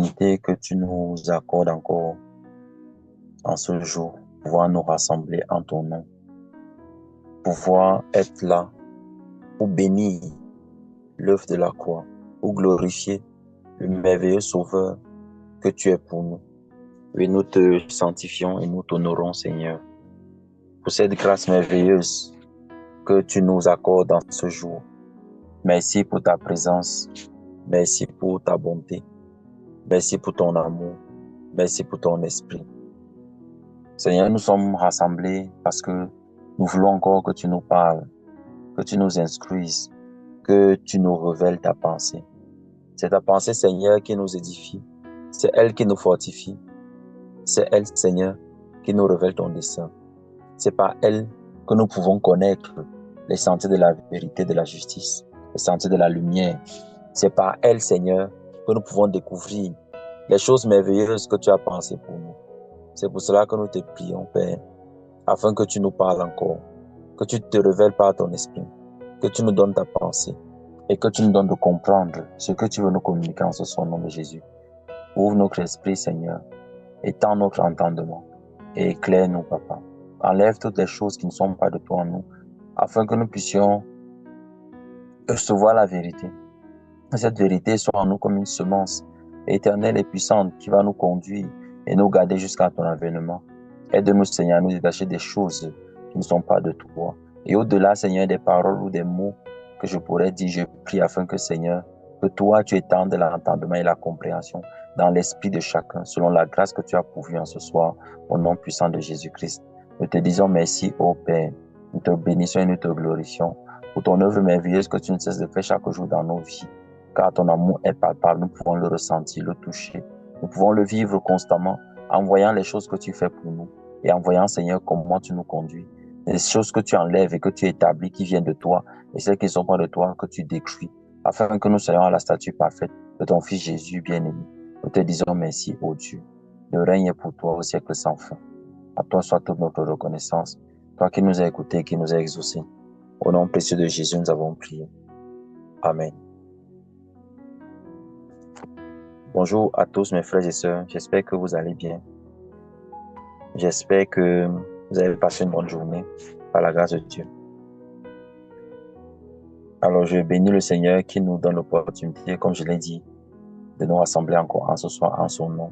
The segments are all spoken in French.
l'opportunité que tu nous accordes encore en ce jour, pouvoir nous rassembler en ton nom, pouvoir être là pour bénir l'œuvre de la croix, pour glorifier le merveilleux Sauveur que tu es pour nous. Et nous te sanctifions et nous t'honorons, Seigneur, pour cette grâce merveilleuse que tu nous accordes dans ce jour. Merci pour ta présence, merci pour ta bonté, merci pour ton amour, merci pour ton esprit. Seigneur, nous sommes rassemblés parce que nous voulons encore que tu nous parles, que tu nous instruises, que tu nous révèles ta pensée. C'est ta pensée, Seigneur, qui nous édifie. C'est elle qui nous fortifie. C'est elle, Seigneur, qui nous révèle ton dessein. C'est par elle que nous pouvons connaître les sentiers de la vérité, de la justice, les sentiers de la lumière. C'est par elle, Seigneur, que nous pouvons découvrir les choses merveilleuses que tu as pensées pour nous. C'est pour cela que nous te prions, Père, afin que tu nous parles encore, que tu te révèles par ton esprit, que tu nous donnes ta pensée et que tu nous donnes de comprendre ce que tu veux nous communiquer en ce soir, au nom de Jésus. Ouvre notre esprit, Seigneur, étends notre entendement et éclaire-nous, Papa. Enlève toutes les choses qui ne sont pas de toi en nous, afin que nous puissions recevoir la vérité. Que cette vérité soit en nous comme une semence éternelle et puissante qui va nous conduire et nous garder jusqu'à ton avènement. Aide-nous, Seigneur, à nous détacher des choses qui ne sont pas de toi. Et au-delà, Seigneur, des paroles ou des mots que je pourrais dire, je prie afin que, Seigneur, que toi, tu étendes l'entendement et la compréhension dans l'esprit de chacun, selon la grâce que tu as pourvue en ce soir, au nom puissant de Jésus-Christ. Nous te disons merci, ô Père. Nous te bénissons et nous te glorifions pour ton œuvre merveilleuse que tu ne cesses de faire chaque jour dans nos vies. Car ton amour est palpable, nous pouvons le ressentir, le toucher. Nous pouvons le vivre constamment en voyant les choses que tu fais pour nous et en voyant, Seigneur, comment tu nous conduis. Les choses que tu enlèves et que tu établis qui viennent de toi et celles qui ne sont pas de toi que tu détruis, afin que nous soyons à la statue parfaite de ton Fils Jésus bien-aimé. Nous te disons merci, ô Dieu. Le règne est pour toi au siècle sans fin. À toi soit toute notre reconnaissance, toi qui nous as écoutés et qui nous as exaucés. Au nom précieux de Jésus, nous avons prié. Amen. Bonjour à tous mes frères et sœurs, j'espère que vous allez bien. J'espère que vous avez passé une bonne journée par la grâce de Dieu. Alors je bénis le Seigneur qui nous donne l'opportunité, comme je l'ai dit, de nous rassembler encore en ce soir en son nom.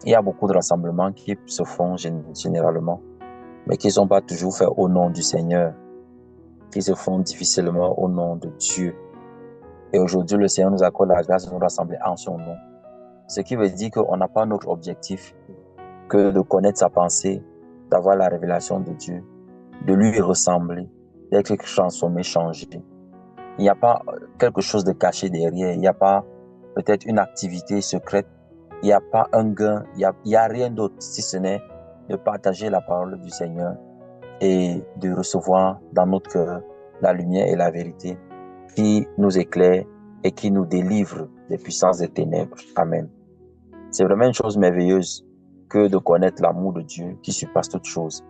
Il y a beaucoup de rassemblements qui se font généralement, mais qui ne sont pas toujours faits au nom du Seigneur, qui se font difficilement au nom de Dieu. Et aujourd'hui, le Seigneur nous accorde la grâce de nous rassembler en son nom. Ce qui veut dire qu'on n'a pas notre objectif que de connaître sa pensée, d'avoir la révélation de Dieu, de lui ressembler, d'être transformé, changé. Il n'y a pas quelque chose de caché derrière, il n'y a pas peut-être une activité secrète, il n'y a pas un gain, il n'y a rien d'autre si ce n'est de partager la parole du Seigneur et de recevoir dans notre cœur la lumière et la vérité qui nous éclaire et qui nous délivre des puissances des ténèbres. Amen. C'est vraiment une chose merveilleuse que de connaître l'amour de Dieu qui surpasse toute chose.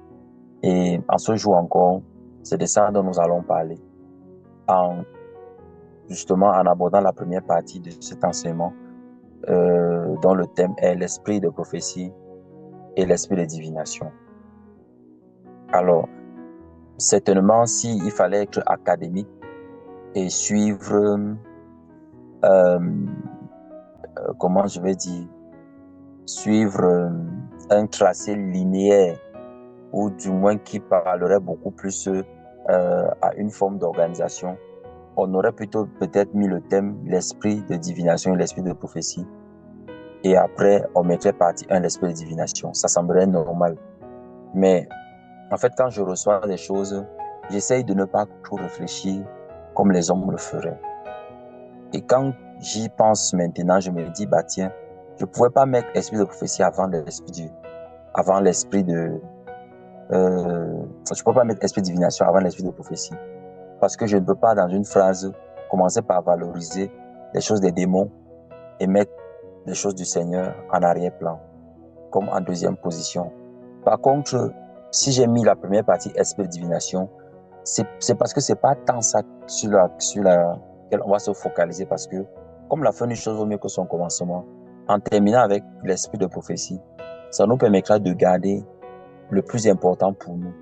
Et en ce jour encore, c'est de ça dont nous allons parler. Justement, en abordant la première partie de cet enseignement, dont le thème est l'esprit de prophétie et l'esprit de divination. Alors, certainement, s'il fallait être académique et suivre, comment je vais dire, suivre un tracé linéaire, ou du moins qui parlerait beaucoup plus à une forme d'organisation, on aurait plutôt peut-être mis le thème l'esprit de divination et l'esprit de prophétie. Et après, on mettrait partie 1 l'esprit de divination. Ça semblerait normal. Mais en fait, quand je reçois des choses, j'essaye de ne pas trop réfléchir comme les hommes le feraient. Et quand j'y pense maintenant, je me dis, bah tiens, je ne pouvais pas mettre l'esprit de prophétie avant l'esprit de... je ne peux pas mettre l'esprit de divination avant l'esprit de prophétie. Parce que je ne peux pas, dans une phrase, commencer par valoriser les choses des démons et mettre les choses du Seigneur en arrière-plan, comme en deuxième position. Par contre, si j'ai mis la première partie, esprit de divination, c'est parce que c'est pas tant ça sur laquelle on va se focaliser, parce que comme la fin d'une chose vaut mieux que son commencement, en terminant avec l'esprit de prophétie, ça nous permettra de garder le plus important pour nous.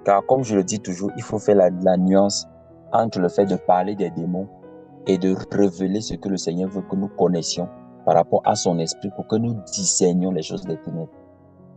Car comme je le dis toujours, il faut faire la nuance entre le fait de parler des démons et de révéler ce que le Seigneur veut que nous connaissions par rapport à son esprit pour que nous discernions les choses des ténèbres.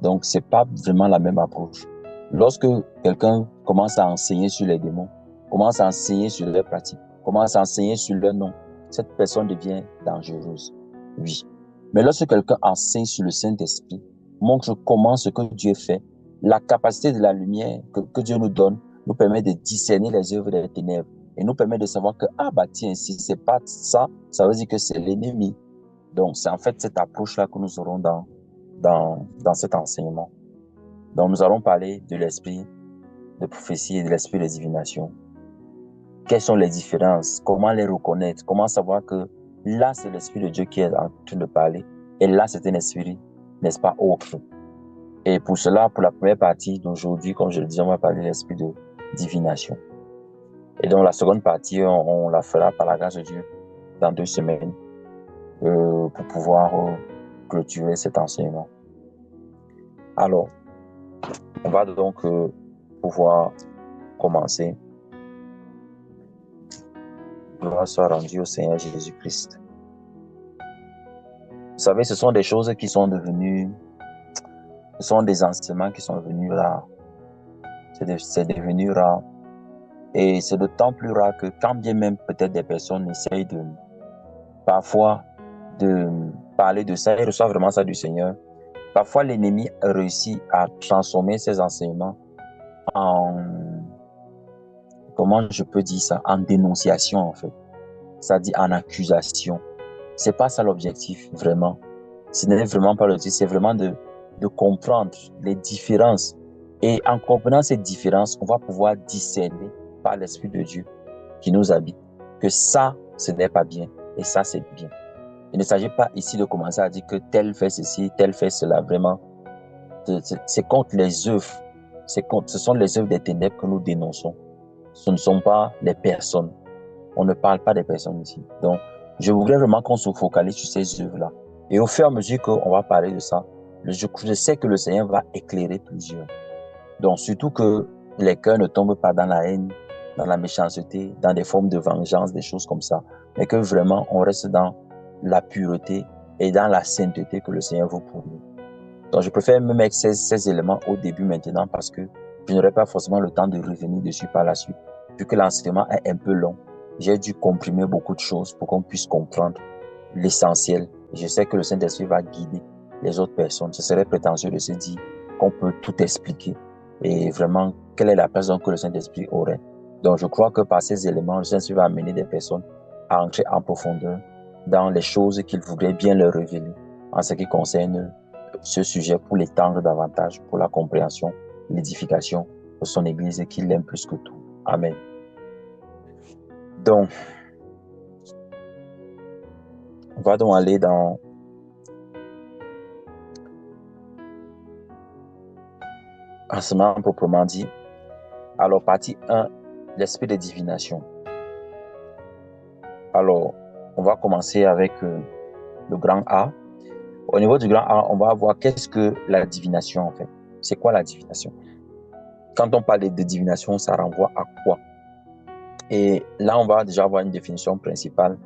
Donc, c'est pas vraiment la même approche. Lorsque quelqu'un commence à enseigner sur les démons, commence à enseigner sur leurs pratiques, commence à enseigner sur leur nom, cette personne devient dangereuse. Oui. Mais lorsque quelqu'un enseigne sur le Saint-Esprit, montre comment ce que Dieu fait, la capacité de la lumière que Dieu nous donne, nous permet de discerner les œuvres des ténèbres et nous permet de savoir que, ah bah tiens, si c'est pas ça, ça veut dire que c'est l'ennemi. Donc, c'est en fait cette approche-là que nous aurons dans cet enseignement. Donc, nous allons parler de l'esprit de prophétie et de l'esprit de divination. Quelles sont les différences? Comment les reconnaître? Comment savoir que là, c'est l'esprit de Dieu qui est en train de parler et là, c'est un esprit, n'est-ce pas, autre. Et pour cela, pour la première partie d'aujourd'hui, comme je le disais, on va parler de l'esprit de divination. Et donc, la seconde partie, on la fera par la grâce de Dieu dans 2 semaines pour pouvoir clôturer cet enseignement. Alors, on va donc pouvoir commencer. Gloire soit rendue au Seigneur Jésus-Christ. Vous savez, ce sont des choses qui sont devenues, ce sont des enseignements qui sont devenus rares. C'est devenu rare. Et c'est d'autant plus rare que quand bien même peut-être des personnes essayent parfois de parler de ça, ils reçoivent vraiment ça du Seigneur. Parfois, l'ennemi réussit à transformer ces enseignements en, comment je peux dire ça, en dénonciation en fait. C'est-à-dire en accusation. C'est pas ça l'objectif, vraiment. Ce n'est vraiment pas l'objectif, c'est vraiment de comprendre les différences. Et en comprenant ces différences, on va pouvoir discerner par l'Esprit de Dieu qui nous habite que ça, ce n'est pas bien et ça, c'est bien. Il ne s'agit pas ici de commencer à dire que tel fait ceci, tel fait cela. Vraiment, c'est contre les œuvres. Ce sont les œuvres des ténèbres que nous dénonçons. Ce ne sont pas les personnes. On ne parle pas des personnes ici. Donc, je voudrais vraiment qu'on se focalise sur ces œuvres-là. Et au fur et à mesure qu'on va parler de ça, je sais que le Seigneur va éclairer plusieurs. Donc, surtout que les cœurs ne tombent pas dans la haine, dans la méchanceté, dans des formes de vengeance, des choses comme ça. Mais que vraiment, on reste dans la pureté et dans la sainteté que le Seigneur veut pour nous. Donc, je préfère me mettre ces éléments au début maintenant parce que je n'aurai pas forcément le temps de revenir dessus par la suite. Vu que l'enseignement est un peu long, j'ai dû comprimer beaucoup de choses pour qu'on puisse comprendre l'essentiel. Je sais que le Saint-Esprit va guider les autres personnes. Ce serait prétentieux de se dire qu'on peut tout expliquer et vraiment quelle est la personne que le Saint-Esprit aurait. Donc, je crois que par ces éléments, le Saint-Esprit va amener des personnes à entrer en profondeur dans les choses qu'il voudrait bien leur révéler en ce qui concerne ce sujet pour l'étendre davantage, pour la compréhension, l'édification de son Église et qu'il l'aime plus que tout. Amen. Donc, on va donc aller dans enseignement proprement dit. Alors, partie 1, l'esprit de divination. Alors, on va commencer avec le grand A. Au niveau du grand A, on va voir qu'est-ce que la divination en fait. C'est quoi la divination? Quand on parle de divination, ça renvoie à quoi? Et là, on va déjà avoir une définition principale.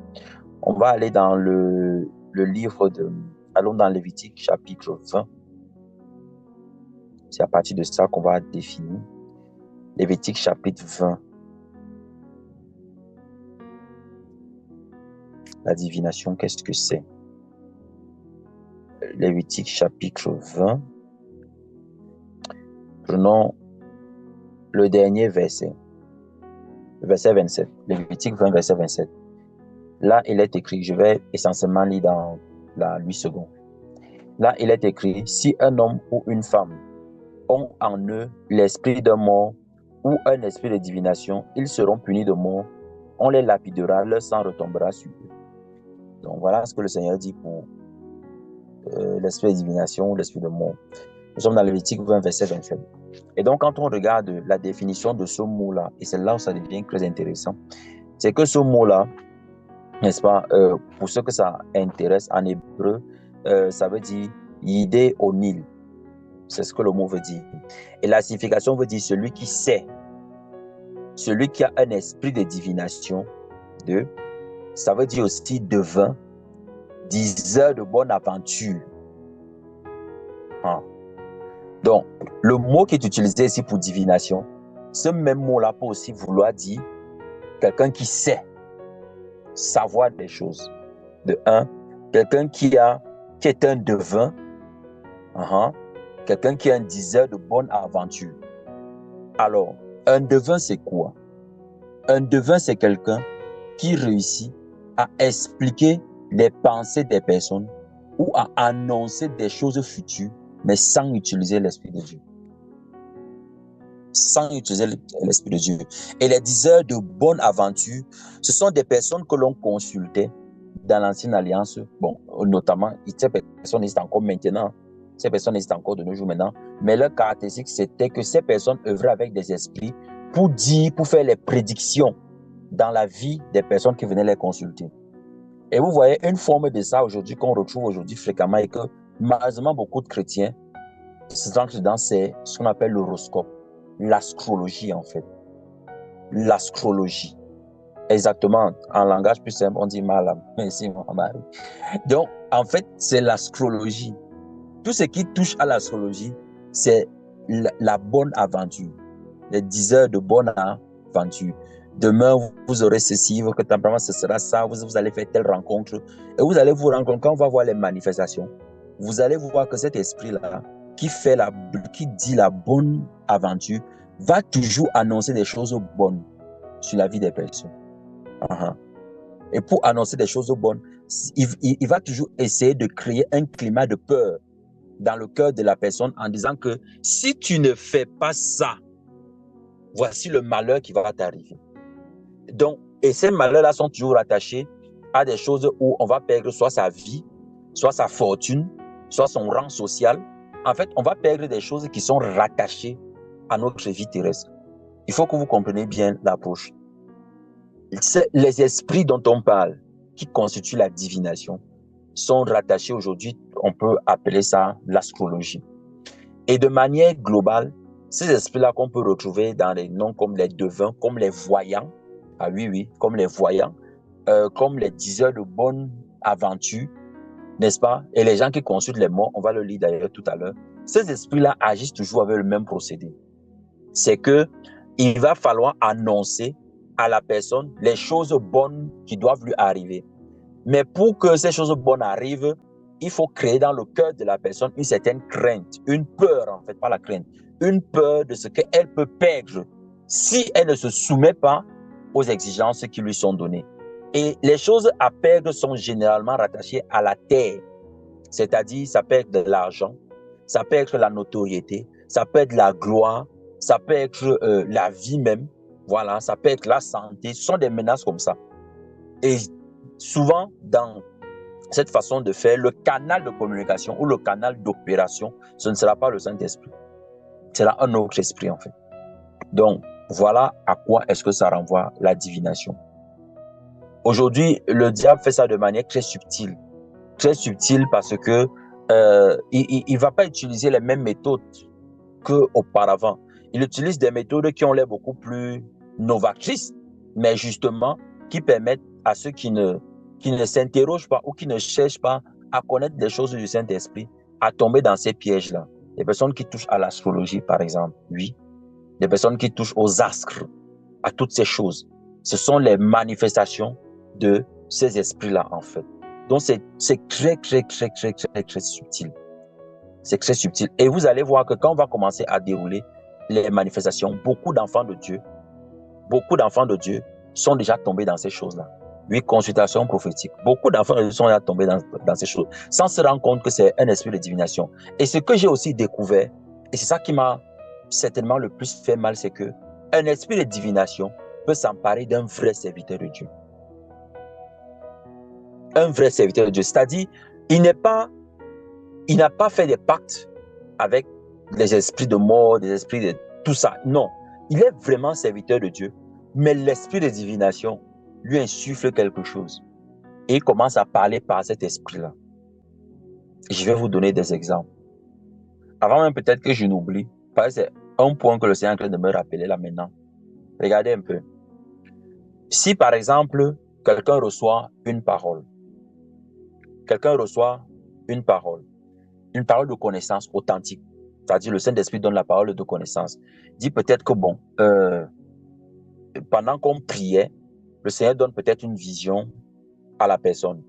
On va aller dans le livre allons dans Lévitique chapitre 20. C'est à partir de ça qu'on va définir. Lévitique chapitre 20. La divination, qu'est-ce que c'est? Lévitique chapitre 20. Prenons le dernier verset. Verset 27. Lévitique 20, verset 27. Là, il est écrit, je vais essentiellement lire dans la 8 secondes. Là, il est écrit, si un homme ou une femme ont en eux l'esprit d'un mort ou un esprit de divination, ils seront punis de mort. On les lapidera, leur sang retombera sur eux. Donc voilà ce que le Seigneur dit pour l'esprit de divination ou l'esprit de mort. Nous sommes dans Lévitique 20, verset 27. Et donc, quand on regarde la définition de ce mot-là, et c'est là où ça devient très intéressant, c'est que ce mot-là, n'est-ce pas? Pour ceux que ça intéresse, en hébreu, ça veut dire Yidé au Nil. C'est ce que le mot veut dire. Et la signification veut dire celui qui sait, celui qui a un esprit de divination. Deux, ça veut dire aussi devin, diseur de bonne aventure. Ah. Donc, le mot qui est utilisé ici pour divination, ce même mot-là peut aussi vouloir dire quelqu'un qui sait savoir des choses. De un, quelqu'un qui est un devin, quelqu'un qui est un diseur de bonne aventure. Alors, un devin, c'est quoi? Un devin, c'est quelqu'un qui réussit à expliquer les pensées des personnes ou à annoncer des choses futures, mais sans utiliser l'Esprit de Dieu. Sans utiliser l'Esprit de Dieu. Et les diseurs de bonne aventure, ce sont des personnes que l'on consultait dans l'Ancienne Alliance. Bon, notamment, ces personnes existent encore maintenant. Ces personnes existent encore de nos jours maintenant. Mais leur caractéristique, c'était que ces personnes œuvraient avec des esprits pour faire les prédictions dans la vie des personnes qui venaient les consulter. Et vous voyez une forme de ça aujourd'hui qu'on retrouve aujourd'hui fréquemment et que malheureusement beaucoup de chrétiens s'entrent dans ce qu'on appelle l'horoscope, l'astrologie en fait. L'astrologie. Exactement, en langage plus simple, on dit malam. Merci, Mohamed. Donc, en fait, c'est l'astrologie. Tout ce qui touche à l'astrologie, c'est la bonne aventure. Les 10 heures de bonne aventure. Demain, vous aurez ceci, votre tempérament, ce sera ça, vous allez faire telle rencontre. Et vous allez vous rendre compte, quand on va voir les manifestations, vous allez voir que cet esprit-là, qui dit la bonne aventure, va toujours annoncer des choses bonnes sur la vie des personnes. Et pour annoncer des choses bonnes, il va toujours essayer de créer un climat de peur dans le cœur de la personne en disant que si tu ne fais pas ça, voici le malheur qui va t'arriver. Donc, et ces malheurs-là sont toujours attachés à des choses où on va perdre soit sa vie, soit sa fortune, soit son rang social. En fait, on va perdre des choses qui sont rattachées à notre vie terrestre. Il faut que vous compreniez bien l'approche. Les esprits dont on parle, qui constituent la divination, sont rattachés aujourd'hui, on peut appeler ça l'astrologie. Et de manière globale, ces esprits-là qu'on peut retrouver dans les noms comme les devins, comme les voyants, comme les voyants, comme les diseurs de bonne aventure, n'est-ce pas? Et les gens qui consultent les morts, on va le lire d'ailleurs tout à l'heure, ces esprits-là agissent toujours avec le même procédé. C'est que il va falloir annoncer à la personne les choses bonnes qui doivent lui arriver. Mais pour que ces choses bonnes arrivent, il faut créer dans le cœur de la personne une certaine crainte, une peur en fait, pas la crainte, une peur de ce qu'elle peut perdre si elle ne se soumet pas aux exigences qui lui sont données. Et les choses à perdre sont généralement rattachées à la terre, c'est-à-dire ça peut être de l'argent, ça peut être la notoriété, ça peut être la gloire, ça peut être la vie même, voilà, ça peut être la santé, ce sont des menaces comme ça. Et souvent, dans cette façon de faire, le canal de communication ou le canal d'opération, ce ne sera pas le Saint-Esprit. Ce sera un autre esprit, en fait. Donc, voilà à quoi est-ce que ça renvoie la divination. Aujourd'hui, le diable fait ça de manière très subtile. Très subtile parce que il ne va pas utiliser les mêmes méthodes qu'auparavant. Il utilise des méthodes qui ont l'air beaucoup plus novatrices, mais justement, qui permettent à ceux qui ne s'interrogent pas ou qui ne cherchent pas à connaître les choses du Saint-Esprit, à tomber dans ces pièges-là. Les personnes qui touchent à l'astrologie, par exemple, oui. Les personnes qui touchent aux astres, à toutes ces choses. Ce sont les manifestations de ces esprits-là, en fait. Donc, c'est très, très, très, très, très, très subtil. C'est très subtil. Et vous allez voir que quand on va commencer à dérouler les manifestations, beaucoup d'enfants de Dieu sont déjà tombés dans ces choses-là. Oui, consultation prophétique. Beaucoup d'enfants de Dieu sont déjà tombés dans ces choses, sans se rendre compte que c'est un esprit de divination. Et ce que j'ai aussi découvert, et c'est ça qui m'a certainement le plus fait mal, c'est que un esprit de divination peut s'emparer d'un vrai serviteur de Dieu. Un vrai serviteur de Dieu. C'est-à-dire, il n'a pas fait des pactes avec les esprits de mort, des esprits de tout ça. Non, il est vraiment serviteur de Dieu, mais l'esprit de divination lui insuffle quelque chose. et il commence à parler par cet esprit-là. Je vais vous donner des exemples. Avant même peut-être que je n'oublie, parce que c'est un point que le Seigneur est en train de me rappeler là maintenant. Regardez un peu. Si par exemple, quelqu'un reçoit une parole une parole de connaissance authentique, c'est-à-dire le Saint-Esprit donne la parole de connaissance, dit peut-être que bon, pendant qu'on priait, le Seigneur donne peut-être une vision à la personne.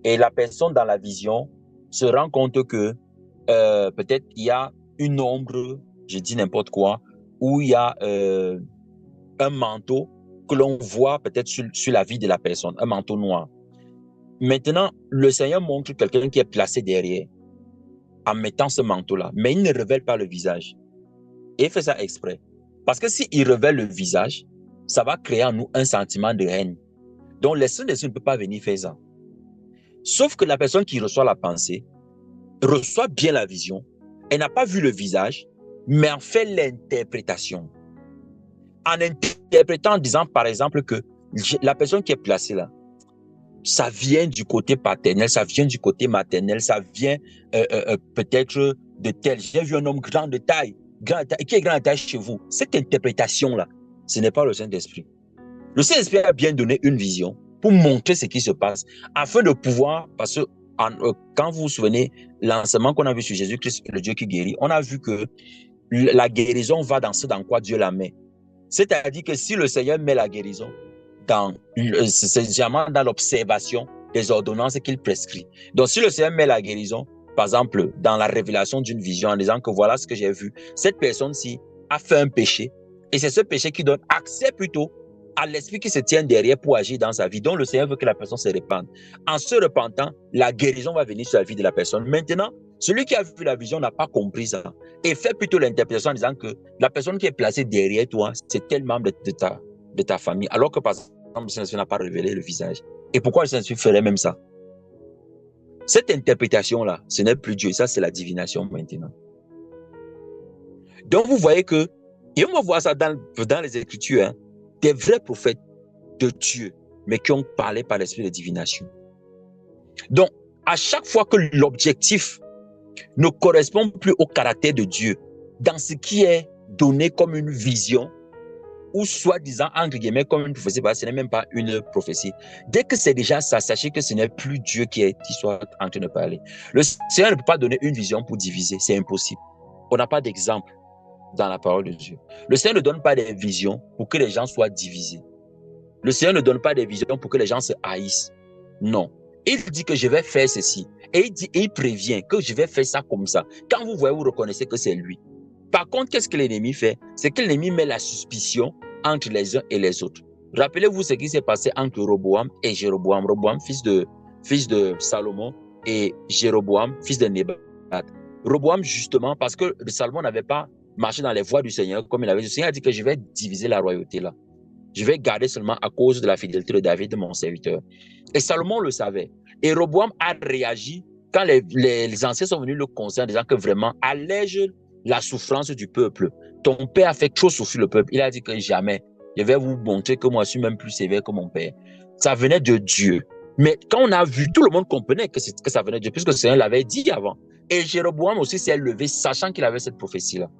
Et la personne dans la vision se rend compte que peut-être il y a une ombre, je dis n'importe quoi, où il y a un manteau que l'on voit peut-être sur la vie de la personne, un manteau noir. Maintenant, le Seigneur montre quelqu'un qui est placé derrière en mettant ce manteau-là, mais il ne révèle pas le visage. Et il fait ça exprès. Parce que s'il révèle le visage, ça va créer en nous un sentiment de haine. Donc, l'Esprit de Dieu ne peut pas venir faire ça. Sauf que la personne qui reçoit la pensée reçoit bien la vision. Elle n'a pas vu le visage, mais en fait l'interprétation. En interprétant, en disant par exemple que la personne qui est placée là, ça vient du côté paternel, ça vient du côté maternel, ça vient peut-être de tel. J'ai vu un homme grand de taille. Qui est grand de taille chez vous? Cette interprétation-là, ce n'est pas le Saint-Esprit. Le Saint-Esprit a bien donné une vision pour montrer ce qui se passe, afin de pouvoir, parce que quand vous vous souvenez, l'enseignement qu'on a vu sur Jésus-Christ, le Dieu qui guérit, on a vu que la guérison va dans ce dans quoi Dieu la met. C'est-à-dire que si le Seigneur met la guérison, c'est généralement dans l'observation des ordonnances qu'il prescrit. Donc, si le Seigneur met la guérison, par exemple, dans la révélation d'une vision, en disant que voilà ce que j'ai vu, cette personne-ci a fait un péché, et c'est ce péché qui donne accès plutôt à l'esprit qui se tient derrière pour agir dans sa vie. Donc, le Seigneur veut que la personne se répande. En se repentant, la guérison va venir sur la vie de la personne. Maintenant, celui qui a vu la vision n'a pas compris ça et fait plutôt l'interprétation en disant que la personne qui est placée derrière toi, c'est tel membre de ta famille, alors que par exemple, le Saint-Esprit n'a pas révélé le visage. Et pourquoi le Saint-Esprit ferait même ça? Cette interprétation-là, ce n'est plus Dieu, ça c'est la divination maintenant. Donc vous voyez que, et on va voir ça dans les Écritures, hein, des vrais prophètes de Dieu, mais qui ont parlé par l'esprit de divination. Donc, à chaque fois que l'objectif ne correspond plus au caractère de Dieu, dans ce qui est donné comme une vision, ou soi-disant, entre guillemets, comme une prophétie, ce n'est même pas une prophétie. Dès que c'est déjà ça, sachez que ce n'est plus Dieu qui soit en train de parler. Le Seigneur ne peut pas donner une vision pour diviser, c'est impossible. On n'a pas d'exemple dans la parole de Dieu. Le Seigneur ne donne pas des visions pour que les gens soient divisés. Le Seigneur ne donne pas des visions pour que les gens se haïssent. Non. Il dit que je vais faire ceci. Et il prévient que je vais faire ça comme ça. Quand vous voyez, vous reconnaissez que c'est lui. Par contre, qu'est-ce que l'ennemi fait? C'est que l'ennemi met la suspicion entre les uns et les autres. Rappelez-vous ce qui s'est passé entre Roboam et Jéroboam. Roboam, fils de Salomon, et Jéroboam, fils de Nébat. Roboam, justement, parce que Salomon n'avait pas marché dans les voies du Seigneur, comme il avait dit. Le Seigneur a dit que je vais diviser la royauté là. Je vais garder seulement à cause de la fidélité de David, mon serviteur. Et Salomon le savait. Et Roboam a réagi quand les anciens sont venus le conseiller en disant que vraiment, allège la souffrance du peuple. Ton père a fait trop souffrir le peuple. Il a dit que jamais, je vais vous montrer que moi, je suis même plus sévère que mon père. Ça venait de Dieu. Mais quand on a vu, tout le monde comprenait que ça venait de Dieu, puisque le Seigneur l'avait dit avant. Et Jéroboam aussi s'est levé, sachant qu'il avait cette prophétie-là.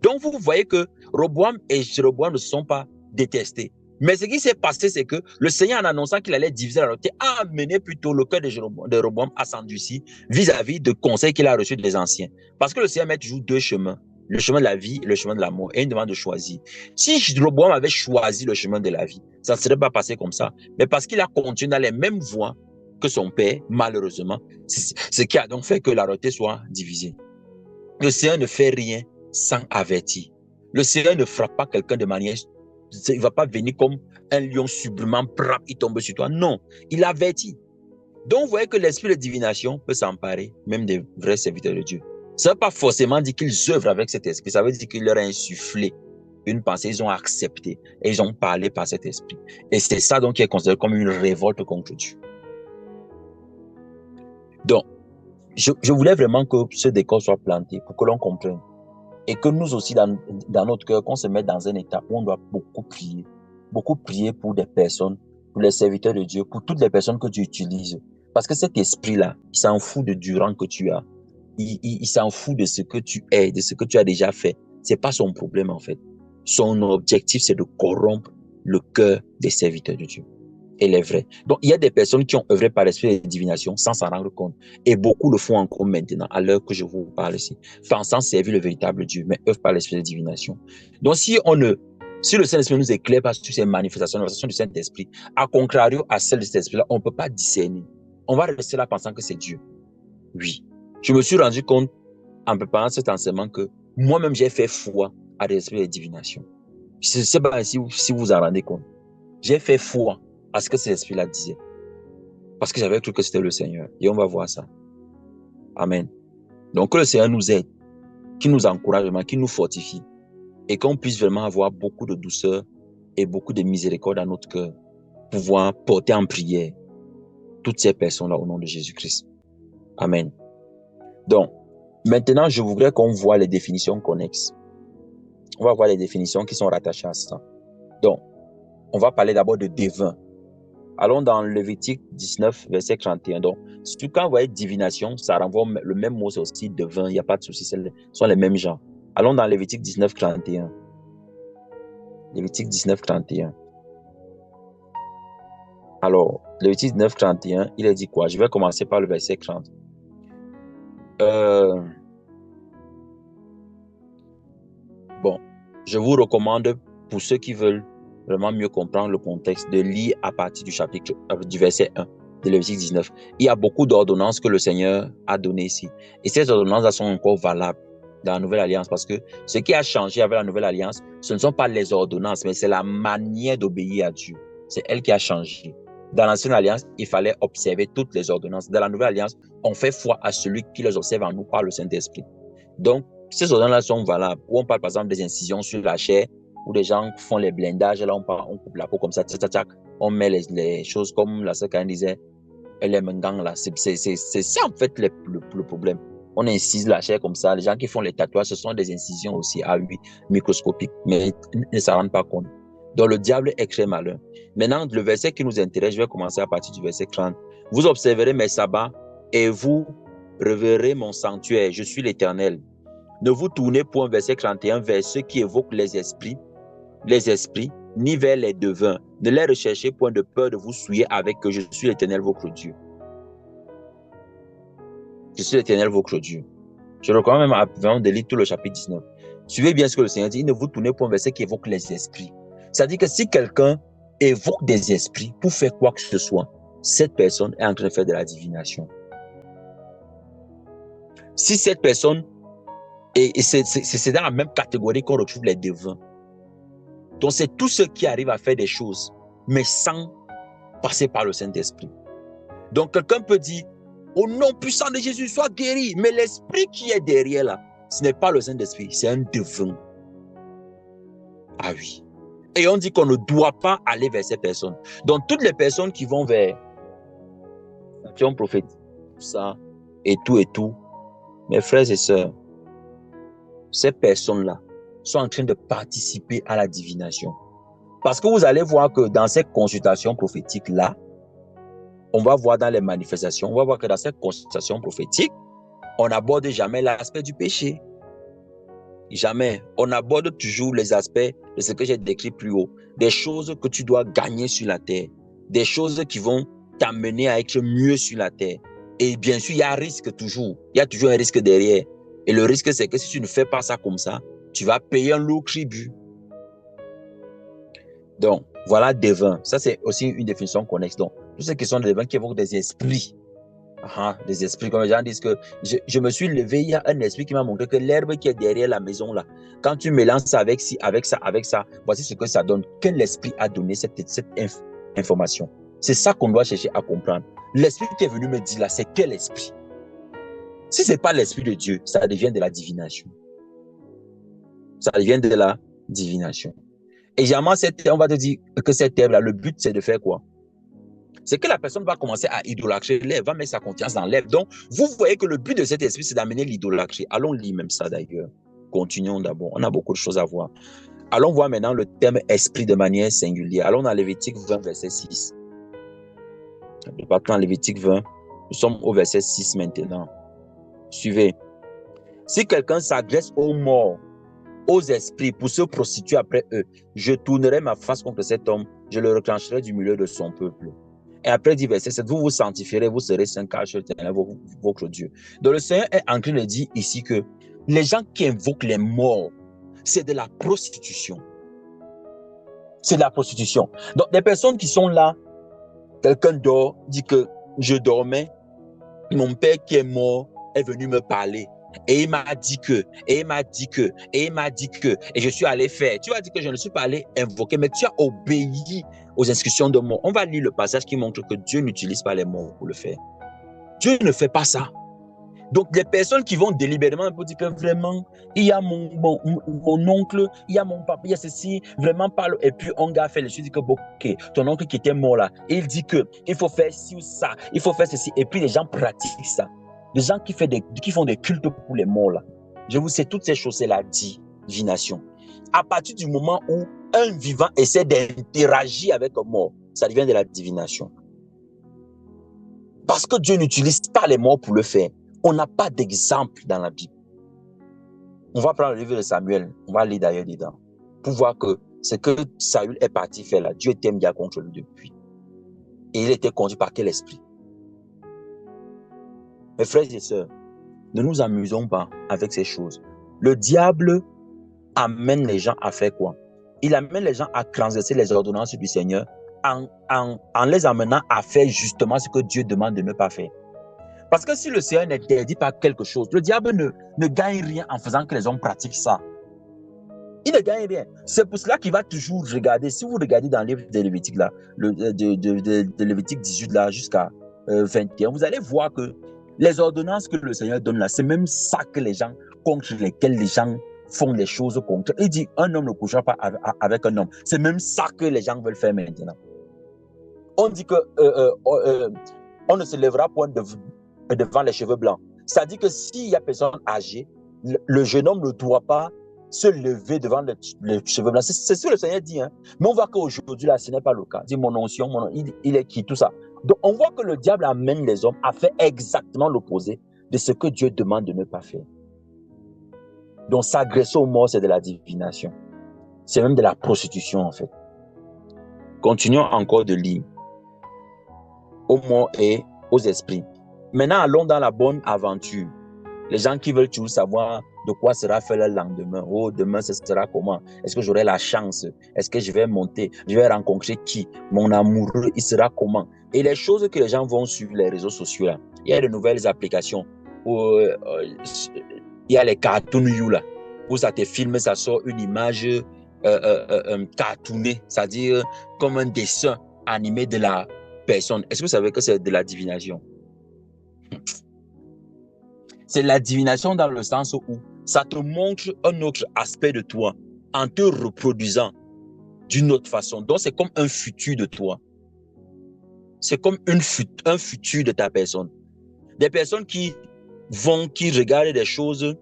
Donc, vous voyez que Roboam et Jéroboam ne se sont pas détestés. Mais ce qui s'est passé, c'est que le Seigneur, en annonçant qu'il allait diviser la royauté, a amené plutôt le cœur de Roboam à s'endurcir vis-à-vis de conseils qu'il a reçus des anciens. Parce que le Seigneur met toujours deux chemins, le chemin de la vie et le chemin de la mort, et il demande de choisir. Si Roboam avait choisi le chemin de la vie, ça ne serait pas passé comme ça. Mais parce qu'il a continué dans les mêmes voies que son père, malheureusement, c'est ce qui a donc fait que la royauté soit divisée. Le Seigneur ne fait rien sans avertir. Le Seigneur ne frappe pas quelqu'un de manière... Il ne va pas venir comme un lion sublimement, il tombe sur toi. Non, il avertit. Donc, vous voyez que l'esprit de divination peut s'emparer même des vrais serviteurs de Dieu. Ça ne veut pas forcément dire qu'ils œuvrent avec cet esprit. Ça veut dire qu'il leur a insufflé une pensée. Ils ont accepté et ils ont parlé par cet esprit. Et c'est ça donc qui est considéré comme une révolte contre Dieu. Donc, je voulais vraiment que ce décor soit planté pour que l'on comprenne. Et que nous aussi, dans notre cœur, qu'on se mette dans un état où on doit beaucoup prier pour des personnes pour les serviteurs de Dieu, pour toutes les personnes que tu utilises. Parce que cet esprit-là, il s'en fout du rang que tu as. Il s'en fout de ce que tu es, de ce que tu as déjà fait. C'est pas son problème, en fait. Son objectif, c'est de corrompre le cœur des serviteurs de Dieu. Et les vrais. Donc, il y a des personnes qui ont œuvré par l'esprit de divination sans s'en rendre compte. Et beaucoup le font encore maintenant, à l'heure que je vous parle ici. Pensant servir le véritable Dieu, mais œuvrent par l'esprit de divination. Donc, si le Saint-Esprit nous éclaire pas sur ces manifestations du Saint-Esprit, à contrario à celle de cet esprit-là, on ne peut pas discerner. On va rester là pensant que c'est Dieu. Oui. Je me suis rendu compte, en préparant cet enseignement, que moi-même, j'ai fait foi à l'esprit de divination. Je ne sais pas si vous vous en rendez compte. J'ai fait foi à ce que cet esprit-là disait. Parce que j'avais cru que c'était le Seigneur. Et on va voir ça. Amen. Donc, que le Seigneur nous aide, qu'il nous encourage vraiment, qu'il nous fortifie. Et qu'on puisse vraiment avoir beaucoup de douceur et beaucoup de miséricorde dans notre cœur. Pouvoir porter en prière toutes ces personnes-là au nom de Jésus-Christ. Amen. Donc, maintenant, je voudrais qu'on voit les définitions connexes. On va voir les définitions qui sont rattachées à ça. Donc, on va parler d'abord de devin. Allons dans Lévitique 19, verset 31. Donc, surtout quand vous voyez divination, ça renvoie le même mot, c'est aussi devin, il n'y a pas de souci, ce sont les mêmes genres. Allons dans Lévitique 19, 31. Lévitique 19, 31. Alors, Lévitique 19, 31, il a dit quoi? Je vais commencer par le verset 30. Bon, je vous recommande, pour ceux qui veulent vraiment mieux comprendre le contexte, de lire à partir du verset 1 de Lévitique 19. Il y a beaucoup d'ordonnances que le Seigneur a données ici. Et ces ordonnances sont encore valables dans la Nouvelle Alliance, parce que ce qui a changé avec la Nouvelle Alliance, ce ne sont pas les ordonnances, mais c'est la manière d'obéir à Dieu. C'est elle qui a changé. Dans l'Ancienne Alliance, il fallait observer toutes les ordonnances. Dans la Nouvelle Alliance, on fait foi à celui qui les observe en nous par le Saint-Esprit. Donc, ces ordonnances sont valables. Où on parle par exemple des incisions sur la chair, où les gens font les blindages, là on coupe la peau comme ça, on met les choses comme la sœur Karen disait, les mengangs là. C'est ça en fait le problème. On incise la chair comme ça. Les gens qui font les tatouages, ce sont des incisions aussi à lui, microscopiques, mais ils ne s'en rendent pas compte. Donc le diable est très malin. Maintenant, le verset qui nous intéresse, je vais commencer à partir du verset 30. Vous observerez mes sabbats et vous reverrez mon sanctuaire. Je suis l'Éternel. Ne vous tournez point, verset 31, vers ceux qui évoquent les esprits, ni vers les devins. Ne les recherchez point de peur de vous souiller avec que je suis l'Éternel, votre Dieu. Je suis l'Éternel, votre Dieu. Je recommande même avant de lire tout le chapitre 19. Suivez bien ce que le Seigneur dit. Ne vous tournez point vers ceux qui évoquent les esprits. C'est-à-dire que si quelqu'un évoque des esprits pour faire quoi que ce soit, cette personne est en train de faire de la divination. Si cette personne, et c'est dans la même catégorie qu'on retrouve les devins. Donc c'est tous ceux qui arrivent à faire des choses, mais sans passer par le Saint-Esprit. Donc quelqu'un peut dire, au nom puissant de Jésus, sois guéri. Mais l'esprit qui est derrière là, ce n'est pas le Saint-Esprit, c'est un devin. Ah oui. Et on dit qu'on ne doit pas aller vers ces personnes. Donc toutes les personnes qui vont vers l'action prophétique, ça, et tout, mes frères et sœurs, ces personnes-là sont en train de participer à la divination. Parce que vous allez voir que dans ces consultations prophétiques-là, on va voir dans les manifestations, on va voir que dans cette consultation prophétique, on n'aborde jamais l'aspect du péché. Jamais. On aborde toujours les aspects de ce que j'ai décrit plus haut. Des choses que tu dois gagner sur la terre. Des choses qui vont t'amener à être mieux sur la terre. Et bien sûr, il y a un risque toujours. Il y a toujours un risque derrière. Et le risque, c'est que si tu ne fais pas ça comme ça, tu vas payer un lourd tribut. Donc, voilà devin. Ça, c'est aussi une définition connexe. Donc, tous ceux qui sont des devins qui évoquent des esprits. Des esprits, comme les gens disent que je me suis levé, il y a un esprit qui m'a montré que l'herbe qui est derrière la maison là, quand tu mélanges ça avec ça, voici ce que ça donne. Quel esprit a donné cette information? C'est ça qu'on doit chercher à comprendre. L'esprit qui est venu me dire là, c'est quel esprit? Si ce n'est pas l'esprit de Dieu, ça devient de la divination. Ça devient de la divination. Et généralement, on va te dire que cette herbe là, le but c'est de faire quoi? C'est que la personne va commencer à idolâtrer l'herbe, va mettre sa confiance dans l'herbe. Donc, vous voyez que le but de cet esprit, c'est d'amener l'idolâtrie. Allons lire même ça d'ailleurs. Continuons d'abord. On a beaucoup de choses à voir. Allons voir maintenant le terme esprit de manière singulière. Allons dans Lévitique 20, verset 6. Le partant Lévitique 20. Nous sommes au verset 6 maintenant. Suivez. Si quelqu'un s'adresse aux morts, aux esprits pour se prostituer après eux, je tournerai ma face contre cet homme, je le retrancherai du milieu de son peuple. Et après, dit verset 7, vous vous sanctifierez, vous serez saints car je suis l'Éternel, votre Dieu. Donc le Seigneur est en train de dire ici que les gens qui invoquent les morts, c'est de la prostitution. C'est de la prostitution. Donc des personnes qui sont là, quelqu'un dort, dit que je dormais, mon père qui est mort est venu me parler. Et il m'a dit que, et il m'a dit que, et il m'a dit que, et je suis allé faire. Tu vas dire que je ne suis pas allé invoquer, mais tu as obéi aux instructions de mort. On va lire le passage qui montre que Dieu n'utilise pas les morts pour le faire. Dieu ne fait pas ça. Donc, les personnes qui vont délibérément pour dire que vraiment, il y a mon oncle, il y a mon papa, il y a ceci, vraiment pas. Et puis, on a fait les choses, dit que, ok, ton oncle qui était mort là, il dit que il faut faire ci ou ça, il faut faire ceci. Et puis, les gens pratiquent ça. Les gens qui font des cultes pour les morts là. Je vous sais, toutes ces choses, c'est la divination. À partir du moment où un vivant essaie d'interagir avec un mort, ça devient de la divination. Parce que Dieu n'utilise pas les morts pour le faire. On n'a pas d'exemple dans la Bible. On va prendre le livre de Samuel, on va lire d'ailleurs dedans, pour voir que ce que Saül est parti faire là, Dieu était bien contre lui depuis. Et il était conduit par quel esprit? Mes frères et sœurs, ne nous amusons pas avec ces choses. Le diable amène les gens à faire quoi? Il amène les gens à transgresser les ordonnances du Seigneur en les amenant à faire justement ce que Dieu demande de ne pas faire. Parce que si le Seigneur n'interdit pas quelque chose, le diable ne gagne rien en faisant que les hommes pratiquent ça. Il ne gagne rien. C'est pour cela qu'il va toujours regarder. Si vous regardez dans le livre de Lévitique, là, de Lévitique 18 là, jusqu'à 21, vous allez voir que les ordonnances que le Seigneur donne là, c'est même ça que les gens, contre lesquels les gens font les choses contre. Il dit, un homme ne couchera pas avec un homme. C'est même ça que les gens veulent faire maintenant. On dit que on ne se lèvera point devant les cheveux blancs. Ça dit que s'il y a personne âgée, le jeune homme ne doit pas se lever devant les cheveux blancs. C'est ce que le Seigneur dit. Hein. Mais on voit qu'aujourd'hui, là, ce n'est pas le cas. Il dit mon onction, il est qui, tout ça. Donc, on voit que le diable amène les hommes à faire exactement l'opposé de ce que Dieu demande de ne pas faire. Donc, s'agresser aux morts, c'est de la divination. C'est même de la prostitution, en fait. Continuons encore de lire. Aux morts et aux esprits. Maintenant, allons dans la bonne aventure. Les gens qui veulent toujours savoir de quoi sera fait le lendemain. Oh, demain, ce sera comment? Est-ce que j'aurai la chance? Est-ce que je vais monter? Je vais rencontrer qui? Mon amoureux, il sera comment? Et les choses que les gens vont sur les réseaux sociaux, là, il y a de nouvelles applications où il y a les cartoon you, là, où ça te filme, ça sort une image cartoonée, c'est-à-dire comme un dessin animé de la personne. Est-ce que vous savez que c'est de la divination? C'est la divination dans le sens où ça te montre un autre aspect de toi en te reproduisant d'une autre façon. Donc, c'est comme un futur de toi. C'est comme un futur de ta personne. Des personnes qui regardent des choses,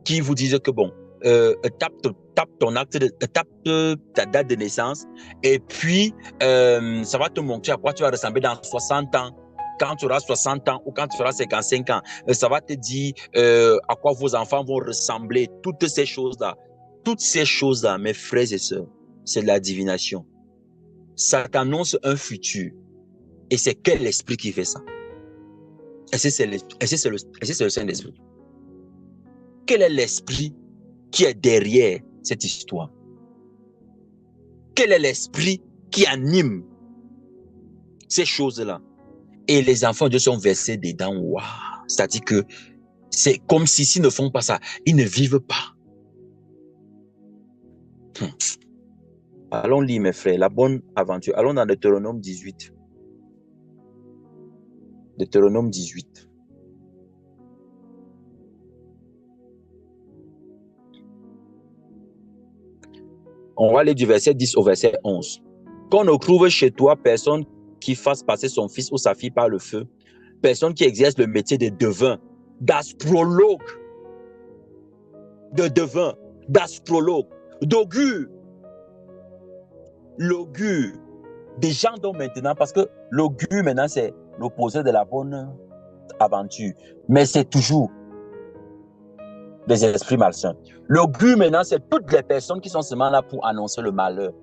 qui vous disent que bon, tape ton acte, tape ta date de naissance, et puis ça va te montrer à quoi tu vas ressembler dans 60 ans. Quand tu auras 60 ans ou quand tu auras 55 ans, ça va te dire à quoi vos enfants vont ressembler, toutes ces choses-là. Toutes ces choses-là, mes frères et sœurs, c'est de la divination. Ça t'annonce un futur. Et c'est quel esprit qui fait ça? Est-ce que c'est le Saint-Esprit? Quel est l'esprit qui est derrière cette histoire? Quel est l'esprit qui anime ces choses-là? Et les enfants de Dieu sont versés dedans. Waouh! C'est-à-dire que c'est comme si s'ils ne font pas ça, ils ne vivent pas. Allons lire, mes frères, la bonne aventure. Allons dans Deutéronome 18. Deutéronome 18. On va aller du verset 10 au verset 11. Qu'on ne trouve chez toi personne qui fasse passer son fils ou sa fille par le feu, personne qui exerce le métier de devin, d'astrologue, d'astrologue, d'augure, l'augure, des gens dont maintenant, parce que l'augure maintenant c'est l'opposé de la bonne aventure. Mais c'est toujours des esprits malsains. L'augure, maintenant, c'est toutes les personnes qui sont seulement là pour annoncer le malheur.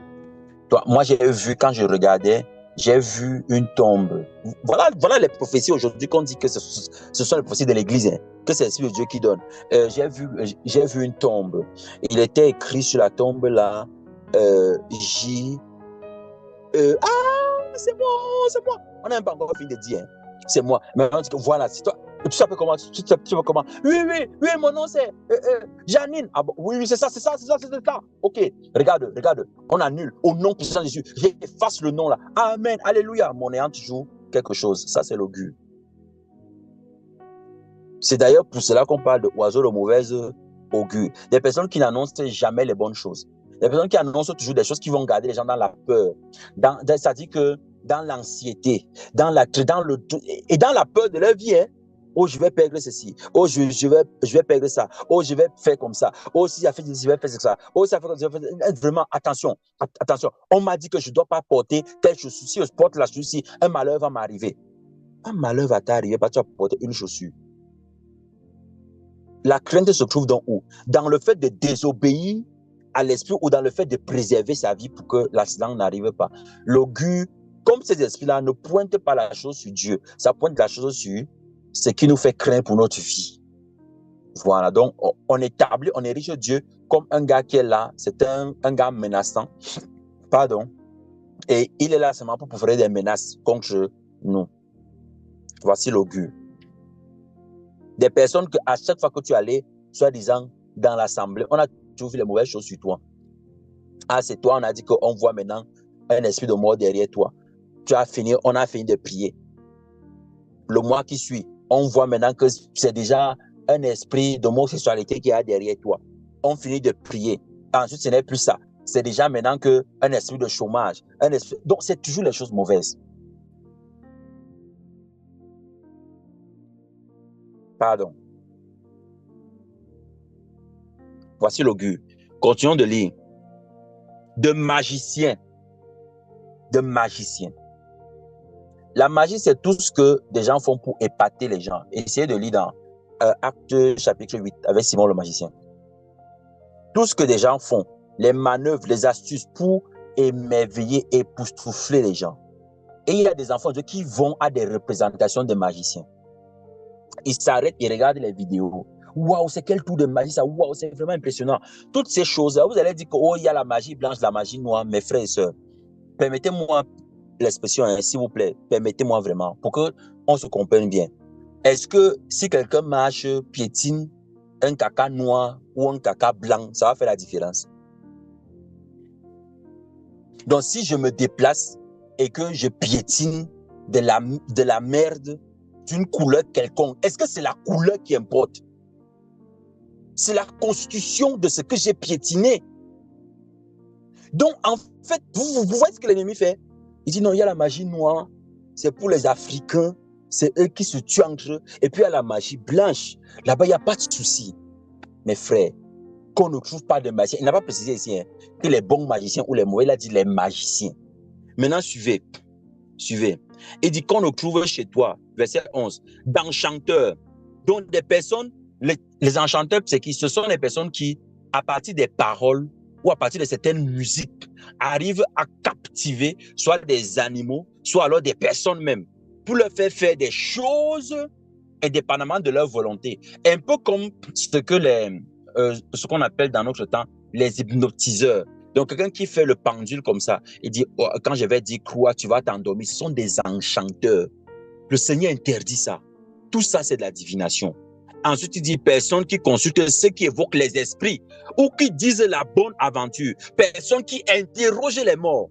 Toi, moi, j'ai vu, quand je regardais, j'ai vu une tombe. Voilà les prophéties aujourd'hui qu'on dit que ce sont les prophéties de l'Église, hein, que c'est l'Esprit de Dieu qui donne. J'ai vu une tombe. Il était écrit sur la tombe là, J. C'est moi. On n'a même pas encore fini de dire, hein. C'est moi. Mais on dit que voilà, c'est toi. Tu sais comment? Oui, mon nom c'est Janine. Ah bon, oui, c'est ça. Ok, regarde. On annule au nom puissant de Jésus. J'efface le nom là. Amen, alléluia. Mon ayant toujours quelque chose. Ça, c'est l'augure. C'est d'ailleurs pour cela qu'on parle d'oiseaux de mauvaise augure. Des personnes qui n'annoncent jamais les bonnes choses. Des personnes qui annoncent toujours des choses qui vont garder les gens dans la peur. C'est-à-dire que dans l'anxiété, dans la peur de leur vie, hein. Oh, je vais perdre ceci. Oh, je vais perdre ça. Oh, je vais faire comme ça. Oh, si ça fait je vais faire ça. Oh, ça fait comme ça. Vraiment, attention. On m'a dit que je ne dois pas porter telle chaussure. Si je porte la chaussure, un malheur va m'arriver. Un malheur va t'arriver parce que tu vas porter une chaussure. La crainte se trouve dans où? Dans le fait de désobéir à l'esprit ou dans le fait de préserver sa vie pour que l'accident n'arrive pas. L'augure, comme ces esprits-là, ne pointent pas la chose sur Dieu. Ça pointe la chose sur ce qui nous fait craindre pour notre vie. Voilà, donc on érige Dieu comme un gars qui est là. C'est un gars menaçant. Pardon. Et il est là seulement pour faire des menaces contre nous. Voici l'augure. Des personnes que à chaque fois que tu allais, soi-disant, dans l'assemblée, on a toujours vu les mauvaises choses sur toi. Ah, c'est toi, on a dit qu'on voit maintenant un esprit de mort derrière toi. On a fini de prier. Le mois qui suit, on voit maintenant que c'est déjà un esprit d'homosexualité qui est derrière toi. On finit de prier. Ensuite, ce n'est plus ça. C'est déjà maintenant un esprit de chômage. Donc, c'est toujours les choses mauvaises. Pardon. Voici l'augure. Continuons de lire. De magicien. La magie, c'est tout ce que des gens font pour épater les gens. Essayez de lire dans Actes chapitre 8 avec Simon le magicien. Tout ce que des gens font, les manœuvres, les astuces pour émerveiller, époustoufler les gens. Et il y a des enfants de Dieu qui vont à des représentations de magiciens. Ils s'arrêtent, ils regardent les vidéos. Waouh, c'est quel tour de magie ça? Waouh, c'est vraiment impressionnant. Toutes ces choses-là, vous allez dire que il y a la magie blanche, la magie noire, mes frères et sœurs. Permettez-moi l'expression, hein, s'il vous plaît, permettez-moi vraiment, pour qu'on se comprenne bien. Est-ce que si quelqu'un marche, piétine un caca noir ou un caca blanc, ça va faire la différence? Donc, si je me déplace et que je piétine de la merde d'une couleur quelconque, est-ce que c'est la couleur qui importe? C'est la constitution de ce que j'ai piétiné. Donc, en fait, vous voyez ce que l'ennemi fait? Il dit non, il y a la magie noire, c'est pour les Africains, c'est eux qui se tuent entre eux. Et puis il y a la magie blanche, là-bas, il n'y a pas de souci. Mes frères, qu'on ne trouve pas de magicien, il n'a pas précisé ici, hein, que les bons magiciens ou les mauvais, il a dit les magiciens. Maintenant, suivez. Il dit qu'on ne trouve chez toi, verset 11, d'enchanteurs. Donc, des personnes, les enchanteurs, c'est qui? Ce sont les personnes qui, à partir des paroles ou à partir de certaines musiques, arrivent à captiver soit des animaux, soit alors des personnes même, pour leur faire des choses indépendamment de leur volonté. Un peu comme ce qu'on appelle dans notre temps les hypnotiseurs. Donc, quelqu'un qui fait le pendule comme ça, il dit, oh, quand je vais dire croix, tu vas t'endormir. Ce sont des enchanteurs. Le Seigneur interdit ça. Tout ça, c'est de la divination. Ensuite, il dit, personne qui consulte ceux qui évoquent les esprits ou qui disent la bonne aventure. Personne qui interroge les morts.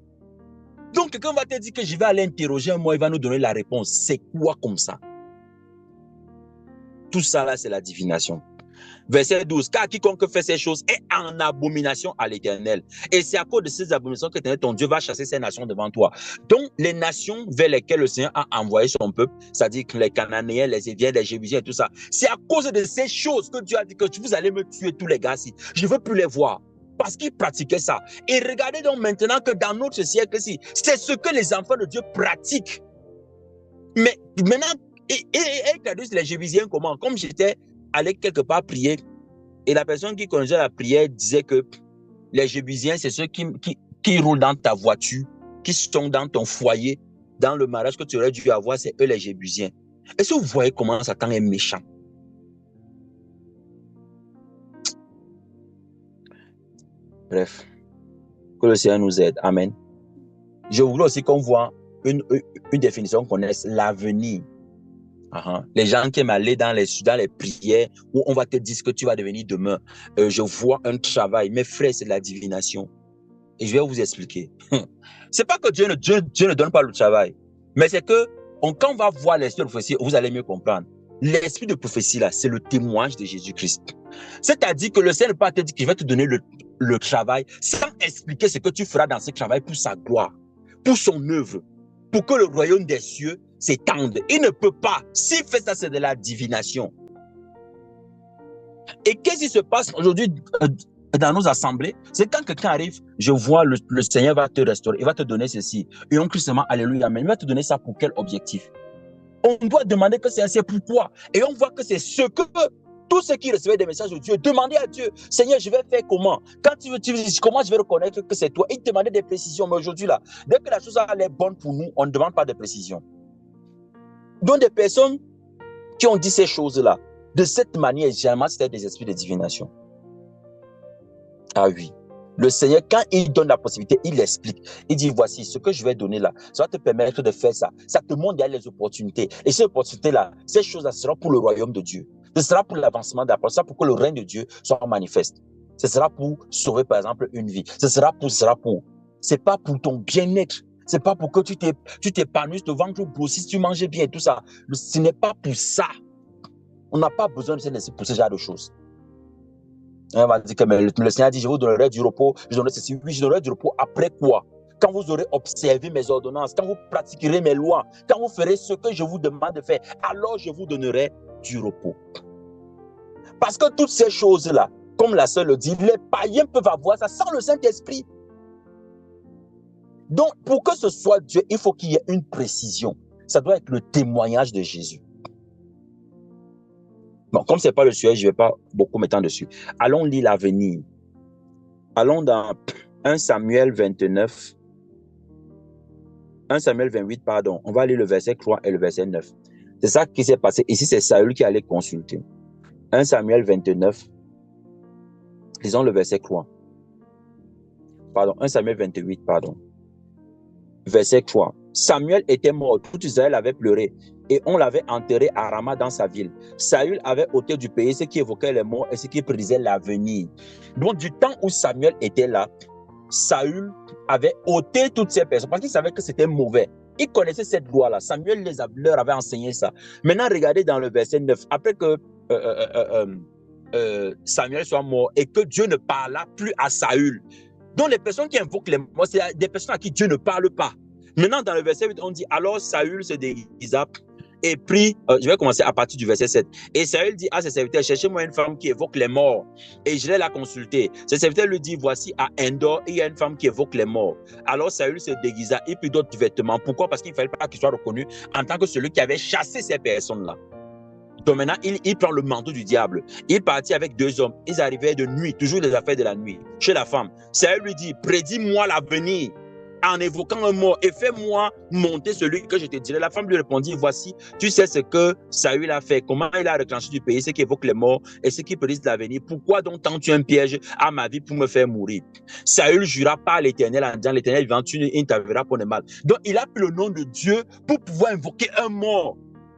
Donc, quelqu'un va te dire que je vais aller interroger un mort, il va nous donner la réponse. C'est quoi comme ça? Tout ça, là, c'est la divination. Verset 12, car quiconque fait ces choses est en abomination à l'Éternel. Et c'est à cause de ces abominations que ton Dieu va chasser ces nations devant toi. Donc, les nations vers lesquelles le Seigneur a envoyé son peuple, c'est-à-dire que les Cananéens, les Héviens, les Jébusiens et tout ça, c'est à cause de ces choses que Dieu a dit que vous allez me tuer tous les gars-ci. Je ne veux plus les voir. Parce qu'ils pratiquaient ça. Et regardez donc maintenant que dans notre siècle-ci, c'est ce que les enfants de Dieu pratiquent. Mais maintenant, et traduisent les Jébusiens comment? Comme j'étais allé quelque part prier, et la personne qui connaissait la prière disait que les Jébusiens, c'est ceux qui roulent dans ta voiture, qui sont dans ton foyer, dans le mariage que tu aurais dû avoir, c'est eux les Jébusiens. Est-ce que vous voyez comment Satan est méchant? Bref, que le Seigneur nous aide. Amen. Je voulais aussi qu'on voit une définition, qu'on connaisse l'avenir. Les gens qui aiment aller dans les prières où on va te dire ce que tu vas devenir demain. Je vois un travail. Mes frères, c'est de la divination. Et je vais vous expliquer. C'est pas que Dieu ne donne pas le travail, mais c'est que quand on va voir l'esprit de prophétie, vous allez mieux comprendre. L'esprit de prophétie, là, c'est le témoignage de Jésus-Christ. C'est-à-dire que le Seigneur ne peut pas te dire qu'il va te donner le travail sans expliquer ce que tu feras dans ce travail pour sa gloire, pour son œuvre, pour que le royaume des cieux s'étende. Il ne peut pas. S'il fait ça, c'est de la divination. Et qu'est-ce qui se passe aujourd'hui dans nos assemblées? C'est quand quelqu'un arrive, je vois le Seigneur va te restaurer, il va te donner ceci. Et on crie seulement alléluia, mais il va te donner ça pour quel objectif? On doit demander que c'est pourquoi. Et on voit que c'est ce que tous ceux qui recevaient des messages de Dieu demandaient à Dieu, Seigneur, je vais faire comment? Quand tu dis comment je vais reconnaître que c'est toi? Ils demandaient des précisions. Mais aujourd'hui, là, dès que la chose a l'air bonne pour nous, on ne demande pas de précisions. Donc, des personnes qui ont dit ces choses-là, de cette manière, généralement, c'était des esprits de divination. Ah oui. Le Seigneur, quand il donne la possibilité, il explique. Il dit, voici ce que je vais donner là. Ça va te permettre de faire ça. Ça te montre derrière les opportunités. Et ces opportunités-là, ces choses-là seront pour le royaume de Dieu. Ce sera pour l'avancement de la parole. Ce sera pour que le règne de Dieu soit manifeste. Ce sera pour sauver, par exemple, une vie. Ce sera pour. C'est pas pour ton bien-être. C'est pas pour que tu t'épanouisses, le ventre grossisse, tu manges bien et tout ça. Ce n'est pas pour ça. On n'a pas besoin de se laisser pour ce genre de choses. On va dire que le Seigneur dit, je vous donnerai du repos, je donnerai ceci. Oui, je donnerai du repos après quoi? Quand vous aurez observé mes ordonnances, quand vous pratiquerez mes lois, quand vous ferez ce que je vous demande de faire, alors je vous donnerai du repos. Parce que toutes ces choses-là, comme la sœur le dit, les païens peuvent avoir ça sans le Saint-Esprit. Donc, pour que ce soit Dieu, il faut qu'il y ait une précision. Ça doit être le témoignage de Jésus. Bon, comme ce n'est pas le sujet, je ne vais pas beaucoup m'étendre dessus. Allons lire l'avenir. Allons dans 1 Samuel 29. 1 Samuel 28, pardon. On va lire le verset 3 et le verset 9. C'est ça qui s'est passé. Ici, c'est Saül qui allait consulter. 1 Samuel 29. Lisons le verset 3. Pardon, 1 Samuel 28, pardon. Verset 3. Samuel était mort, tout Israël avait pleuré, et on l'avait enterré à Rama dans sa ville. Saül avait ôté du pays ce qui évoquait les morts et ce qui prédisait l'avenir. Donc, du temps où Samuel était là, Saül avait ôté toutes ces personnes parce qu'il savait que c'était mauvais. Il connaissait cette loi-là. Samuel leur avait enseigné ça. Maintenant, regardez dans le verset 9. Après que Samuel soit mort et que Dieu ne parla plus à Saül. Donc, les personnes qui invoquent les morts, c'est des personnes à qui Dieu ne parle pas. Maintenant, dans le verset 8, on dit, alors Saül se déguisa et prit, je vais commencer à partir du verset 7. Et Saül dit à ses serviteurs, cherchez-moi une femme qui évoque les morts. Et je vais la consulter. Ses serviteurs lui disent, voici à Endor, il y a une femme qui évoque les morts. Alors Saül se déguisa et prit d'autres vêtements. Pourquoi? Parce qu'il ne fallait pas qu'il soit reconnu en tant que celui qui avait chassé ces personnes-là. Donc maintenant, il prend le manteau du diable. Il partit avec 2 hommes. Ils arrivaient de nuit, toujours les affaires de la nuit, chez la femme. Saül lui dit, prédis-moi l'avenir en évoquant un mort et fais-moi monter celui que je te dirai. La femme lui répondit, voici, tu sais ce que Saül a fait, comment il a retranché du pays, ce qui évoque les morts et ce qui prédisent l'avenir. Pourquoi donc tends-tu un piège à ma vie pour me faire mourir? Saül jura par l'Éternel en disant, l'Éternel vivant, tu ne t'avoueras pour le mal. Donc il a pris le nom de Dieu pour pouvoir invoquer un mort.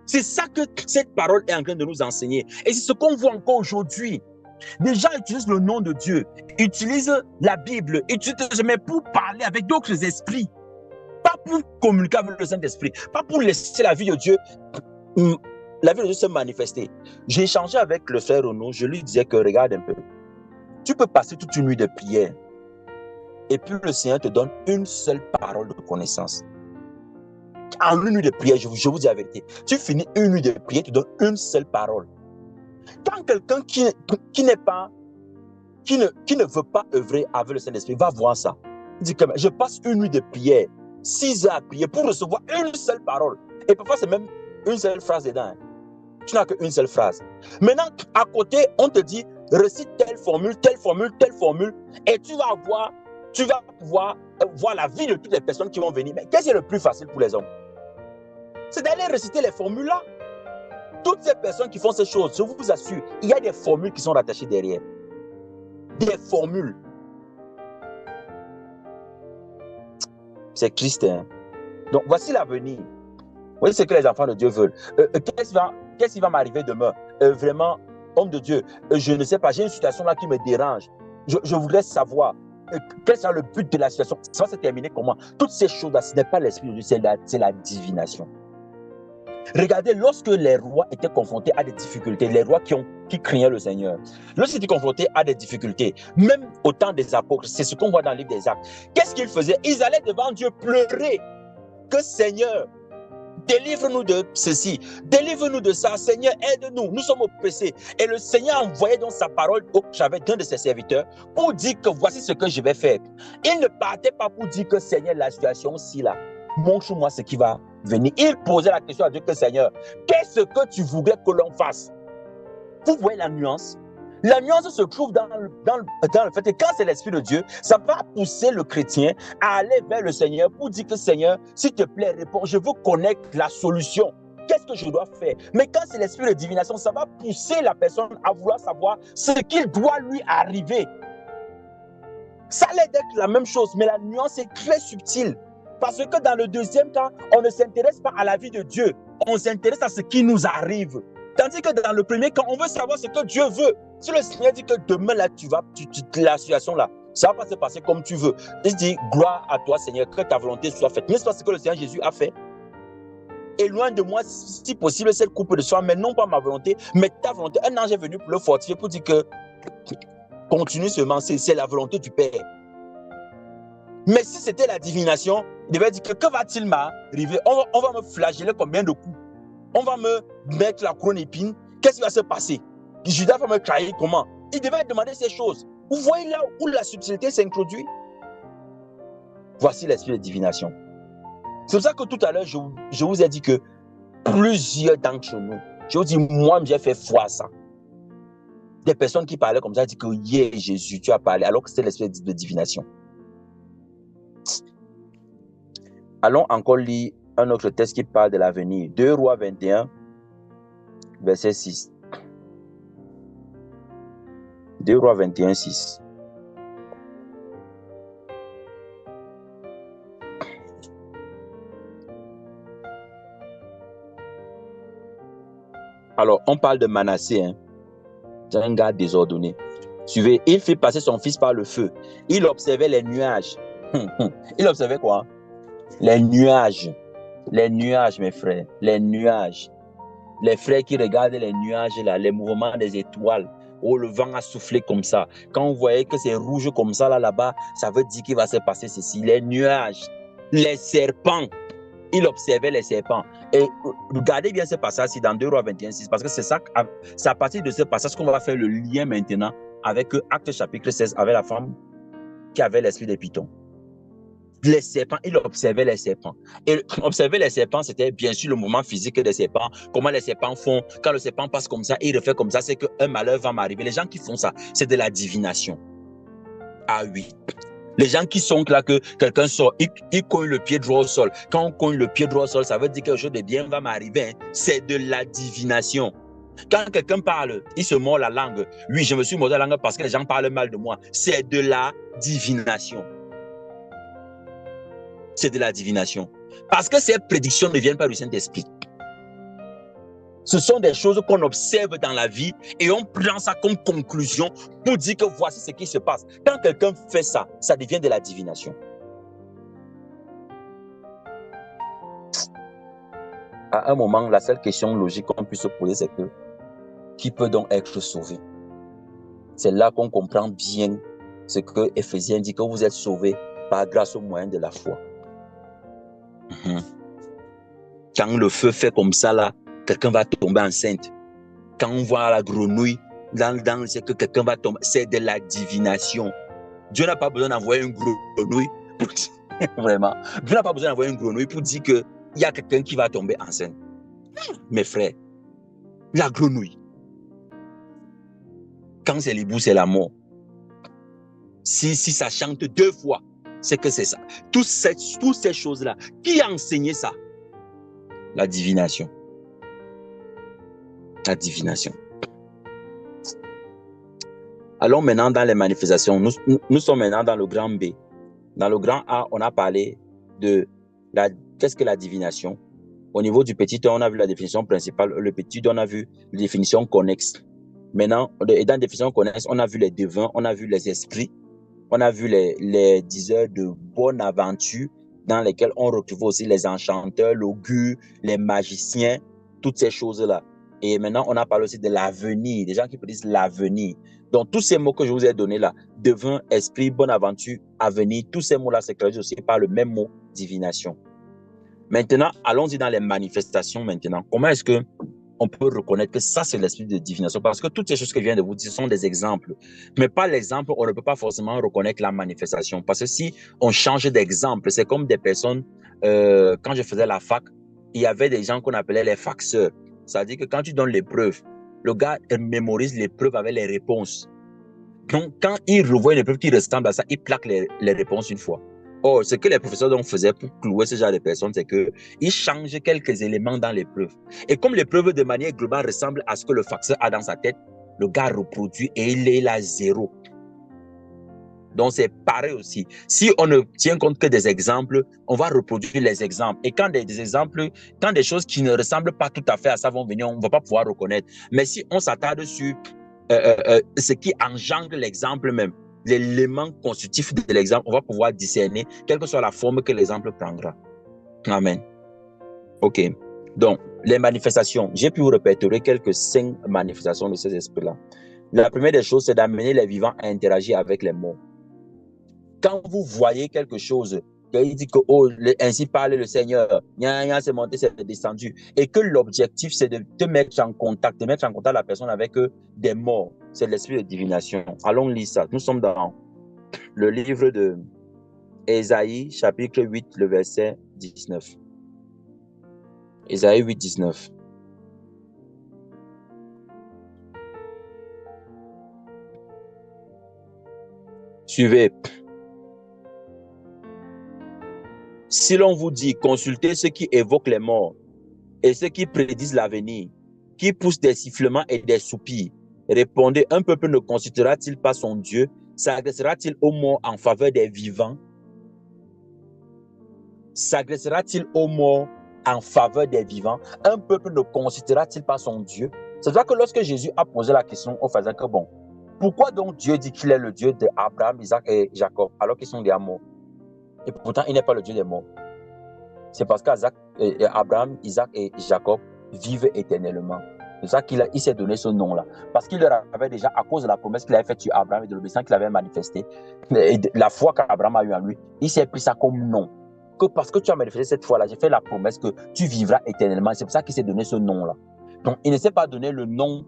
C'est ça que cette parole est en train de nous enseigner. Et c'est ce qu'on voit encore aujourd'hui. Des gens utilisent le nom de Dieu, utilisent la Bible, mais pour parler avec d'autres esprits. Pas pour communiquer avec le Saint-Esprit, pas pour laisser la vie de Dieu se manifester. J'ai échangé avec le frère Renaud, je lui disais que regarde un peu, tu peux passer toute une nuit de prière et puis le Seigneur te donne une seule parole de connaissance. En une nuit de prière, je vous dis la vérité, tu finis une nuit de prière, tu donnes une seule parole. Quand quelqu'un qui ne veut pas œuvrer avec le Saint-Esprit va voir ça, il dit que je passe une nuit de prière, 6 heures à prier pour recevoir une seule parole. Et parfois, c'est même une seule phrase dedans. Hein. Tu n'as qu'une seule phrase. Maintenant, à côté, on te dit, récite telle formule, telle formule, telle formule, et tu vas pouvoir voir la vie de toutes les personnes qui vont venir. Mais qu'est-ce qui est le plus facile pour les hommes? C'est d'aller réciter les formules-là. Toutes ces personnes qui font ces choses, je vous assure, il y a des formules qui sont rattachées derrière. Des formules. C'est triste, hein? Donc, voici l'avenir. Voici ce que les enfants de Dieu veulent. Qu'est-ce qui va m'arriver demain? Vraiment, homme de Dieu, je ne sais pas, j'ai une situation là qui me dérange. Je voudrais savoir quel sera le but de la situation. Ça va se terminer comment? Toutes ces choses-là, ce n'est pas l'esprit de Dieu, c'est la divination. Regardez, lorsque les rois étaient confrontés à des difficultés, les rois qui craignaient le Seigneur, lorsqu'ils étaient confrontés à des difficultés, même au temps des apôtres, c'est ce qu'on voit dans le livre des Actes, qu'est-ce qu'ils faisaient? Ils allaient devant Dieu pleurer que Seigneur, délivre-nous de ceci, délivre-nous de ça, Seigneur, aide-nous, nous sommes oppressés. Et le Seigneur envoyait donc sa parole au chevet d'un de ses serviteurs pour dire que voici ce que je vais faire. Il ne partait pas pour dire que Seigneur, la situation aussi là, montre-moi ce qui va venir. Il posait la question à Dieu que Seigneur, qu'est-ce que tu voudrais que l'on fasse? Vous voyez la nuance? La nuance se trouve dans le fait que quand c'est l'Esprit de Dieu, ça va pousser le chrétien à aller vers le Seigneur pour dire que Seigneur, s'il te plaît, réponds, je veux connaître la solution. Qu'est-ce que je dois faire? Mais quand c'est l'Esprit de divination, ça va pousser la personne à vouloir savoir ce qu'il doit lui arriver. Ça allait être la même chose, mais la nuance est très subtile. Parce que dans le deuxième cas, on ne s'intéresse pas à la vie de Dieu. On s'intéresse à ce qui nous arrive. Tandis que dans le premier cas, on veut savoir ce que Dieu veut. Si le Seigneur dit que demain, là, la situation là, ça va pas se passer comme tu veux. Il dit, gloire à toi, Seigneur, que ta volonté soit faite. N'est-ce pas ce que le Seigneur Jésus a fait? Et loin de moi, si possible, cette coupe de soie, mais non pas ma volonté, mais ta volonté. Un ange est venu pour le fortifier, pour dire que continue seulement, c'est la volonté du Père. Mais si c'était la divination, il devait dire que va-t-il m'arriver? On va me flageller combien de coups? On va me mettre la couronne épine. Qu'est-ce qui va se passer? Judas va me trahir comment? Il devait demander ces choses. Vous voyez là où la subtilité s'introduit? Voici l'esprit de divination. C'est pour ça que tout à l'heure, je vous ai dit que plusieurs d'entre nous, je vous dis, moi, j'ai fait foi à ça. Des personnes qui parlaient comme ça, disent que yeah, Jésus, tu as parlé, alors que c'était l'esprit de divination. Allons encore lire un autre texte qui parle de l'avenir. 2 Rois 21, verset 6. 2 Rois 21, 6. Alors, on parle de Manassé, hein. C'est un gars désordonné. Suivez, il fit passer son fils par le feu. Il observait les nuages. Il observait quoi? Les nuages. Les nuages, mes frères. Les nuages. Les frères qui regardent les nuages, là, les mouvements des étoiles. Oh, le vent a soufflé comme ça. Quand vous voyez que c'est rouge comme ça, là-bas, ça veut dire qu'il va se passer ceci. Les nuages. Les serpents. Il observait les serpents. Et regardez bien ce passage-ci dans 2 Rois 21, 6, parce que c'est à partir de ce passage qu'on va faire le lien maintenant avec Actes chapitre 16, avec la femme qui avait l'esprit des pitons. Les serpents, il observait les serpents. Et observer les serpents, c'était bien sûr le mouvement physique des serpents. Comment les serpents font. Quand le serpent passe comme ça, il refait comme ça, c'est qu'un malheur va m'arriver. Les gens qui font ça, c'est de la divination. Ah oui. Les gens qui sont là, que quelqu'un sort, il cogne le pied droit au sol. Quand on cogne le pied droit au sol, ça veut dire que quelque chose de bien va m'arriver. Hein. C'est de la divination. Quand quelqu'un parle, il se mord la langue. Oui, je me suis mordu la langue parce que les gens parlent mal de moi. C'est de la divination. C'est de la divination. Parce que ces prédictions ne viennent pas du Saint-Esprit. Ce sont des choses qu'on observe dans la vie et on prend ça comme conclusion pour dire que voici ce qui se passe. Quand quelqu'un fait ça, ça devient de la divination. À un moment, la seule question logique qu'on puisse se poser, c'est que qui peut donc être sauvé? C'est là qu'on comprend bien ce que Éphésiens dit, que vous êtes sauvés par grâce au moyen de la foi. Quand le feu fait comme ça, là, quelqu'un va tomber enceinte. Quand on voit la grenouille, c'est que quelqu'un va tomber. C'est de la divination. Dieu n'a pas besoin d'envoyer une grenouille pour dire, vraiment. Dieu n'a pas besoin d'envoyer une grenouille pour dire que il y a quelqu'un qui va tomber enceinte. Mes frères, la grenouille. Quand c'est l'hibou, c'est la mort. Si ça chante 2 fois, c'est que c'est ça. Toutes ces choses-là, qui a enseigné ça? La divination. La divination. Allons maintenant dans les manifestations. Nous sommes maintenant dans le grand B. Dans le grand A, on a parlé de qu'est-ce que la divination. Au niveau du petit 1, on a vu la définition principale. Le petit 2, on a vu la définition connexe. Maintenant, et dans la définition connexe, on a vu les devins, on a vu les esprits, on a vu les diseurs de bonne aventure, dans lesquels on retrouve aussi les enchanteurs, l'augure, les magiciens, toutes ces choses-là. Et maintenant, on a parlé aussi de l'avenir, des gens qui prédisent l'avenir. Donc, tous ces mots que je vous ai donnés là, devin, esprit, bonne aventure, avenir, tous ces mots-là se traduisent aussi par le même mot, divination. Maintenant, allons-y dans les manifestations maintenant. Comment est-ce que on peut reconnaître que ça, c'est l'esprit de divination? Parce que toutes ces choses que je viens de vous dire sont des exemples. Mais par l'exemple, on ne peut pas forcément reconnaître la manifestation. Parce que si on change d'exemple, c'est comme des personnes, quand je faisais la fac, il y avait des gens qu'on appelait les faxeurs. C'est-à-dire que quand tu donnes l'épreuve, le gars mémorise l'épreuve avec les réponses. Donc, quand il revoit une épreuve qui ressemble à ça, il plaque les réponses une fois. Or, ce que les professeurs donc faisaient pour clouer ce genre de personnes, c'est qu'ils changent quelques éléments dans l'épreuve. Et comme l'épreuve, de manière globale, ressemble à ce que le faxeur a dans sa tête, le gars reproduit et il est là 0. Donc, c'est pareil aussi. Si on ne tient compte que des exemples, on va reproduire les exemples. Et quand des exemples, quand des choses qui ne ressemblent pas tout à fait à ça vont venir, on ne va pas pouvoir reconnaître. Mais si on s'attarde sur ce qui engendre l'exemple même, l'élément constitutif de l'exemple, on va pouvoir discerner, quelle que soit la forme que l'exemple prendra. Amen. OK. Donc, les manifestations, j'ai pu vous répertorier quelques 5 manifestations de ces esprits-là. La première des choses, c'est d'amener les vivants à interagir avec les morts. Quand vous voyez quelque chose, il dit que oh, ainsi parle le Seigneur, c'est monté, c'est descendu, et que l'objectif c'est de te mettre en contact, la personne avec des morts, c'est l'esprit de divination. Allons lire ça. Nous sommes dans le livre de Ésaïe, chapitre 8, le verset 19. Ésaïe 8, 19. Suivez. Si l'on vous dit, consultez ceux qui évoquent les morts et ceux qui prédisent l'avenir, qui poussent des sifflements et des soupirs, répondez, un peuple ne consultera-t-il pas son Dieu? S'adressera-t-il aux morts en faveur des vivants? S'adressera-t-il aux morts en faveur des vivants? Un peuple ne consultera-t-il pas son Dieu? C'est vrai que lorsque Jésus a posé la question aux pharisiens que bon, pourquoi donc Dieu dit qu'il est le Dieu d'Abraham, Isaac et Jacob, alors qu'ils sont déjà morts? Et pourtant, il n'est pas le Dieu des morts. C'est parce qu'Abraham, Isaac et Jacob vivent éternellement. C'est ça qu'il s'est donné ce nom-là. Parce qu'il leur avait déjà, à cause de la promesse qu'il avait faite sur Abraham et de l'obéissance qu'il avait manifestée, et de la foi qu'Abraham a eue en lui, il s'est pris ça comme nom. Que parce que tu as manifesté cette foi-là, j'ai fait la promesse que tu vivras éternellement. C'est pour ça qu'il s'est donné ce nom-là. Donc, il ne s'est pas donné le nom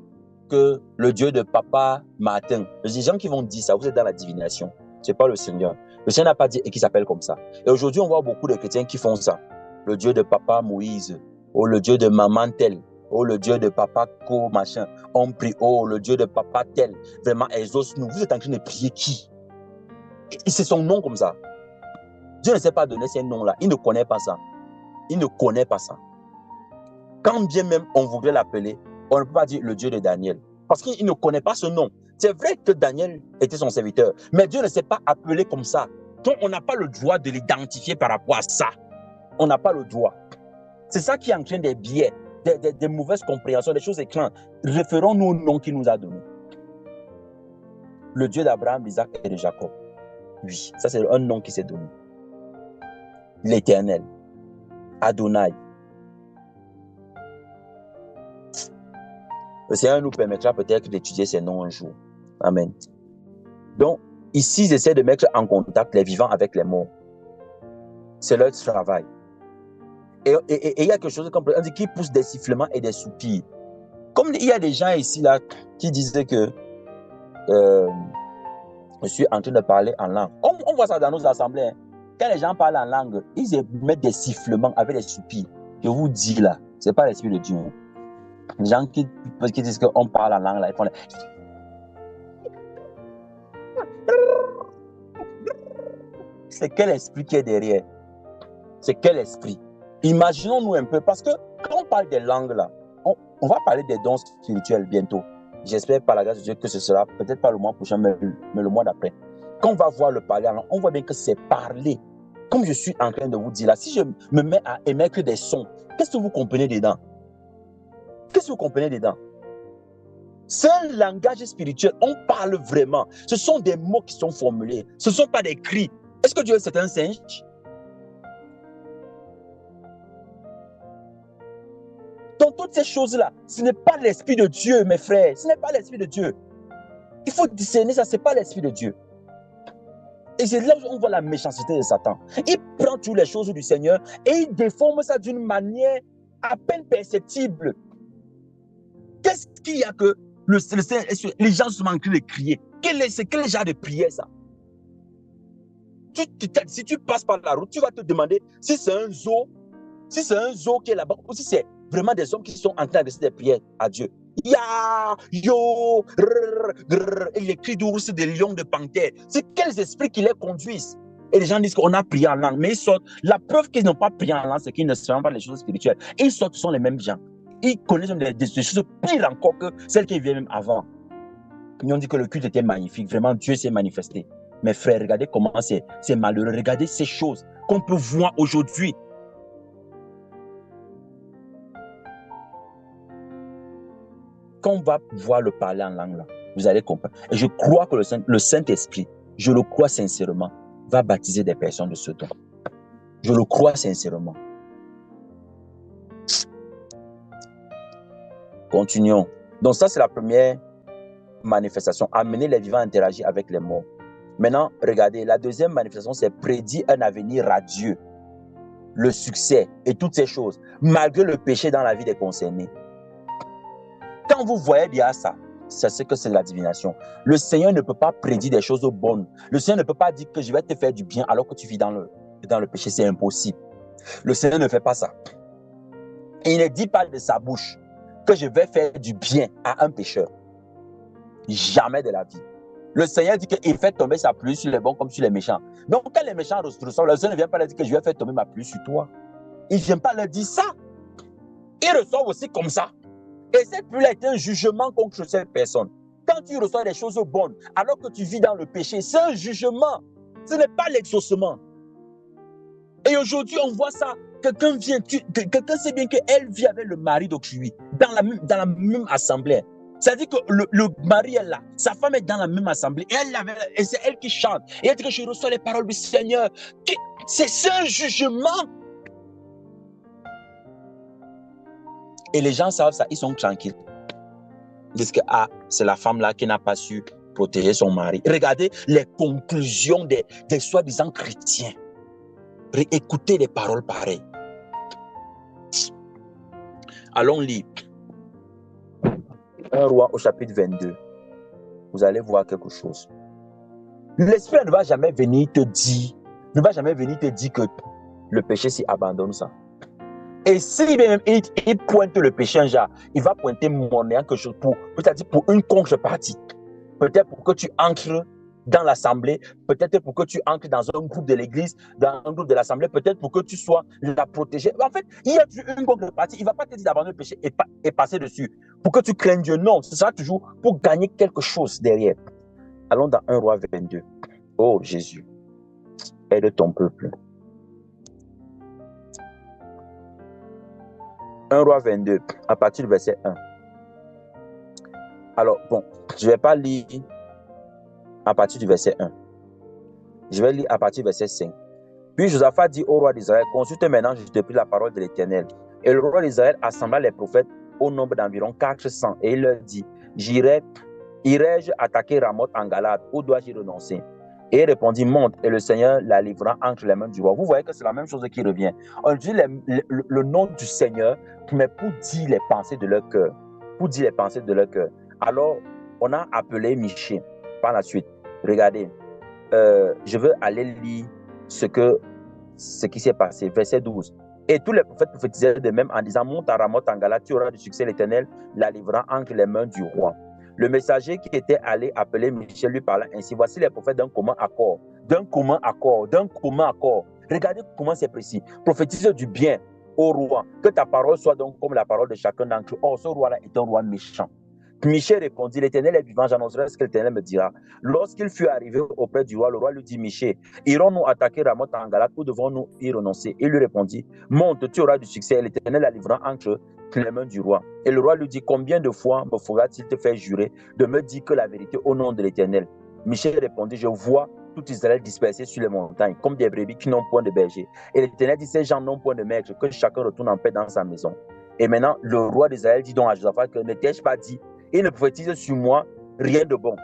que le Dieu de papa Martin. Les gens qui vont dire ça, vous êtes dans la divination. Ce n'est pas le Seigneur. Le Seigneur n'a pas dit et qui s'appelle comme ça. Et aujourd'hui, on voit beaucoup de chrétiens qui font ça. Le Dieu de papa Moïse, ou le Dieu de maman tel, ou le Dieu de papa co machin. On prie, oh, le Dieu de papa tel. Vraiment, exauce-nous. Vous êtes en train de prier qui? C'est son nom comme ça. Dieu ne sait pas donner ces noms-là. Il ne connaît pas ça. Il ne connaît pas ça. Quand bien même on voudrait l'appeler, on ne peut pas dire le Dieu de Daniel. Parce qu'il ne connaît pas ce nom. C'est vrai que Daniel était son serviteur, mais Dieu ne s'est pas appelé comme ça. Donc on n'a pas le droit de l'identifier par rapport à ça. On n'a pas le droit. C'est ça qui entraîne des biais, des mauvaises compréhensions, des choses éclatantes. Référons-nous au nom qu'il nous a donné. Le Dieu d'Abraham, d'Isaac et de Jacob. Oui, ça c'est un nom qui s'est donné. L'Éternel. Adonai. Le Seigneur nous permettra peut-être d'étudier ces noms un jour. Amen. Donc, ici, ils essaient de mettre en contact les vivants avec les morts. C'est leur travail. Et il y a quelque chose comme on dit qui pousse des sifflements et des soupirs. Comme il y a des gens ici là qui disaient que je suis en train de parler en langue. On voit ça dans nos assemblées. Hein. Quand les gens parlent en langue, ils mettent des sifflements avec des soupirs. Je vous dis là, ce n'est pas l'Esprit de Dieu. Les gens qui disent qu'on parle en langue, là, ils font les... C'est quel esprit qui est derrière? C'est quel esprit? Imaginons-nous un peu, parce que quand on parle des langues là, on va parler des dons spirituels bientôt. J'espère par la grâce de Dieu que ce sera peut-être pas le mois prochain, mais le mois d'après. Quand on va voir le parler en langue, on voit bien que c'est parler. Comme je suis en train de vous dire là, si je me mets à émettre des sons, qu'est-ce que vous comprenez dedans? Qu'est-ce que vous comprenez dedans? C'est un langage spirituel, on parle vraiment. Ce sont des mots qui sont formulés, ce ne sont pas des cris. Est-ce que Dieu est un singe? Donc toutes ces choses-là, ce n'est pas l'Esprit de Dieu, mes frères. Ce n'est pas l'Esprit de Dieu. Il faut discerner ça, ce n'est pas l'Esprit de Dieu. Et c'est là où on voit la méchanceté de Satan. Il prend toutes les choses du Seigneur et il déforme ça d'une manière à peine perceptible. Qu'est-ce qu'il y a que les gens sont en train de crier? C'est quel genre de prière ça? Si tu passes par la route, tu vas te demander si c'est un zoo, qui est là-bas, ou si c'est vraiment des hommes qui sont en train d'adresser des prières à Dieu. Ya, yo, et les cris d'ours, des lions, de panthères. C'est quels esprits qui les conduisent? Et les gens disent qu'on a prié en langue, mais ils sortent. La preuve qu'ils n'ont pas prié en langue, c'est qu'ils ne savent pas les choses spirituelles. Et ils sortent, ce sont les mêmes gens. Ils connaissent des choses pires encore que celles qui viennent même avant. Ils ont dit que le culte était magnifique. Vraiment, Dieu s'est manifesté. Mes frères, regardez comment c'est malheureux. Regardez ces choses qu'on peut voir aujourd'hui. Quand on va voir le parler en langue, là, vous allez comprendre. Et je crois que le Saint-Esprit, je le crois sincèrement, va baptiser des personnes de ce don. Je le crois sincèrement. Continuons. Donc ça, c'est la première manifestation. Amener les vivants à interagir avec les morts. Maintenant, regardez, la deuxième manifestation, c'est prédire un avenir radieux, le succès et toutes ces choses, malgré le péché dans la vie des concernés. Quand vous voyez bien ça, c'est ce que c'est la divination. Le Seigneur ne peut pas prédire des choses bonnes. Le Seigneur ne peut pas dire que je vais te faire du bien alors que tu vis dans le péché. C'est impossible. Le Seigneur ne fait pas ça. Et il ne dit pas de sa bouche que je vais faire du bien à un pécheur. Jamais de la vie. Le Seigneur dit qu'il fait tomber sa pluie sur les bons comme sur les méchants. Donc quand les méchants reçoivent, le Seigneur ne vient pas leur dire que je vais faire tomber ma pluie sur toi. Il ne vient pas leur dire ça. Ils reçoivent aussi comme ça. Et cette pluie-là est un jugement contre cette personne. Quand tu reçois des choses bonnes, alors que tu vis dans le péché, c'est un jugement. Ce n'est pas l'exaucement. Et aujourd'hui, on voit ça. Quelqu'un vient, quelqu'un sait bien qu'elle vit avec le mari d'autrui, dans la même assemblée. C'est-à-dire que le mari est là, sa femme est dans la même assemblée, et c'est elle qui chante. Et elle dit que je reçois les paroles du Seigneur. C'est un jugement. Et les gens savent ça, ils sont tranquilles. Ils disent que c'est la femme-là qui n'a pas su protéger son mari. Regardez les conclusions des soi-disant chrétiens. Écoutez les paroles pareilles. Allons lire 1 Roi au chapitre 22. Vous allez voir quelque chose. L'esprit ne va jamais venir te dire que le péché, c'est abandonne ça. Et si même il pointe le péché, genre, il va pointer moyen quelque chose peut-être pour une contrepartie. Peut-être pour que tu entres dans l'assemblée, peut-être pour que tu entres dans un groupe de l'église, dans un groupe de l'assemblée, peut-être pour que tu sois la protégée. En fait, il y a une contrepartie. Il ne va pas te dire d'abandonner le péché et passer dessus. Pour que tu craignes Dieu. Non, ce sera toujours pour gagner quelque chose derrière. Allons dans 1 Roi 22. Oh Jésus, aide ton peuple. 1 Roi 22, à partir du verset 1. Alors, bon, je ne vais pas lire à partir du verset 1. Je vais lire à partir du verset 5. Puis Josaphat dit au roi d'Israël, consulte maintenant, je te prie la parole de l'Éternel. Et le roi d'Israël assembla les prophètes au nombre d'environ 400. Et il leur dit, irai-je attaquer Ramoth en Galade, ou dois-je y renoncer? Et il répondit, monte, et le Seigneur la livrera entre les mains du roi. Vous voyez que c'est la même chose qui revient. On dit le nom du Seigneur, mais pour dire les pensées de leur cœur. Alors, on a appelé Michée par la suite. Regardez, je veux aller lire ce qui s'est passé. Verset 12. Et tous les prophètes prophétisaient de même en disant, monte à Ramoth en Galate, tu auras du succès, l'Éternel la livrant entre les mains du roi. Le messager qui était allé appeler Michel lui parla ainsi, voici les prophètes d'un commun accord, d'un commun accord, d'un commun accord. Regardez comment c'est précis. Prophétise du bien au roi, que ta parole soit donc comme la parole de chacun d'entre eux. Or, ce roi-là est un roi méchant. Michel répondit, l'Éternel est vivant, j'annoncerai ce que l'Éternel me dira. Lorsqu'il fut arrivé auprès du roi, le roi lui dit, Michel, irons-nous attaquer Ramoth en Galate ou devons-nous y renoncer? Il lui répondit, monte, tu auras du succès, l'Éternel la livrant entre les mains du roi. Et le roi lui dit, combien de fois me faudra-t-il te faire jurer de me dire que la vérité au nom de l'Éternel? Michel répondit, je vois tout Israël dispersé sur les montagnes, comme des brebis qui n'ont point de berger. Et l'Éternel dit, ces gens n'ont point de maître, que chacun retourne en paix dans sa maison. Et maintenant, le roi d'Israël dit donc à Josaphat que ne t'ai-je pas dit, il ne prophétise sur moi rien de bon.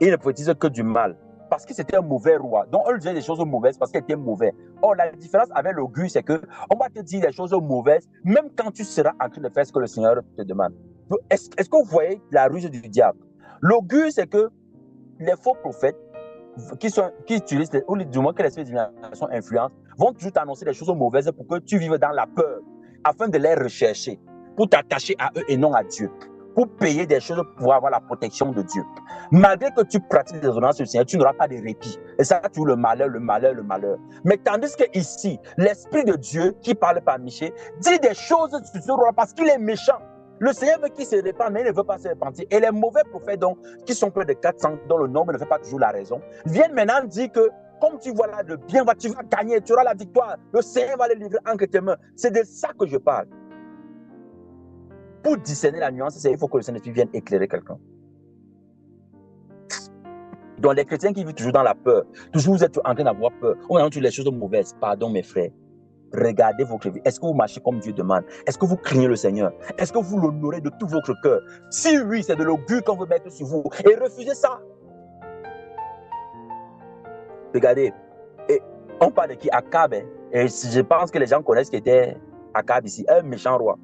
Il ne prophétise que du mal. Parce que c'était un mauvais roi. Donc, on lui disait des choses mauvaises parce qu'il était mauvais. Or, la différence avec l'augure, c'est qu'on va te dire des choses mauvaises, même quand tu seras en train de faire ce que le Seigneur te demande. Est-ce que vous voyez la ruse du diable? L'augure, c'est que les faux prophètes qui utilisent, ou du moins que l'esprit de divination influence, vont toujours t'annoncer des choses mauvaises pour que tu vives dans la peur, afin de les rechercher, pour t'attacher à eux et non à Dieu, pour payer des choses pour avoir la protection de Dieu. Malgré que tu pratiques des ordonnances du Seigneur, tu n'auras pas de répit. Et ça, tu le malheur, le malheur, le malheur. Mais tandis que ici, l'Esprit de Dieu qui parle par Michel dit des choses sur ce roi parce qu'il est méchant. Le Seigneur veut qu'il se répande, mais il ne veut pas se repentir. Et les mauvais prophètes, donc, qui sont près de 400, dont le nombre ne fait pas toujours la raison, viennent maintenant dire que, comme tu vois là, le bien, tu vas gagner, tu auras la victoire, le Seigneur va le livrer entre tes mains. C'est de ça que je parle. Pour discerner la nuance, il faut que le Saint-Esprit vienne éclairer quelqu'un. Donc, les chrétiens qui vivent toujours dans la peur, toujours vous êtes en train d'avoir peur, on entend les choses mauvaises. Pardon, mes frères. Regardez votre vie. Est-ce que vous marchez comme Dieu demande? Est-ce que vous craignez le Seigneur? Est-ce que vous l'honorez de tout votre cœur? Si oui, c'est de l'augure qu'on veut mettre sur vous. Et refusez ça. Regardez. Et on parle de qui? Akab. Et je pense que les gens connaissent qui était Akab ici. Un méchant roi.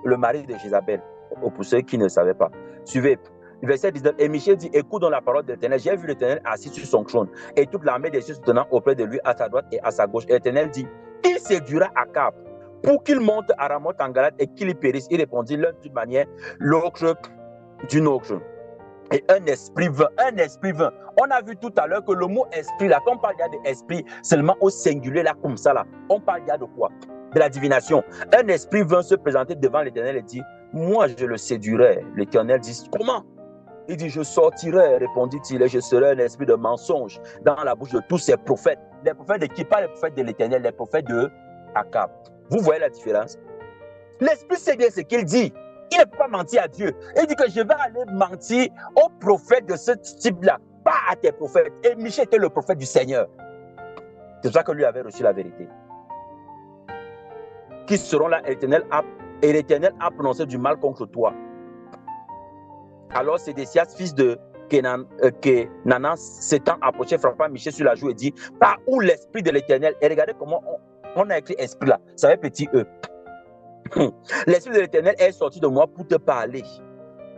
Le mari de Jézabel. Pour ceux qui ne savaient pas. Suivez. Verset 19. Et Michel dit, écoute donc la parole de l'Éternel. J'ai vu l'Éternel assis sur son trône. Et toute l'armée des cieux se tenant auprès de lui à sa droite et à sa gauche. Et l'Éternel dit, il séduira Akab pour qu'il monte à Ramoth en Galate et qu'il y périsse. Il répondit l'un d'une manière, l'autre d'une autre. Et un esprit vint. On a vu tout à l'heure que le mot esprit, là, quand on parle d'esprit seulement au singulier, là, comme ça, là, on parle de quoi? De la divination. Un esprit vint se présenter devant l'Éternel et dit, moi je le séduirai. L'Éternel dit, comment? Il dit, je sortirai, répondit-il, et je serai un esprit de mensonge dans la bouche de tous ces prophètes. Les prophètes de qui? Pas les prophètes de l'Éternel, les prophètes de Akab. Vous voyez la différence? L'esprit sait bien ce qu'il dit. Il ne peut pas mentir à Dieu. Il dit que je vais aller mentir aux prophètes de ce type-là, pas à tes prophètes. Et Michel était le prophète du Seigneur. C'est pour ça que lui avait reçu la vérité. Qui seront là, et l'Éternel a prononcé du mal contre toi. Alors Sédécias, fils de Kenanan, s'étant approché, frappa Michel sur la joue et dit, par où l'esprit de l'Éternel? Et regardez comment on a écrit esprit là, ça fait petit E. L'esprit de l'Éternel est sorti de moi pour te parler.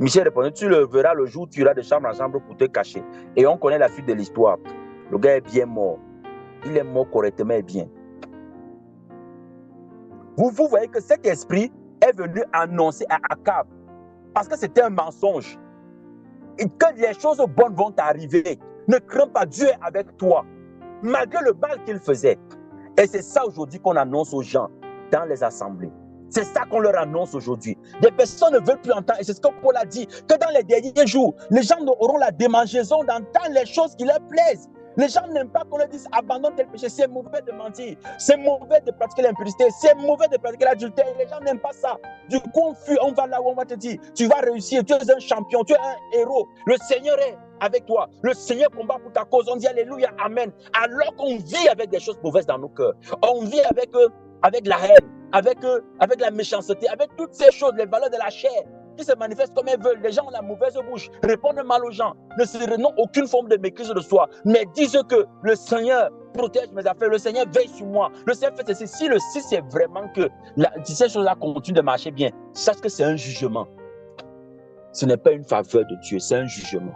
Michel répondit, tu le verras le jour où tu iras de chambre en chambre pour te cacher. Et on connaît la suite de l'histoire. Le gars est bien mort. Il est mort correctement et bien. Vous voyez que cet esprit est venu annoncer à Akab, parce que c'était un mensonge, et que les choses bonnes vont t'arriver. Ne crains pas, Dieu est avec toi, malgré le mal qu'il faisait. Et c'est ça aujourd'hui qu'on annonce aux gens dans les assemblées. C'est ça qu'on leur annonce aujourd'hui. Des personnes ne veulent plus entendre, et c'est ce que Paul a dit, que dans les derniers jours, les gens auront la démangeaison d'entendre les choses qui leur plaisent. Les gens n'aiment pas qu'on leur dise abandonne tel péché, c'est mauvais de mentir, c'est mauvais de pratiquer l'impudicité, c'est mauvais de pratiquer l'adultère. Les gens n'aiment pas ça. Du coup, on va là où on va te dire, tu vas réussir, tu es un champion, tu es un héros. Le Seigneur est avec toi. Le Seigneur combat pour ta cause. On dit alléluia, amen. Alors qu'on vit avec des choses mauvaises dans nos cœurs. On vit avec la haine, avec la méchanceté, avec toutes ces choses, les valeurs de la chair qui se manifestent comme elles veulent. Les gens ont la mauvaise bouche, répondent mal aux gens, n'ont aucune forme de maîtrise de soi, mais disent que le Seigneur protège mes affaires, le Seigneur veille sur moi, le Seigneur fait ceci. Si c'est vraiment que ces choses-là continuent de marcher bien, sache que c'est un jugement. Ce n'est pas une faveur de Dieu, c'est un jugement.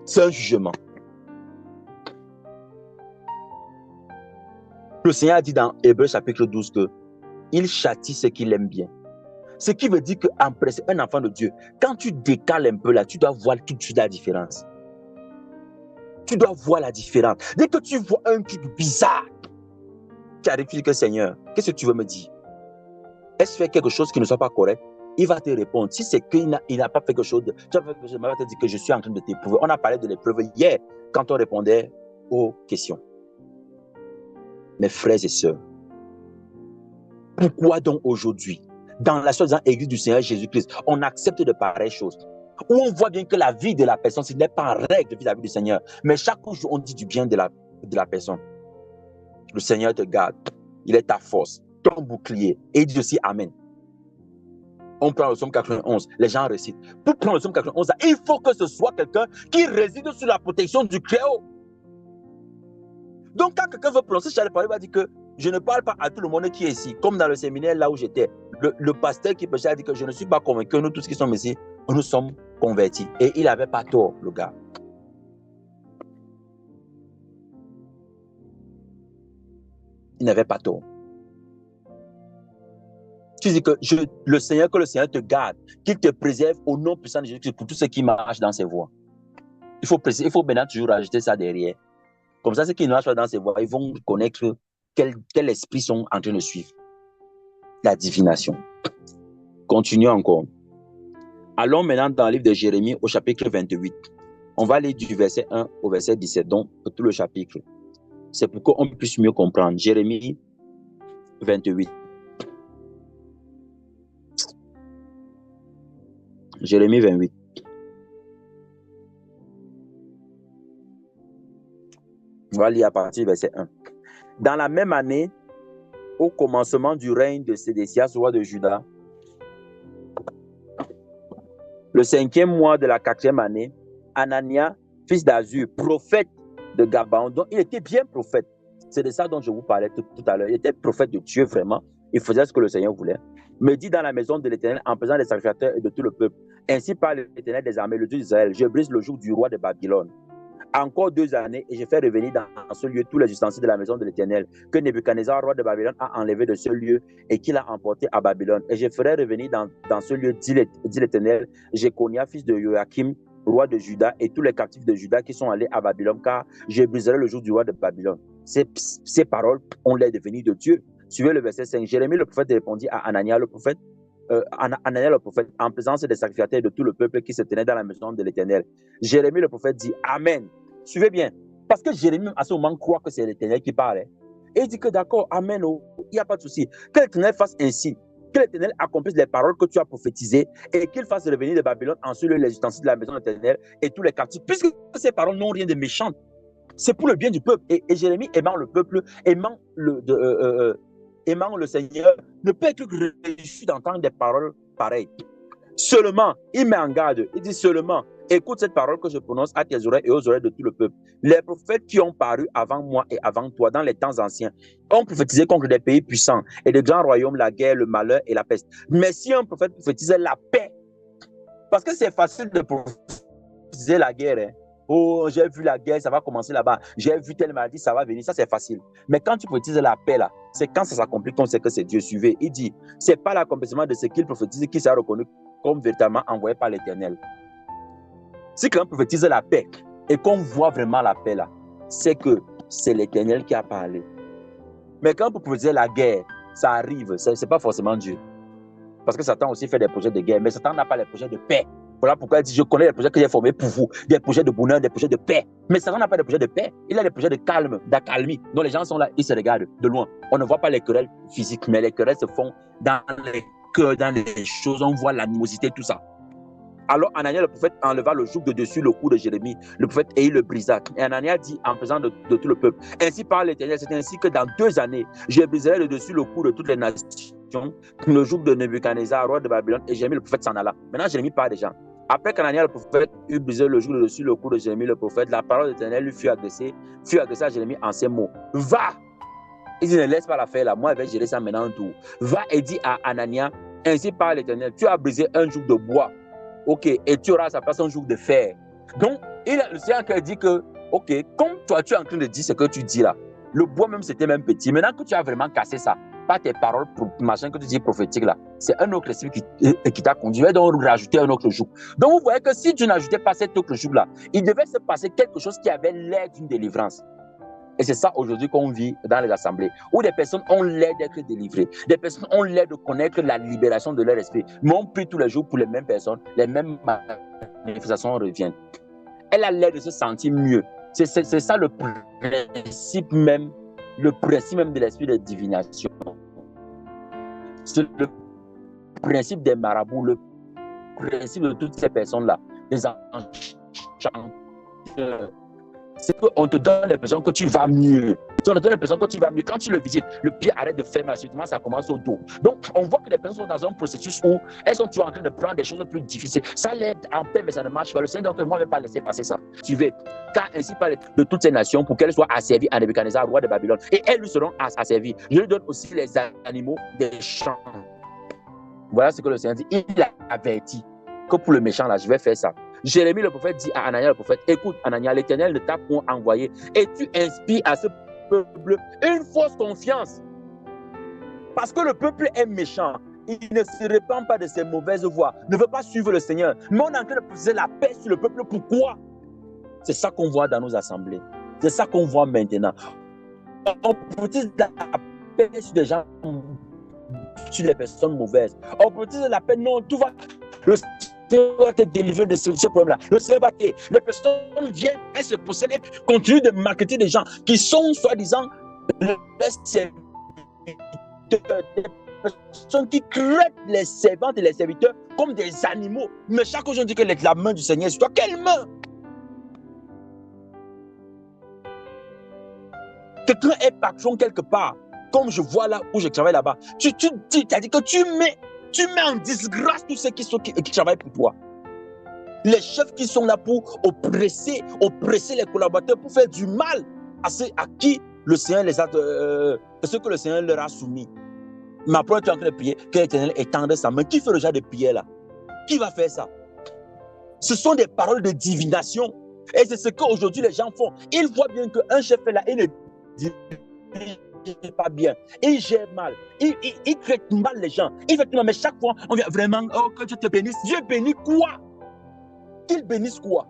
C'est un jugement. Le Seigneur a dit dans Hébreux chapitre 12 que il châtie ce qu'il aime bien. Ce qui veut dire qu'un enfant de Dieu, quand tu décales un peu là, tu dois voir tout de suite la différence. Tu dois voir la différence. Dès que tu vois un truc bizarre, tu arrives, tu dis que Seigneur, qu'est-ce que tu veux me dire? Est-ce faire quelque chose qui ne soit pas correct? Il va te répondre. Si c'est qu'il n'a pas fait quelque chose, il va te dire que je suis en train de t'éprouver. On a parlé de l'épreuve hier quand on répondait aux questions. Mes frères et sœurs, pourquoi donc aujourd'hui, dans la soi-disant église du Seigneur Jésus-Christ, on accepte de pareilles choses? Où on voit bien que la vie de la personne, ce n'est pas en règle vis-à-vis du Seigneur, mais chaque jour, on dit du bien de la personne. Le Seigneur te garde, il est ta force, ton bouclier, et il dit aussi Amen. On prend le psaume 91, les gens récitent. Pour prendre le psaume 91, il faut que ce soit quelqu'un qui réside sous la protection du Très-Haut. Donc, quand quelqu'un veut prononcer Charles Parler, il va dire que je ne parle pas à tout le monde qui est ici. Comme dans le séminaire là où j'étais, le pasteur qui prêchait a dit que je ne suis pas convaincu, nous tous qui sommes ici, nous sommes convertis. Et il n'avait pas tort, le gars. Il n'avait pas tort. Tu dis que le Seigneur te garde, qu'il te préserve au nom puissant de Jésus pour tous ceux qui marchent dans ses voies. Il faut maintenant toujours ajouter ça derrière. Comme ça, ceux qui ne marchent pas dans ses voies, ils vont connaître quel esprit sont en train de suivre. La divination. Continuons encore. Allons maintenant dans le livre de Jérémie au chapitre 28. On va lire du verset 1 au verset 17, donc tout le chapitre. C'est pour qu'on puisse mieux comprendre. Jérémie 28. Jérémie 28. On va lire à partir du verset 1. Dans la même année, au commencement du règne de Sédécias, roi de Juda, le 5e mois de la 4e année, Anania, fils d'Azur, prophète de Gabaon, donc il était bien prophète. C'est de ça dont je vous parlais tout à l'heure. Il était prophète de Dieu vraiment. Il faisait ce que le Seigneur voulait. Me dit dans la maison de l'Éternel, en présence des sacrificateurs et de tout le peuple, ainsi parle l'Éternel des armées, le Dieu d'Israël, je brise le joug du roi de Babylone. Encore 2 années, et je fais revenir dans ce lieu tous les ustensiles de la maison de l'Éternel, que Nebuchadnezzar, roi de Babylone, a enlevé de ce lieu et qu'il a emporté à Babylone. Et je ferai revenir dans ce lieu, dit l'Éternel, Jéconia, fils de Joachim, roi de Juda, et tous les captifs de Juda qui sont allés à Babylone, car je briserai le joug du roi de Babylone. Ces paroles ont l'air de venir de Dieu. Suivez le verset 5. Jérémie le prophète répondit à Anania le prophète, en présence des sacrificateurs de tout le peuple qui se tenait dans la maison de l'Éternel. Jérémie le prophète dit Amen. Suivez bien. Parce que Jérémie, à ce moment, croit que c'est l'Éternel qui parle. Et il dit que d'accord, Amen, il n'y a pas de souci. Que l'Éternel fasse ainsi. Que l'Éternel accomplisse les paroles que tu as prophétisées et qu'il fasse revenir de Babylone ensuite les ustensiles de la maison de l'Éternel et tous les captifs. Puisque ces paroles n'ont rien de méchant. C'est pour le bien du peuple. Et Jérémie, aimant le peuple, aimant le Seigneur, ne peut être réussi d'entendre des paroles pareilles. Seulement, il met en garde, il dit seulement, écoute cette parole que je prononce à tes oreilles et aux oreilles de tout le peuple. Les prophètes qui ont paru avant moi et avant toi dans les temps anciens ont prophétisé contre des pays puissants et de grands royaumes, la guerre, le malheur et la peste. Mais si un prophète prophétisait la paix, parce que c'est facile de prophétiser la guerre, hein. Oh, j'ai vu la guerre, ça va commencer là-bas. J'ai vu telle maladie, ça va venir. Ça, c'est facile. Mais quand tu prophétises la paix, là, c'est quand ça s'accomplit qu'on sait que c'est Dieu. Suivez. Il dit, c'est pas l'accomplissement de ce qu'il prophétise qui sera reconnu comme véritablement envoyé par l'Éternel. Si quelqu'un prophétise la paix et qu'on voit vraiment la paix, là, c'est que c'est l'Éternel qui a parlé. Mais quand vous prophétisez la guerre, ça arrive. C'est pas forcément Dieu. Parce que Satan aussi fait des projets de guerre, mais Satan n'a pas les projets de paix. Voilà pourquoi il dit, je connais les projets que j'ai formés pour vous, des projets de bonheur, des projets de paix. Mais Satan n'a pas de projets de paix, il a des projets de calme, d'accalmie. Donc les gens sont là, ils se regardent de loin. On ne voit pas les querelles physiques, mais les querelles se font dans les cœurs, dans les choses, on voit l'animosité, tout ça. Alors Anania le prophète enleva le joug de dessus le cou de Jérémie, le prophète, et il le brisa. Et Anania dit en présence de tout le peuple, ainsi parle l'Éternel, c'est ainsi que dans 2 années, je briserai le dessus le cou de toutes les nations, le joug de Nebuchadnezzar, roi de Babylone, et Jérémie le prophète s'en alla. Maintenant Jérémie parle des gens. Après qu'Anania le prophète eut brisé le joug de dessus le cou de Jérémie le prophète, la parole de l'Éternel lui fut adressée à Jérémie en ces mots. Va! Il dit, ne laisse pas l'affaire là, moi je vais gérer ça maintenant tout. Va et dis à Anania, ainsi parle l'Éternel, tu as brisé un joug de bois. Ok, et tu auras à sa place un joug de fer. Donc, le Seigneur dit que, ok, comme toi tu es en train de dire ce que tu dis là, Le bois même, c'était même petit. Maintenant que tu as vraiment cassé ça, par tes paroles, machin que tu dis prophétique là, c'est un autre esprit qui t'a conduit. Donc, rajouter un autre joug. Donc, vous voyez que si tu n'ajoutais pas cet autre joug là, il devait se passer quelque chose qui avait l'air d'une délivrance. Et c'est ça aujourd'hui qu'on vit dans les assemblées, où des personnes ont l'air d'être délivrées, des personnes ont l'air de connaître la libération de leur esprit, mais on prie tous les jours pour les mêmes personnes, les mêmes manifestations reviennent. Elle a l'air de se sentir mieux. C'est ça le principe même de l'esprit de divination. C'est le principe des marabouts, le principe de toutes ces personnes-là, des enchanteurs. C'est qu'on te donne l'impression que tu vas mieux. On te donne l'impression que tu vas mieux. Quand tu le visites, le pied arrête de faire mal, subitement ça commence au dos. Donc, on voit que les personnes sont dans un processus où elles sont toujours en train de prendre des choses plus difficiles. Ça l'aide en paix, mais ça ne marche pas. Le Seigneur, donc, moi, ne vais pas laisser passer ça. Tu veux, car ainsi parle de toutes ces nations pour qu'elles soient asservies à Nebuchadnezzar, roi de Babylone. Et elles lui seront asservies. Je lui donne aussi les animaux des champs. Voilà ce que le Seigneur dit. Il a averti que pour le méchant, là, je vais faire ça. Jérémie le prophète dit à Anania le prophète, écoute Anania, l'Éternel ne t'a point envoyé et tu inspires à ce peuple une fausse confiance. Parce que le peuple est méchant, il ne se répand pas de ses mauvaises voies, ne veut pas suivre le Seigneur. Mais on est en train de poser la paix sur le peuple. Pourquoi? C'est ça qu'on voit dans nos assemblées. C'est ça qu'on voit maintenant. On pose la paix sur des gens, sur les personnes mauvaises. On pose la paix, non, tout va... Le Seigneur va te délivrer de ce problème-là. Le Seigneur va te... Les personnes viennent, elles se possèdent, continuent de marketer des gens qui sont soi-disant des personnes qui traitent les servantes et les serviteurs comme des animaux. Mais chaque jour, on dit que la main du Seigneur sur toi. Quelle main? Quelqu'un est patron quelque part, comme je vois là où je travaille là-bas. Tu as dit que tu mets en disgrâce tous ceux qui travaillent pour toi. Les chefs qui sont là pour oppresser les collaborateurs, pour faire du mal à ceux à qui le Seigneur ceux que le Seigneur leur a soumis. Mais après, tu es en train de prier, que l'Éternel étende sa main. Qui fait le genre de prière là? Qui va faire ça? Ce sont des paroles de divination. Et c'est ce qu'aujourd'hui les gens font. Ils voient bien qu'un chef est là, il ne dit pas bien, il gère mal, il traite mal les gens, il fait tout mal, mais chaque fois on vient vraiment, oh que Dieu te bénisse. Dieu bénit quoi? Qu'il bénisse quoi?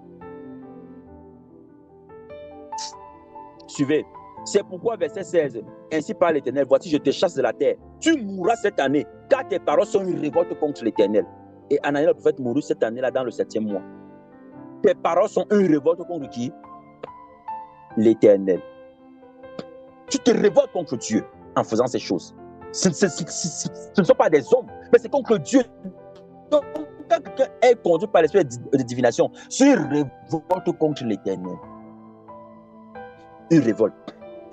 Suivez. C'est pourquoi verset 16, ainsi parle l'Éternel, voici je te chasse de la terre, tu mourras cette année, car tes paroles sont une révolte contre l'Éternel. Et Anania le prophète mourut cette année-là dans le 7e mois. Tes paroles sont une révolte contre qui? L'Éternel. Tu te révoltes contre Dieu en faisant ces choses. Ce ne sont pas des hommes, mais c'est contre Dieu. Donc, quand quelqu'un est conduit par l'esprit de divination, c'est une révolte contre l'Éternel. Une révolte.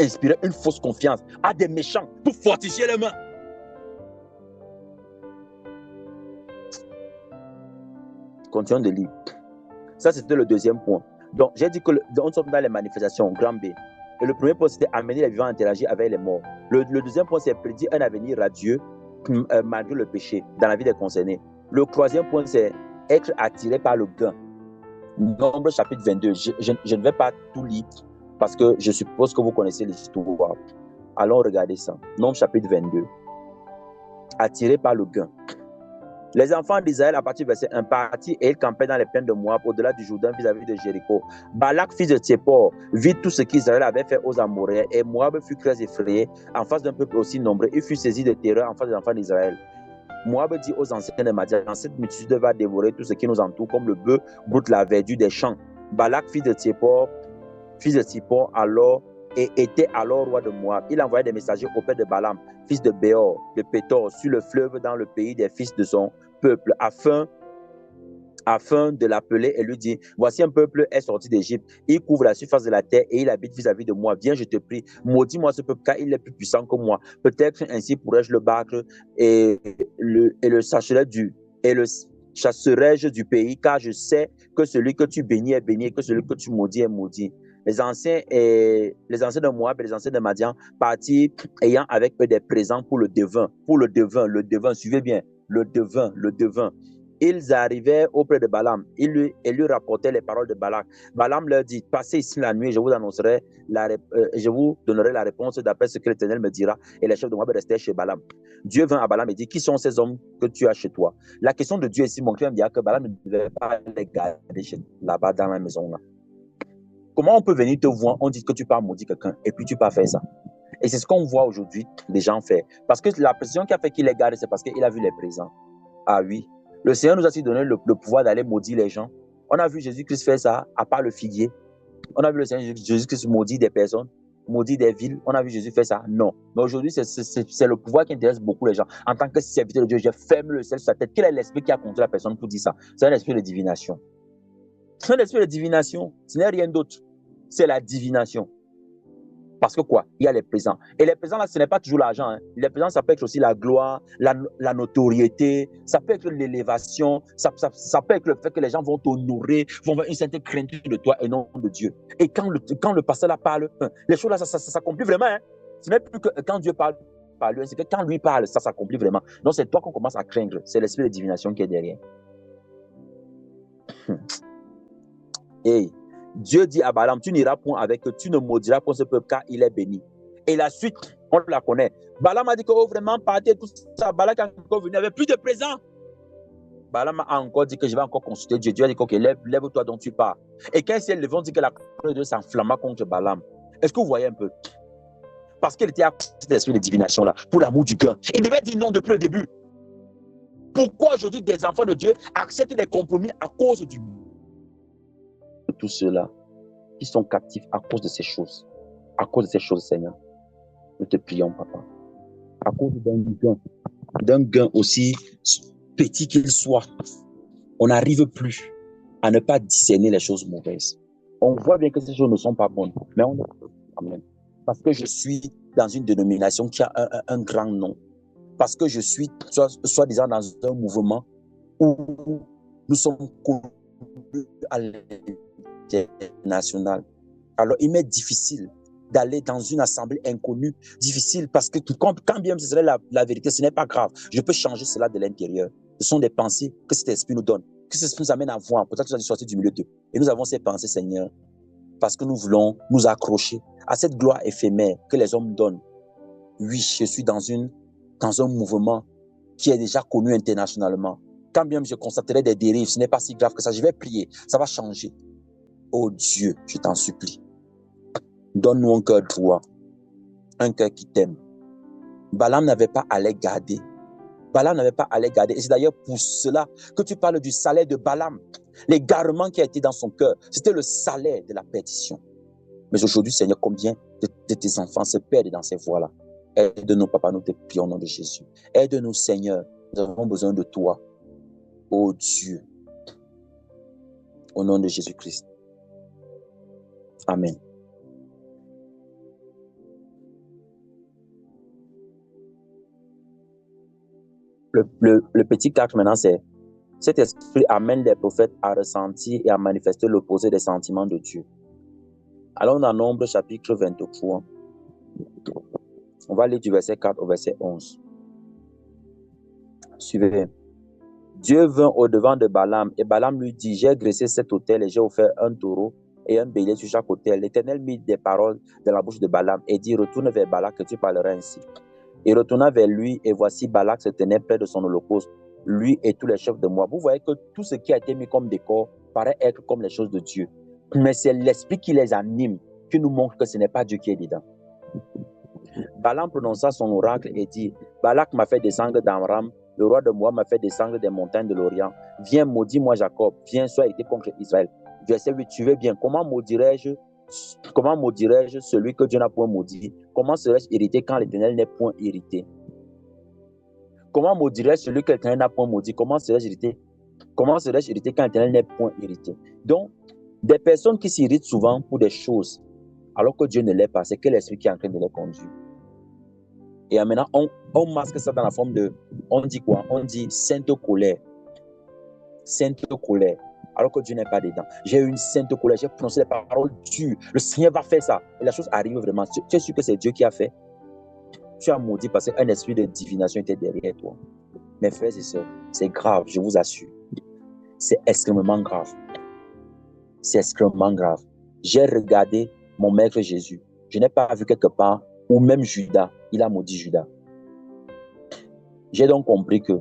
Inspirer une fausse confiance à des méchants pour fortifier les mains. Continuons de lire. Ça, c'était le deuxième point. Donc, j'ai dit que nous sommes dans les manifestations, grand B. Et le premier point, c'était amener les vivants à interagir avec les morts. Le deuxième point, c'est prédire un avenir radieux malgré le péché dans la vie des concernés. Le troisième point, c'est être attiré par le gain. Nombre chapitre 22. Je ne vais pas tout lire parce que je suppose que vous connaissez l'histoire. Allons regarder ça. Nombre chapitre 22. Attiré par le gain. Les enfants d'Israël, à partir du verset 1, partirent et ils campaient dans les plaines de Moab, au-delà du Jourdain, vis-à-vis de Jéricho. Balak, fils de Tsippor, vit tout ce qu'Israël avait fait aux Amoréens, et Moab fut très effrayé en face d'un peuple aussi nombreux. Il fut saisi de terreur en face des enfants d'Israël. Moab dit aux anciens de Madian, cette multitude va dévorer tout ce qui nous entoure, comme le bœuf broute la verdure des champs. Balak, fils de Tsippor, alors, et était alors roi de Moab. Il envoyait des messagers auprès de Balaam, fils de Béor, de Pétor, sur le fleuve dans le pays des fils de son peuple, afin de l'appeler et lui dire, voici un peuple est sorti d'Égypte, il couvre la surface de la terre et il habite vis-à-vis de moi. Viens, je te prie, maudis-moi ce peuple, car il est plus puissant que moi. Peut-être ainsi pourrais-je le battre et le chasserai-je du pays, car je sais que celui que tu bénis est béni et que celui que tu maudis est maudit. Les anciens de Moab et les anciens de Madian partirent ayant avec eux des présents pour le devin, suivez bien, le devin. Ils arrivaient auprès de Balaam. Ils lui rapportaient les paroles de Balak. Balaam leur dit, passez ici la nuit, je vous donnerai la réponse d'après ce que l'Éternel me dira. Et les chefs de Moab restaient chez Balaam. Dieu vint à Balaam et dit, qui sont ces hommes que tu as chez toi? La question de Dieu ici, mon cœur me dit que Balaam ne devait pas les garder là-bas dans la maison. Là. Comment on peut venir te voir, on dit que tu pars maudire quelqu'un et puis tu pars faire ça? Et c'est ce qu'on voit aujourd'hui les gens faire. Parce que la pression qui a fait qu'il les garde, c'est parce qu'il a vu les présents. Ah oui. Le Seigneur nous a aussi donné le pouvoir d'aller maudire les gens. On a vu Jésus-Christ faire ça, à part le figuier. On a vu le Seigneur Jésus-Christ maudire des personnes, maudire des villes. On a vu Jésus faire ça. Non. Mais aujourd'hui, c'est le pouvoir qui intéresse beaucoup les gens. En tant que serviteur de Dieu, je ferme le ciel sur sa tête. Quel est l'esprit qui a conduit la personne pour dire ça? C'est un esprit de divination. C'est un esprit de divination. Ce n'est rien d'autre. C'est la divination. Parce que quoi? Il y a les présents. Et les présents, là, ce n'est pas toujours l'argent. Hein. Les présents, ça peut être aussi la gloire, la notoriété, ça peut être l'élévation, ça peut être le fait que les gens vont t'honorer, vont avoir une certaine crainte de toi et non de Dieu. Et quand le pasteur là parle, les choses là, ça s'accomplit vraiment. Hein. Ce n'est plus que quand Dieu parle par lui, c'est que quand lui parle, ça s'accomplit vraiment. Donc c'est toi qu'on commence à craindre. C'est l'esprit de divination qui est derrière. Hey. Dieu dit à Balaam, tu n'iras point avec eux, tu ne maudiras point ce peuple car il est béni. Et la suite, on la connaît. Balaam a dit que vraiment partez tout ça. Balaam est encore venu, il n'y avait plus de présent. Balaam a encore dit que je vais encore consulter Dieu. Dieu a dit que lève-toi dont tu pars. Et quand ils le vont dire que la colère de Dieu s'enflamma contre Balaam. Est-ce que vous voyez un peu? Parce qu'il était à cet esprit de divination là, pour l'amour du cœur. Il devait dire non depuis le début. Pourquoi aujourd'hui des enfants de Dieu acceptent des compromis à cause du tous ceux-là qui sont captifs à cause de ces choses. À cause de ces choses, Seigneur. Nous te prions, Papa. À cause d'un gain aussi petit qu'il soit, on n'arrive plus à ne pas discerner les choses mauvaises. On voit bien que ces choses ne sont pas bonnes, mais on est quand même. Parce que je suis dans une dénomination qui a un grand nom. Parce que je suis soi-disant dans un mouvement où nous sommes connus à l'international. Alors, il m'est difficile d'aller dans une assemblée inconnue, difficile, parce que quand bien ce serait la vérité, ce n'est pas grave. Je peux changer cela de l'intérieur. Ce sont des pensées que cet esprit nous donne, que cet esprit nous amène à voir. Peut-être que nous allons sortir du milieu d'eux. Et nous avons ces pensées, Seigneur, parce que nous voulons nous accrocher à cette gloire éphémère que les hommes donnent. Oui, je suis dans un mouvement qui est déjà connu internationalement. Quand bien je constaterai des dérives, ce n'est pas si grave que ça. Je vais prier, ça va changer. Oh Dieu, je t'en supplie. Donne-nous un cœur droit, un cœur qui t'aime. Balaam n'avait pas à les garder. Balaam n'avait pas à les garder. Et c'est d'ailleurs pour cela que tu parles du salaire de Balaam. L'égarement qui a été dans son cœur, c'était le salaire de la perdition. Mais aujourd'hui, Seigneur, combien de tes enfants se perdent dans ces voies-là? Aide-nous, Papa, nous te prions au nom de Jésus. Aide-nous, Seigneur. Nous avons besoin de toi. Oh Dieu. Au nom de Jésus-Christ. Amen. Le petit 4 maintenant, c'est cet esprit amène les prophètes à ressentir et à manifester l'opposé des sentiments de Dieu. Allons dans Nombre chapitre 23. On va lire du verset 4 au verset 11. Suivez. Dieu vint au-devant de Balaam et Balaam lui dit, j'ai graissé cet autel et j'ai offert un taureau et un bélier sur chaque autel. L'Éternel mit des paroles dans la bouche de Balaam et dit, retourne vers Balak que tu parleras ainsi. Il retourna vers lui et voici Balak se tenait près de son holocauste, lui et tous les chefs de Moab. Vous voyez que tout ce qui a été mis comme décor paraît être comme les choses de Dieu. Mais c'est l'esprit qui les anime, qui nous montre que ce n'est pas Dieu qui est dedans. Balaam prononça son oracle et dit, Balak m'a fait descendre d'Amram, le roi de Moab m'a fait descendre des montagnes de l'Orient. Viens, maudis-moi Jacob, viens, sois irrité contre Israël. Verset 8, tu veux bien, comment maudirais-je celui que Dieu n'a point maudit? Comment serais-je irrité quand l'Éternel n'est point irrité? Comment maudirais-je celui que l'Éternel n'a point maudit? Comment serais-je irrité quand l'Éternel n'est point irrité? Donc, des personnes qui s'irritent souvent pour des choses, alors que Dieu ne l'est pas, c'est que l'esprit qui est en train de les conduire. Et maintenant, on masque ça dans la forme de, on dit quoi? On dit sainte colère. Sainte colère. Alors que Dieu n'est pas dedans. J'ai eu une sainte colère, j'ai prononcé des paroles dures. Le Seigneur va faire ça. Et la chose arrive vraiment. Tu es sûr que c'est Dieu qui a fait? Tu as maudit parce qu'un esprit de divination était derrière toi. Mes frères et sœurs, c'est grave, je vous assure. c'est extrêmement grave. C'est extrêmement grave. J'ai regardé mon maître Jésus. Je n'ai pas vu quelque part, ou même Judas, il a maudit Judas. J'ai donc compris que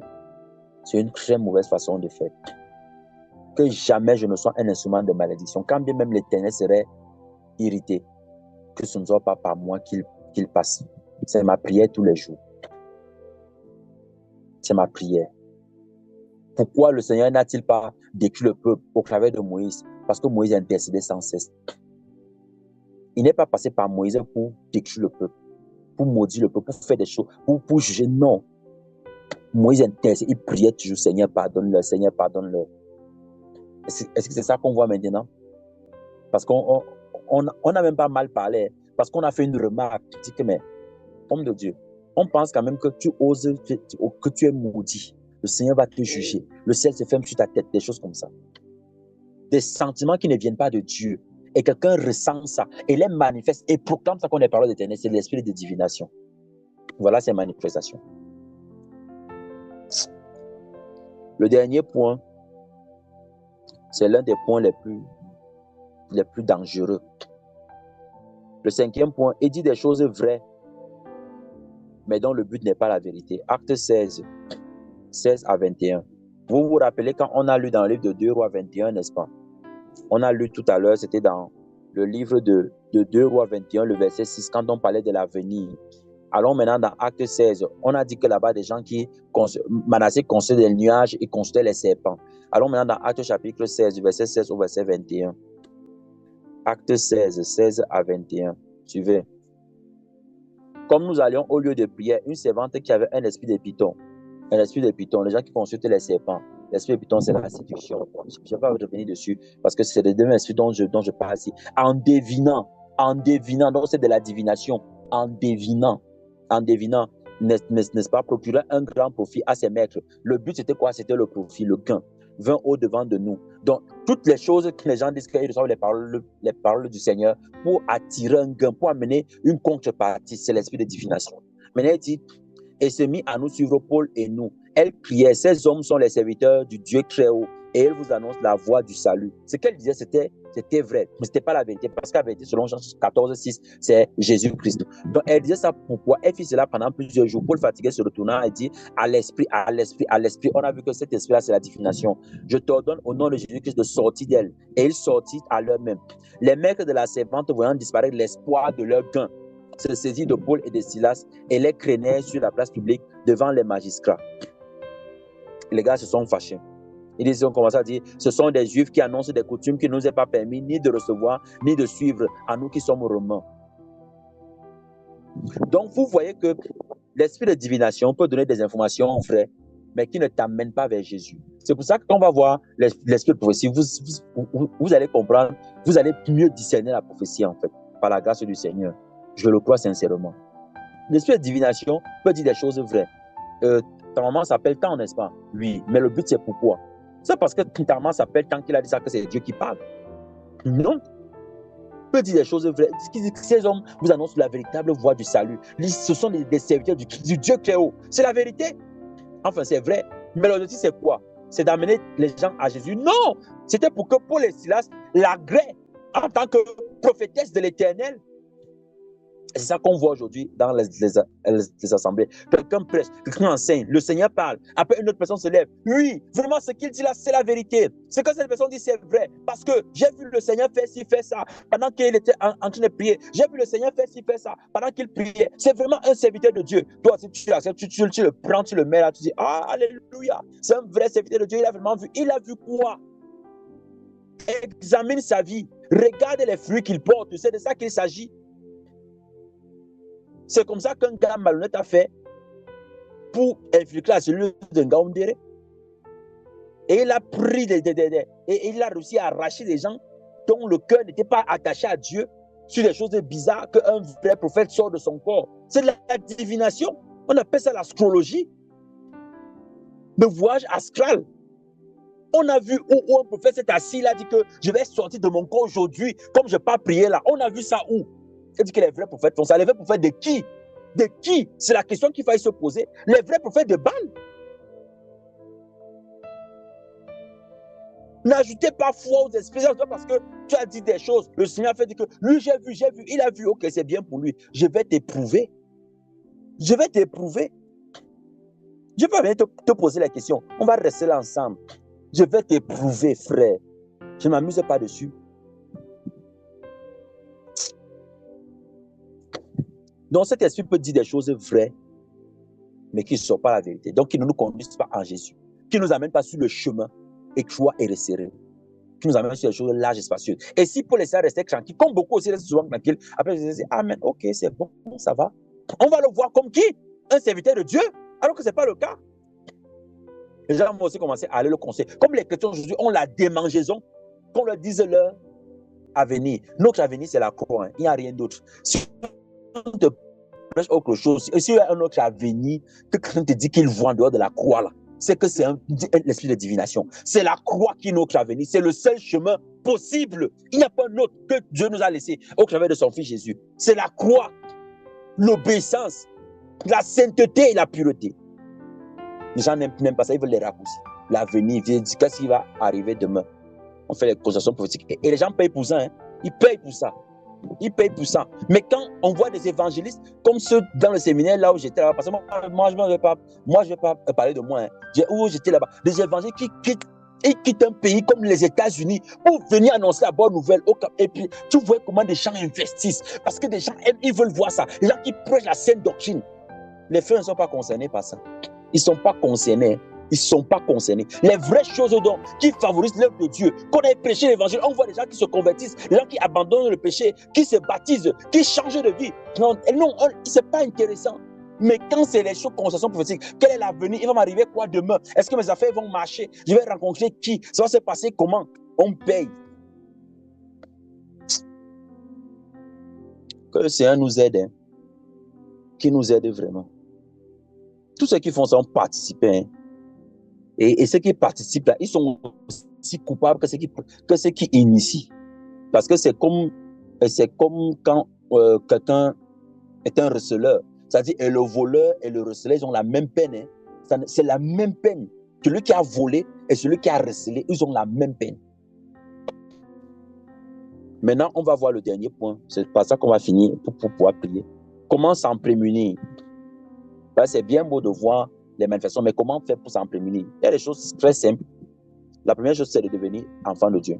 c'est une très mauvaise façon de faire. Que jamais je ne sois un instrument de malédiction. Quand bien même l'Éternel serait irrité, que ce ne soit pas par moi qu'il passe. C'est ma prière tous les jours. C'est ma prière. Pourquoi le Seigneur n'a-t-il pas détruit le peuple au travers de Moïse? Parce que Moïse intercédait sans cesse. Il n'est pas passé par Moïse pour détruire le peuple, pour maudire le peuple, pour faire des choses, pour juger. Non. Moïse intercédait, il priait toujours, Seigneur, pardonne-leur, Seigneur, pardonne-leur. Est-ce que c'est ça qu'on voit maintenant? Parce qu'on n'a même pas mal parlé, parce qu'on a fait une remarque, tu dis que, mais, homme de Dieu, on pense quand même que tu oses, que tu es maudit. Le Seigneur va te juger. Le ciel se ferme sur ta tête, des choses comme ça. Des sentiments qui ne viennent pas de Dieu. Et quelqu'un ressent ça, et les manifeste, et proclame ça qu'on est parole d'éternel, c'est l'esprit de divination. Voilà ces manifestations. Le dernier point, c'est l'un des points les plus dangereux. Le cinquième point, il dit des choses vraies, mais dont le but n'est pas la vérité. Acte 16 à 21. Vous vous rappelez quand on a lu dans le livre de 2 Rois 21, n'est-ce pas? On a lu tout à l'heure, c'était dans le livre de 2 Rois 21, le verset 6, quand on parlait de l'avenir. Allons maintenant dans Acte 16. On a dit que là-bas, des gens Manassé construisait des nuages et construisait les serpents. Allons maintenant dans Acte chapitre 16, du verset 16 au verset 21. Acte 16 à 21. Suivez. Comme nous allions au lieu de prière, une servante qui avait un esprit de python. Un esprit de python, les gens qui consultent les serpents. L'esprit de python, c'est la séduction. Je ne vais pas revenir dessus parce que c'est le deuxième esprit dont je parle ici. En devinant, donc c'est de la divination. En devinant, n'est-ce pas, procurer un grand profit à ses maîtres. Le but, c'était quoi? C'était le profit, le gain. Vint au-devant de nous. Donc, toutes les choses que les gens disent qu'ils reçoivent les paroles du Seigneur pour attirer un gain, pour amener une contrepartie, c'est l'esprit de divination. Maintenant, il dit, et se mit à nous suivre Paul et nous. Elle priait, ces hommes sont les serviteurs du Dieu très haut, et elle vous annonce la voie du salut. Ce qu'elle disait, c'était vrai, mais ce n'était pas la vérité, parce que la vérité, selon Jean 14, 6, c'est Jésus-Christ. Donc, elle disait ça pourquoi? Elle fit cela pendant plusieurs jours. Paul, fatigué, se retournant, et dit à l'esprit. On a vu que cet esprit-là, c'est la divination. Je t'ordonne au nom de Jésus-Christ de sortir d'elle. Et il sortit à l'heure même. Les maîtres de la servante, voyant disparaître l'espoir de leur gain, se saisit de Paul et de Silas et les traînait sur la place publique devant les magistrats. Les gars se sont fâchés. Ils ont commencé à dire, ce sont des Juifs qui annoncent des coutumes qui ne nous est pas permis ni de recevoir, ni de suivre à nous qui sommes romains. Donc, vous voyez que l'esprit de divination peut donner des informations vraies, mais qui ne t'amènent pas vers Jésus. C'est pour ça que quand on va voir l'esprit de prophétie, vous allez comprendre, vous allez mieux discerner la prophétie, en fait, par la grâce du Seigneur. Je le crois sincèrement. L'esprit de divination peut dire des choses vraies. Ta maman s'appelle tant, n'est-ce pas? Oui, mais le but, c'est pourquoi? C'est parce que ta maman s'appelle tant qu'il a dit ça que c'est Dieu qui parle. Non. Peut dire des choses vraies. Ces hommes vous annoncent la véritable voie du salut. Ce sont des serviteurs du Dieu très haut. C'est la vérité. Enfin, c'est vrai. Mais l'objectif, c'est quoi? C'est d'amener les gens à Jésus. Non! C'était pour que Paul et Silas l'agréent en tant que prophétesse de l'Éternel. C'est ça qu'on voit aujourd'hui dans les assemblées. Quelqu'un prêche, quelqu'un enseigne, le Seigneur parle. Après, une autre personne se lève. Oui, vraiment, ce qu'il dit là, c'est la vérité. Ce que cette personne dit, c'est vrai. Parce que j'ai vu le Seigneur faire ci, faire ça, pendant qu'il était en train de prier. J'ai vu le Seigneur faire ci, faire ça, pendant qu'il priait. C'est vraiment un serviteur de Dieu. Toi, si tu l'acceptes, tu le prends, tu le mets là, tu dis, ah, alléluia. C'est un vrai serviteur de Dieu. Il a vraiment vu. Il a vu quoi? Examine sa vie. Regarde les fruits qu'il porte. C'est de ça qu'il s'agit. C'est comme ça qu'un gars malhonnête a fait pour infiltrer la cellule d'un gars ondéré. Et il a pris et il a réussi à arracher des gens dont le cœur n'était pas attaché à Dieu sur des choses bizarres qu'un vrai prophète sort de son corps. C'est de la divination. On appelle ça l'astrologie. Le voyage astral. On a vu où un prophète s'est assis, il a dit que je vais sortir de mon corps aujourd'hui, comme je n'ai pas prié là. On a vu ça où? Il dit que les vrais prophètes font ça. Les vrais prophètes de qui? De qui? C'est la question qu'il faille se poser. Les vrais prophètes de Baal. N'ajoutez pas foi aux esprits parce que tu as dit des choses. Le Seigneur fait dire que lui, j'ai vu, il a vu, ok, c'est bien pour lui. Je vais t'éprouver. Je vais t'éprouver. Je vais venir te poser la question. On va rester là ensemble. Je vais t'éprouver, frère. Je ne m'amuse pas dessus. Donc, cet esprit peut dire des choses vraies, mais qui ne sont pas la vérité. Donc, qui ne nous conduisent pas en Jésus. Qui ne nous amènent pas sur le chemin étroit et resserré. Qui nous amènent sur les choses larges et spacieuses. Et si pour laisser rester tranquille, comme beaucoup aussi restent souvent tranquilles, après, je dis, amen, ok, c'est bon, ça va. On va le voir comme qui? Un serviteur de Dieu, alors que ce n'est pas le cas. Les gens vont aussi commencer à aller le conseiller. Comme les chrétiens aujourd'hui ont la démangeaison, qu'on leur dise leur avenir. Notre avenir, c'est la croix. Hein. Il n'y a rien d'autre. Si on te prêche autre chose, si il y a un autre avenir que quelqu'un te dit qu'il voit en dehors de la croix, là, c'est que c'est l'esprit de divination. C'est la croix qui est notre avenir. C'est le seul chemin possible. Il n'y a pas un autre que Dieu nous a laissé au travers de son Fils Jésus. C'est la croix, l'obéissance, la sainteté et la pureté. Les gens n'aiment pas ça, ils veulent les raccourcis. L'avenir, ils disent qu'est-ce qui va arriver demain. On fait les conversations prophétiques. Et les gens payent pour ça. Hein. Ils payent pour ça. Ils payent pour ça. Mais quand on voit des évangélistes comme ceux dans le séminaire là où j'étais là, parce que moi je ne vais pas parler de moi. Hein. Où j'étais là-bas. Des évangélistes qui quittent un pays comme les États-Unis pour venir annoncer la bonne nouvelle. Et puis, tu vois comment des gens investissent. Parce que des gens aiment, ils veulent voir ça. Les gens qui prêchent la sainte doctrine. Les frères ne sont pas concernés par ça. Ils ne sont pas concernés. Ils ne sont pas concernés. Les vraies choses donc, qui favorisent l'œuvre de Dieu, qu'on ait prêché l'évangile, on voit des gens qui se convertissent, des gens qui abandonnent le péché, qui se baptisent, qui changent de vie. Non, ce n'est pas intéressant. Mais quand c'est les choses, conversations prophétiques, quel est l'avenir? Il va m'arriver quoi demain? Est-ce que mes affaires vont marcher? Je vais rencontrer qui? Ça va se passer comment? On paye. Que le Seigneur nous aide. Hein. Qui nous aide vraiment. Tous ceux qui font ça ont participé. Hein. Et ceux qui participent là, ils sont aussi coupables que ceux qui initient. Parce que c'est comme quand quelqu'un est un receleur. C'est-à-dire, et le voleur et le receleur, ils ont la même peine. Hein. C'est la même peine. Celui qui a volé et celui qui a recelé, ils ont la même peine. Maintenant, on va voir le dernier point. C'est par ça qu'on va finir pour pouvoir prier. Comment s'en prémunir? C'est bien beau de voir les manifestations, mais comment faire pour s'en prémunir? Il y a des choses très simples. La première chose, c'est de devenir enfant de Dieu.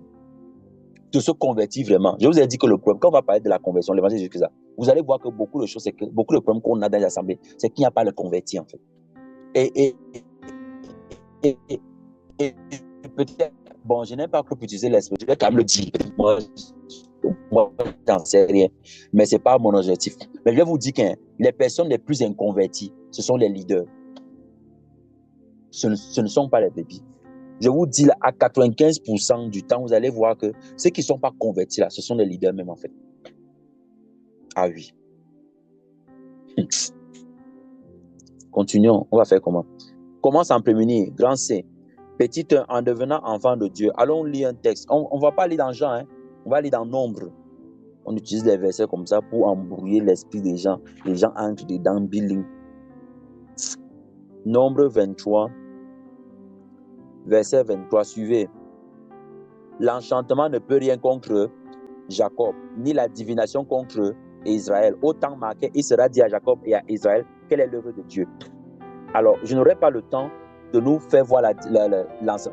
De se convertir vraiment. Je vous ai dit que le problème, quand on va parler de la conversion, l'évangile de Jésus-Christ, vous allez voir que beaucoup de choses, c'est que beaucoup de problèmes qu'on a dans les assemblées, c'est qu'il n'y a pas de converti en fait. Et peut-être, bon, je n'aime pas trop utiliser l'esprit, je vais quand même le dire. Moi j'en sais rien, mais ce n'est pas mon objectif. Mais je vais vous dire que les personnes les plus inconverties, ce sont les leaders. Ce ne sont pas les bébés. Je vous dis là, à 95% du temps, vous allez voir que ceux qui ne sont pas convertis là, ce sont les leaders même en fait. Ah oui. Continuons, on va faire comment? Comment s'en prémunir? Grand C. Petit 1, en devenant enfant de Dieu. Allons lire un texte. On ne va pas lire dans Jean, hein? On va lire dans Nombre. On utilise les versets comme ça pour embrouiller l'esprit des gens. Les gens entrent dedans, billing. Nombre 23, verset 23, suivez. L'enchantement ne peut rien contre Jacob, ni la divination contre Israël. Autant marqué, il sera dit à Jacob et à Israël quelle est l'œuvre de Dieu. Alors, je n'aurai pas le temps de nous faire voir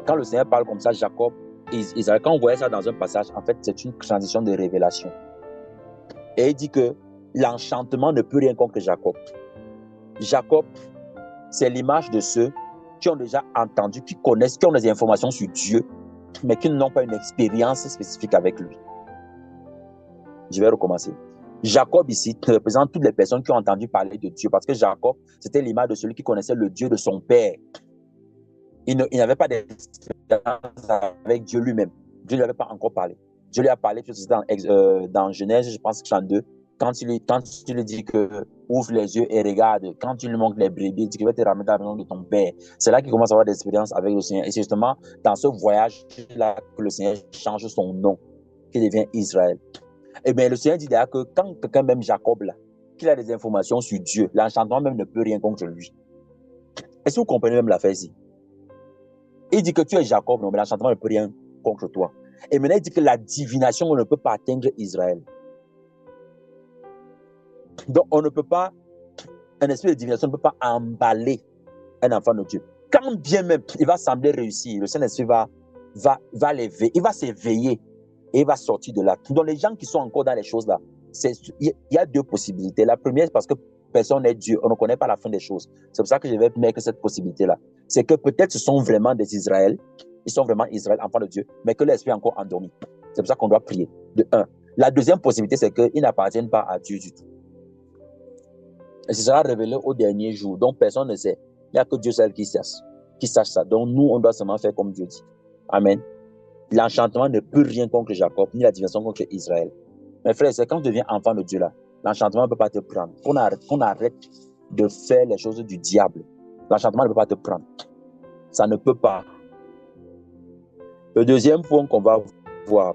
quand le Seigneur parle comme ça, Jacob et Israël. Quand on voyait ça dans un passage, en fait, c'est une transition de révélation. Et il dit que l'enchantement ne peut rien contre Jacob. Jacob, c'est l'image de ceux qui ont déjà entendu, qui connaissent, qui ont des informations sur Dieu, mais qui n'ont pas une expérience spécifique avec lui. Je vais recommencer. Jacob ici représente toutes les personnes qui ont entendu parler de Dieu, parce que Jacob, c'était l'image de celui qui connaissait le Dieu de son père. Il n'avait pas d'expérience avec Dieu lui-même. Dieu ne lui avait pas encore parlé. Dieu lui a parlé, dans Genèse, je pense, 32, quand tu lui dis que ouvre les yeux et regarde, quand tu lui montres les brebis, il dit qu'il va te ramener à la maison de ton père. C'est là qu'il commence à avoir des expériences avec le Seigneur. Et c'est justement dans ce voyage-là que le Seigneur change son nom, qui devient Israël. Et bien, le Seigneur dit d'ailleurs que quand quelqu'un, même Jacob, là, qu'il a des informations sur Dieu, l'enchantement même ne peut rien contre lui. Est-ce que vous comprenez même l'affaire ici? Il dit que tu es Jacob, non, mais l'enchantement ne peut rien contre toi. Et maintenant, il dit que la divination ne peut pas atteindre Israël. Donc, on ne peut pas, un esprit de divination ne peut pas emballer un enfant de Dieu. Quand bien même il va sembler réussir, le Saint-Esprit va l'éveiller, il va s'éveiller et il va sortir de là. Donc, les gens qui sont encore dans les choses là, il y a deux possibilités. La première, c'est parce que personne n'est Dieu, on ne connaît pas la fin des choses. C'est pour ça que je vais mettre cette possibilité-là. C'est que peut-être ce sont vraiment des Israël, ils sont vraiment Israël, enfants de Dieu, mais que l'esprit est encore endormi. C'est pour ça qu'on doit prier. De un. La deuxième possibilité, c'est qu'ils n'appartiennent pas à Dieu du tout. Et ce sera révélé au dernier jour. Donc, personne ne sait. Il n'y a que Dieu seul qui sache ça. Donc, nous, on doit seulement faire comme Dieu dit. Amen. L'enchantement ne peut rien contre Jacob, ni la divination contre Israël. Mes frères, c'est quand tu deviens enfant de Dieu là, l'enchantement ne peut pas te prendre. Qu'on arrête de faire les choses du diable. L'enchantement ne peut pas te prendre. Ça ne peut pas. Le deuxième point qu'on va voir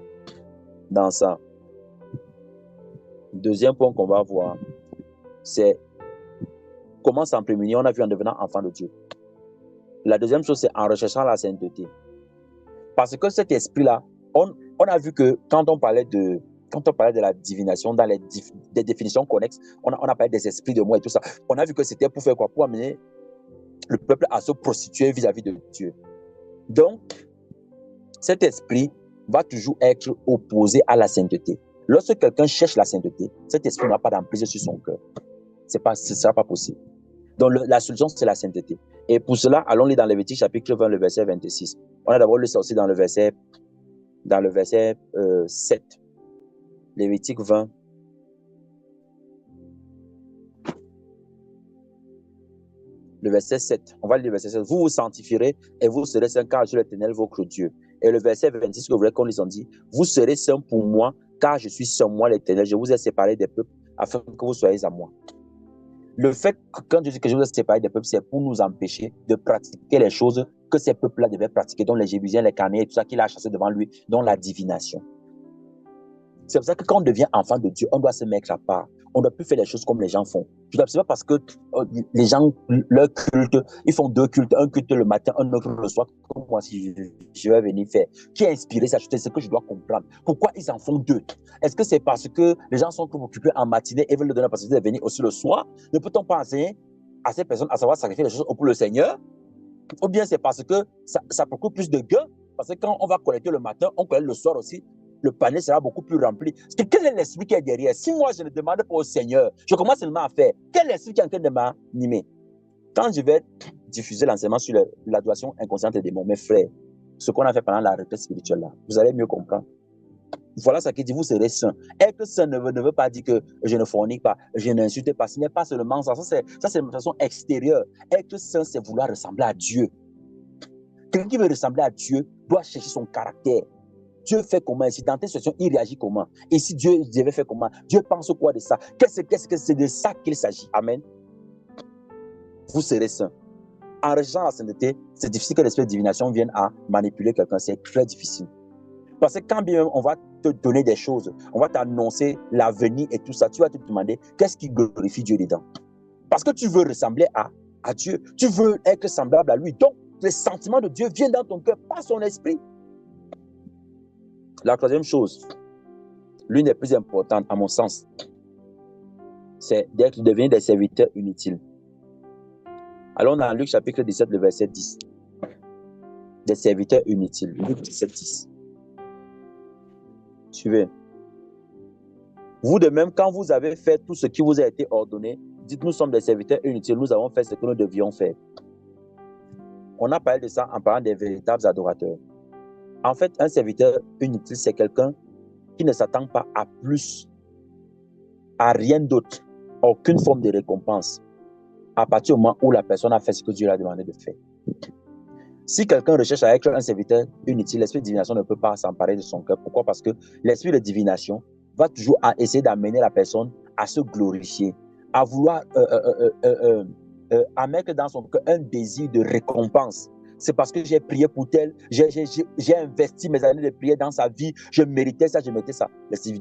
dans ça, c'est comment s'en prémunir. On a vu en devenant enfant de Dieu. La deuxième chose, c'est en recherchant la sainteté. Parce que cet esprit-là, on a vu que quand on parlait de la divination, dans des définitions connexes, on a parlé des esprits de moi et tout ça. On a vu que c'était pour faire quoi? Pour amener le peuple à se prostituer vis-à-vis de Dieu. Donc, cet esprit va toujours être opposé à la sainteté. Lorsque quelqu'un cherche la sainteté, cet esprit n'a pas d'emprise sur son cœur. Ce ne sera pas possible. Donc, la solution, c'est la sainteté. Et pour cela, allons lire dans Lévitique chapitre 20, le verset 26. On a d'abord lu ça aussi dans le verset 7. Lévitique 20. Le verset 7. On va lire le verset 7. Vous vous sanctifierez et vous serez saints car je suis l'Éternel, votre Dieu. Et le verset 26 que vous voulez qu'on lise, on dit, vous serez saints pour moi car je suis saint, moi l'Éternel. Je vous ai séparé des peuples afin que vous soyez à moi. Le fait que quand je dis que je vous ai séparé des peuples, c'est pour nous empêcher de pratiquer les choses que ces peuples-là devaient pratiquer, dont les Jébusiens, les Cananéens et tout ça qu'il a chassé devant lui, dont la divination. C'est pour ça que quand on devient enfant de Dieu, on doit se mettre à part. On ne doit plus faire les choses comme les gens font. Ce n'est pas parce que les gens, leur culte, ils font deux cultes, un culte le matin, un autre le soir, comme moi si je vais venir faire. Qui a inspiré ça? C'est ce que je dois comprendre. Pourquoi ils en font deux? Est-ce que c'est parce que les gens sont trop occupés en matinée et veulent leur donner la possibilité de venir aussi le soir? Ne peut-on pas enseigner à ces personnes à savoir sacrifier les choses pour le Seigneur? Ou bien c'est parce que ça procure plus de gains? Parce que quand on va collecter le matin, on collecte le soir aussi, le panier sera beaucoup plus rempli. Quel est l'esprit qui est derrière? Si moi je ne demande pas au Seigneur, je commence seulement à faire, quel esprit qui est en train de m'animer? Quand je vais diffuser l'enseignement sur l'adoration inconsciente des démons, mes frères, ce qu'on a fait pendant la retraite spirituelle là, vous allez mieux comprendre. Voilà ce qui dit, vous serez saint. Être saint ne veut pas dire que je ne fornique pas, je n'insulte pas. Ce n'est pas seulement ça. Ça, c'est une façon extérieure. Être saint, c'est vouloir ressembler à Dieu. Quelqu'un qui veut ressembler à Dieu doit chercher son caractère. Dieu fait comment? Si dans telle situation, il réagit comment? Et si Dieu devait faire comment? Dieu pense quoi de ça? Qu'est-ce que c'est de ça qu'il s'agit? Amen. Vous serez saint. En recherchant la sainteté, c'est difficile que l'esprit de divination vienne à manipuler quelqu'un. C'est très difficile. Parce que quand bien même on va te donner des choses, on va t'annoncer l'avenir et tout ça, tu vas te demander qu'est-ce qui glorifie Dieu dedans. Parce que tu veux ressembler à Dieu. Tu veux être semblable à lui. Donc, les sentiments de Dieu viennent dans ton cœur, pas son esprit. La troisième chose, l'une des plus importantes à mon sens, c'est d'être devenir des serviteurs inutiles. Allons dans Luc chapitre 17, le verset 10. Des serviteurs inutiles. Luc 17, 10. Suivez. Vous de même, quand vous avez fait tout ce qui vous a été ordonné, dites, nous sommes des serviteurs inutiles, nous avons fait ce que nous devions faire. On a parlé de ça en parlant des véritables adorateurs. En fait, un serviteur inutile, c'est quelqu'un qui ne s'attend pas à plus, à rien d'autre, aucune forme de récompense, à partir du moment où la personne a fait ce que Dieu lui a demandé de faire. Si quelqu'un recherche à être un serviteur inutile, l'esprit de divination ne peut pas s'emparer de son cœur. Pourquoi? Parce que l'esprit de divination va toujours essayer d'amener la personne à se glorifier, à vouloir à mettre dans son cœur un désir de récompense. C'est parce que j'ai prié pour tel, j'ai investi mes années de prière dans sa vie, je méritais ça, je méritais ça.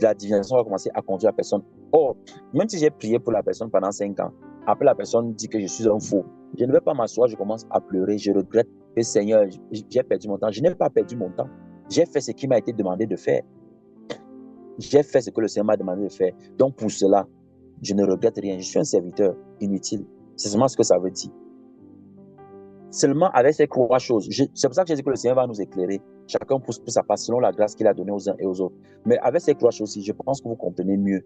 La divination va commencer à conduire la personne. Or, même si j'ai prié pour la personne pendant 5 ans, après la personne dit que je suis un faux, je ne vais pas m'asseoir, je commence à pleurer, je regrette que Seigneur, j'ai perdu mon temps. Je n'ai pas perdu mon temps. J'ai fait ce qui m'a été demandé de faire. J'ai fait ce que le Seigneur m'a demandé de faire. Donc pour cela, je ne regrette rien. Je suis un serviteur inutile. C'est seulement ce que ça veut dire. Seulement avec ces trois choses. C'est pour ça que j'ai dit que le Seigneur va nous éclairer. Chacun pour sa part, selon la grâce qu'il a donnée aux uns et aux autres. Mais avec ces trois choses-ci, je pense que vous comprenez mieux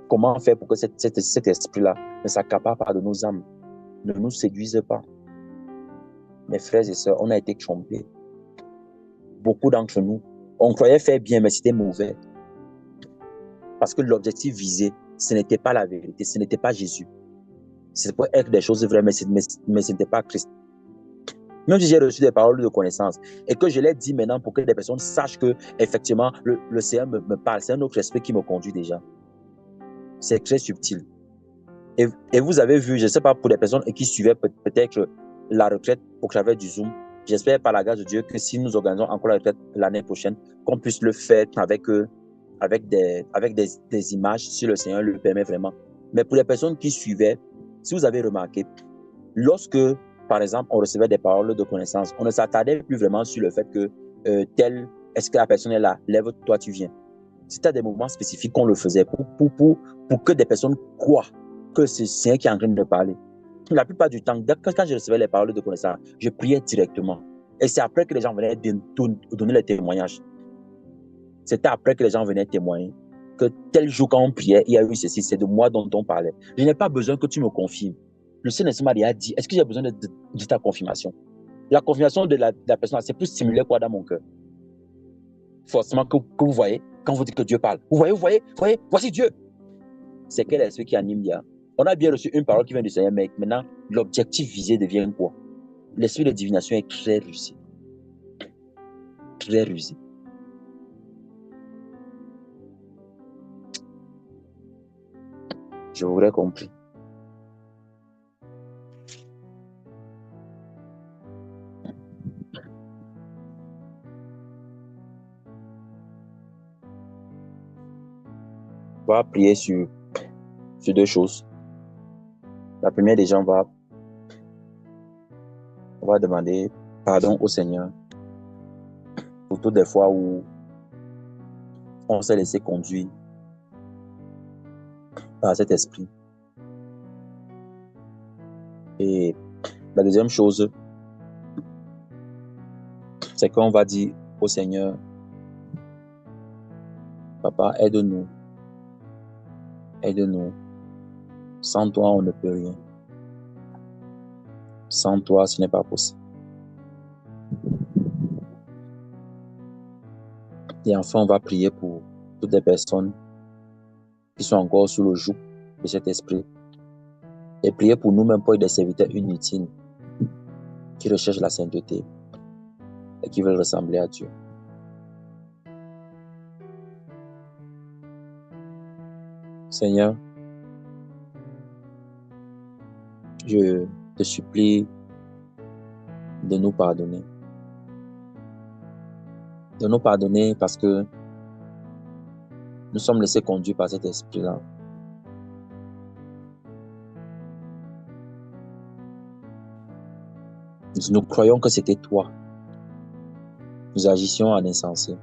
comment faire pour que cet esprit-là ne s'accapare pas de nos âmes, ne nous séduise pas. Mes frères et sœurs, on a été trompés. Beaucoup d'entre nous, on croyait faire bien, mais c'était mauvais. Parce que l'objectif visé, ce n'était pas la vérité, ce n'était pas Jésus. C'est pour être des choses vraies, mais ce n'était pas Christ. Même si j'ai reçu des paroles de connaissance et que je l'ai dit maintenant pour que les personnes sachent que effectivement le Seigneur me parle, c'est un autre esprit qui me conduit déjà. C'est très subtil. Et vous avez vu, je ne sais pas pour les personnes qui suivaient peut-être la retraite au travers du Zoom, j'espère par la grâce de Dieu que si nous organisons encore la retraite l'année prochaine, qu'on puisse le faire avec des images, si le Seigneur le permet vraiment. Mais pour les personnes qui suivaient, si vous avez remarqué, lorsque, par exemple, on recevait des paroles de connaissance, on ne s'attardait plus vraiment sur le fait que est-ce que la personne est là, lève-toi, tu viens. C'était à des moments spécifiques qu'on le faisait pour que des personnes croient que c'est le Seigneur qui est en train de parler. La plupart du temps, quand je recevais les paroles de connaissance, je priais directement. Et c'est après que les gens venaient donner les témoignages. C'était après que les gens venaient témoigner que tel jour quand on priait, il y a eu ceci, c'est de moi dont on parlait. Je n'ai pas besoin que tu me confirmes. Le Saint-Esprit m'a dit, est-ce que j'ai besoin de ta confirmation? La confirmation de la personne, c'est plus stimuler quoi dans mon cœur? Forcément que vous voyez, quand vous dites que Dieu parle, vous voyez, voici Dieu. C'est quel esprit qui anime bien? On a bien reçu une parole qui vient du Seigneur, mais maintenant, l'objectif visé devient quoi? L'esprit de divination est très rusé. Très rusé. Je vous aurais compris. On va prier sur deux choses. La première des gens, on va demander pardon au Seigneur pour toutes les fois où on s'est laissé conduire par cet esprit. Et la deuxième chose, c'est qu'on va dire au Seigneur, Papa, aide-nous. Aide-nous. Sans toi, on ne peut rien. Sans toi, ce n'est pas possible. Et enfin, on va prier pour toutes les personnes qui sont encore sous le joug de cet esprit. Et prier pour nous-mêmes pour être des serviteurs inutiles qui recherchent la sainteté et qui veulent ressembler à Dieu. Seigneur, je te supplie de nous pardonner. De nous pardonner parce que nous sommes laissés conduire par cet esprit-là. Nous croyons que c'était toi. Nous agissions en insensé.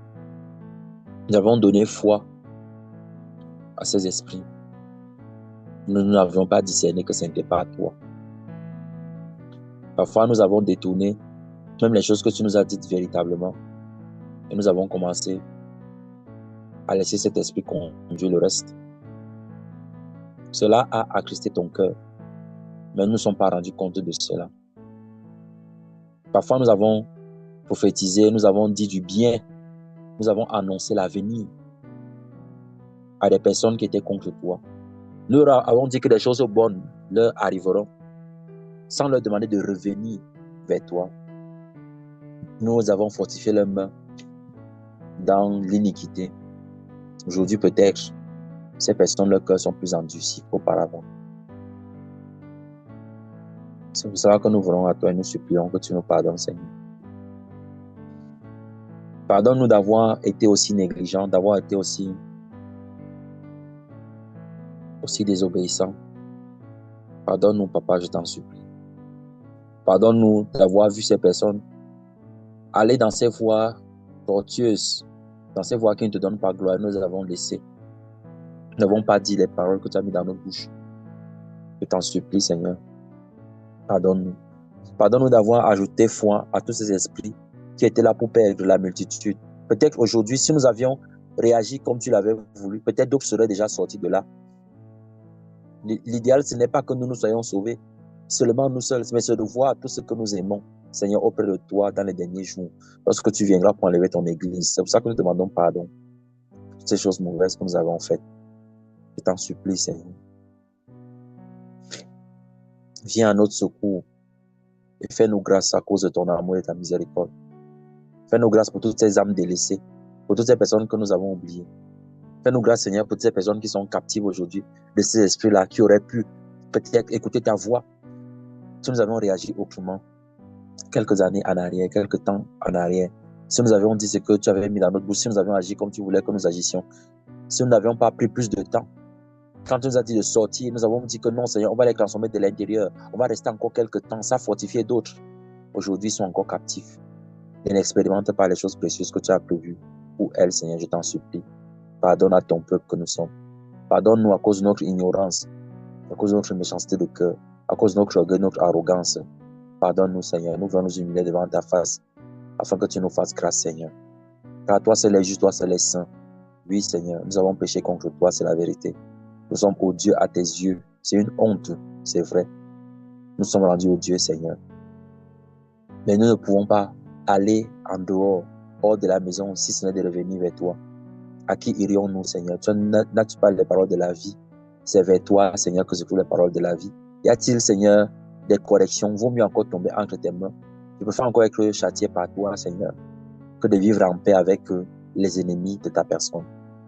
Nous avons donné foi à ces esprits. Nous n'avions pas discerné que ce n'était pas toi. Parfois, nous avons détourné même les choses que tu nous as dites véritablement. Et nous avons commencé à laisser cet esprit conduire le reste. Cela a attristé ton cœur, mais nous ne sommes pas rendus compte de cela. Parfois, nous avons prophétisé, nous avons dit du bien, nous avons annoncé l'avenir à des personnes qui étaient contre toi. Nous leur avons dit que des choses bonnes leur arriveront, sans leur demander de revenir vers toi. Nous avons fortifié leurs mains dans l'iniquité. Aujourd'hui, peut-être, ces personnes, leurs cœurs sont plus endurcis qu'auparavant. C'est pour cela que nous venons à toi et nous supplions que tu nous pardonnes, Seigneur. Pardonne-nous d'avoir été aussi négligents, d'avoir été aussi désobéissants. Pardonne-nous, Papa, je t'en supplie. Pardonne-nous d'avoir vu ces personnes aller dans ces voies tortueuses, dans ces voies qui ne te donnent pas gloire, nous avons laissé. Nous n'avons pas dit les paroles que tu as mis dans notre bouche. Je t'en supplie, Seigneur, pardonne-nous. Pardonne-nous d'avoir ajouté foi à tous ces esprits qui étaient là pour perdre la multitude. Peut-être aujourd'hui, si nous avions réagi comme tu l'avais voulu, peut-être d'autres seraient déjà sortis de là. L'idéal, ce n'est pas que nous nous soyons sauvés, seulement nous seuls, mais c'est de voir tout ce que nous aimons, Seigneur, auprès de toi dans les derniers jours, lorsque tu viendras pour enlever ton église. C'est pour ça que nous demandons pardon. Toutes ces choses mauvaises que nous avons faites. Je t'en supplie, Seigneur. Viens à notre secours et fais-nous grâce à cause de ton amour et de ta miséricorde. Fais-nous grâce pour toutes ces âmes délaissées, pour toutes ces personnes que nous avons oubliées. Fais-nous grâce, Seigneur, pour toutes ces personnes qui sont captives aujourd'hui de ces esprits-là, qui auraient pu peut-être écouter ta voix si nous avions réagi autrement. Quelques années en arrière, quelques temps en arrière, si nous avions dit ce que tu avais mis dans notre bouche, si nous avions agi comme tu voulais que nous agissions, si nous n'avions pas pris plus de temps, quand tu nous as dit de sortir, nous avons dit que non, Seigneur, on va les transformer de l'intérieur, on va rester encore quelques temps, ça fortifier d'autres. Aujourd'hui, ils sont encore captifs. Ils n'expérimentent pas les choses précieuses que tu as prévues pour elles, Seigneur, je t'en supplie. Pardonne à ton peuple que nous sommes. Pardonne-nous à cause de notre ignorance, à cause de notre méchanceté de cœur, à cause de notre orgueil, notre arrogance. Pardonne-nous, Seigneur. Nous voulons nous humilier devant ta face, afin que tu nous fasses grâce, Seigneur. Car toi, c'est les justes, toi, c'est les saints. Oui, Seigneur, nous avons péché contre toi, c'est la vérité. Nous sommes odieux à tes yeux. C'est une honte, c'est vrai. Nous sommes rendus odieux, Seigneur. Mais nous ne pouvons pas aller en dehors, hors de la maison, si ce n'est de revenir vers toi. À qui irions-nous, Seigneur? Tu n'as-tu pas les paroles de la vie? C'est vers toi, Seigneur, que je trouve les paroles de la vie. Y a-t-il, Seigneur, des corrections? Vaut mieux encore tomber entre tes mains. Je préfère encore être châtié par toi, Seigneur, que de vivre en paix avec les ennemis de ta personne.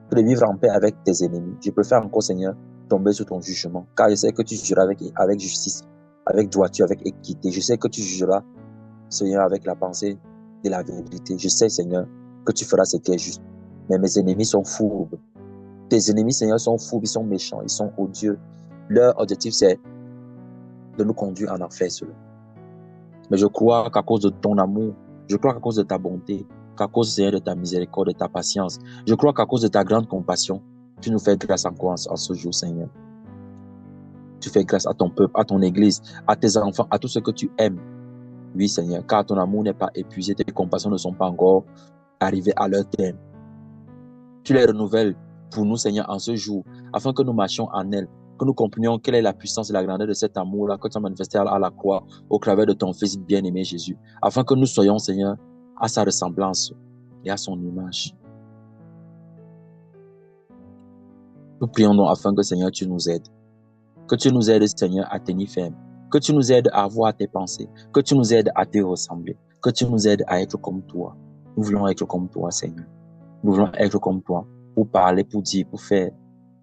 Que de vivre en paix avec tes ennemis. Je préfère encore, Seigneur, tomber sous ton jugement. Car je sais que tu jugeras avec justice, avec droiture, avec équité. Je sais que tu jugeras, Seigneur, avec la pensée de la vérité. Je sais, Seigneur, que tu feras ce qui est juste. Mais mes ennemis sont fourbes. Tes ennemis, Seigneur, sont fourbes, ils sont méchants, ils sont odieux. Leur objectif, c'est de nous conduire en enfer seul. Mais je crois qu'à cause de ton amour, je crois qu'à cause de ta bonté, qu'à cause, Seigneur, de ta miséricorde, de ta patience, je crois qu'à cause de ta grande compassion, tu nous fais grâce encore en ce jour, Seigneur. Tu fais grâce à ton peuple, à ton église, à tes enfants, à tout ce que tu aimes. Oui, Seigneur, car ton amour n'est pas épuisé, tes compassions ne sont pas encore arrivées à leur terme. Tu les renouvelles pour nous, Seigneur, en ce jour, afin que nous marchions en elles, que nous comprenions quelle est la puissance et la grandeur de cet amour-là que tu as manifesté à la croix au travers de ton Fils bien-aimé Jésus, afin que nous soyons, Seigneur, à sa ressemblance et à son image. Nous prions donc afin que, Seigneur, tu nous aides. Que tu nous aides, Seigneur, à tenir ferme. Que tu nous aides à avoir tes pensées. Que tu nous aides à te ressembler. Que tu nous aides à être comme toi. Nous voulons être comme toi, Seigneur. Nous voulons être comme toi. Pour parler, pour dire, pour faire.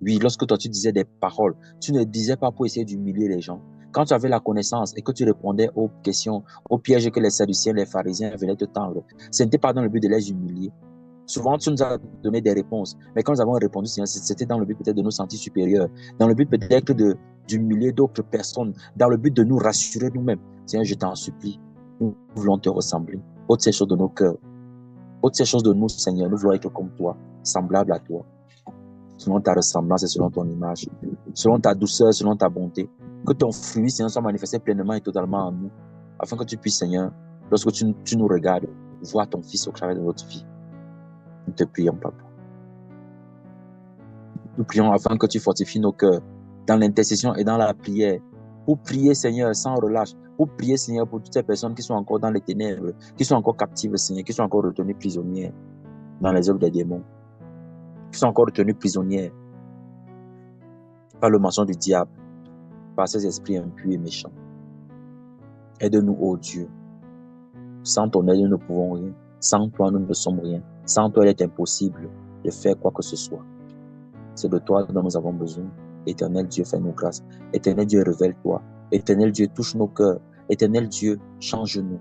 Oui, lorsque toi tu disais des paroles, tu ne disais pas pour essayer d'humilier les gens. Quand tu avais la connaissance et que tu répondais aux questions, aux pièges que les Sadduciens, les pharisiens venaient te tendre, ce n'était pas dans le but de les humilier. Souvent, tu nous as donné des réponses, mais quand nous avons répondu, c'était dans le but peut-être de nous sentir supérieurs, dans le but peut-être d'humilier d'autres personnes, dans le but de nous rassurer nous-mêmes. Seigneur, je t'en supplie, nous voulons te ressembler. Ôte ces choses de nos cœurs. Ôte ces choses de nous, Seigneur. Nous voulons être comme toi, semblable à toi, selon ta ressemblance et selon ton image, selon ta douceur, selon ta bonté. Que ton fruit, Seigneur, soit manifesté pleinement et totalement en nous, afin que tu puisses, Seigneur, lorsque tu nous regardes, voir ton Fils au travers de notre vie. Nous te prions, Papa. Nous prions afin que tu fortifies nos cœurs dans l'intercession et dans la prière, pour prier, Seigneur, sans relâche, pour prier, Seigneur, pour toutes ces personnes qui sont encore dans les ténèbres, qui sont encore captives, Seigneur, qui sont encore retenues prisonnières dans les œuvres des démons, qui sont encore retenues prisonnières par le mensonge du diable, par ces esprits impurs et méchants. Aide-nous, ô Dieu. Sans ton aide, nous ne pouvons rien. Sans toi, nous ne sommes rien. Sans toi, il est impossible de faire quoi que ce soit. C'est de toi dont nous avons besoin. Éternel Dieu, fais-nous grâce. Éternel Dieu, révèle-toi. Éternel Dieu, touche nos cœurs. Éternel Dieu, change-nous.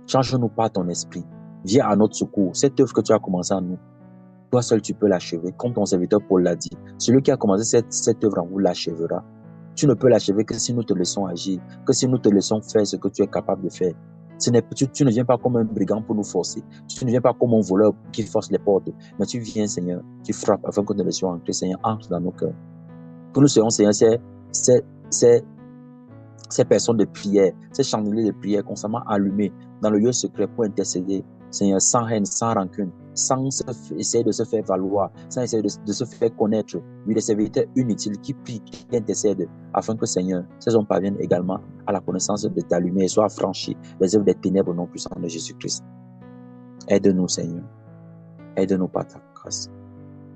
Change-nous par ton esprit. Viens à notre secours. Cette œuvre que tu as commencée en nous, toi seul tu peux l'achever. Comme ton serviteur Paul l'a dit, celui qui a commencé cette œuvre en vous l'achèvera. Tu ne peux l'achever que si nous te laissons agir, que si nous te laissons faire ce que tu es capable de faire. Tu ne viens pas comme un brigand pour nous forcer. Tu ne viens pas comme un voleur qui force les portes. Mais tu viens, Seigneur, tu frappes afin que nous le soyons en Christ. Seigneur, entre dans nos cœurs. Que nous soyons, Seigneur, ces personnes de prière, ces chandeliers de prière constamment allumés dans le lieu secret pour intercéder, Seigneur, sans haine, sans rancune, sans essayer de se faire valoir, sans essayer de se faire connaître, oui, des serviteurs inutiles qui prient, qui intercèdent, afin que, Seigneur, ces hommes parviennent également à la connaissance de ta lumière et soient affranchis des œuvres des ténèbres non puissantes de Jésus-Christ. Aide-nous, Seigneur. Aide-nous par ta grâce.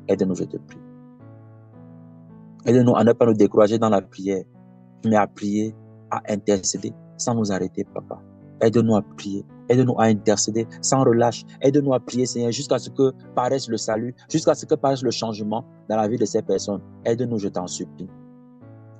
Aide-nous, je te prie. Aide-nous à ne pas nous décourager dans la prière, mais à prier, à intercéder sans nous arrêter, Papa. Aide-nous à prier, aide-nous à intercéder sans relâche. Aide-nous à prier, Seigneur, jusqu'à ce que paraisse le salut, jusqu'à ce que paraisse le changement dans la vie de ces personnes. Aide-nous, je t'en supplie.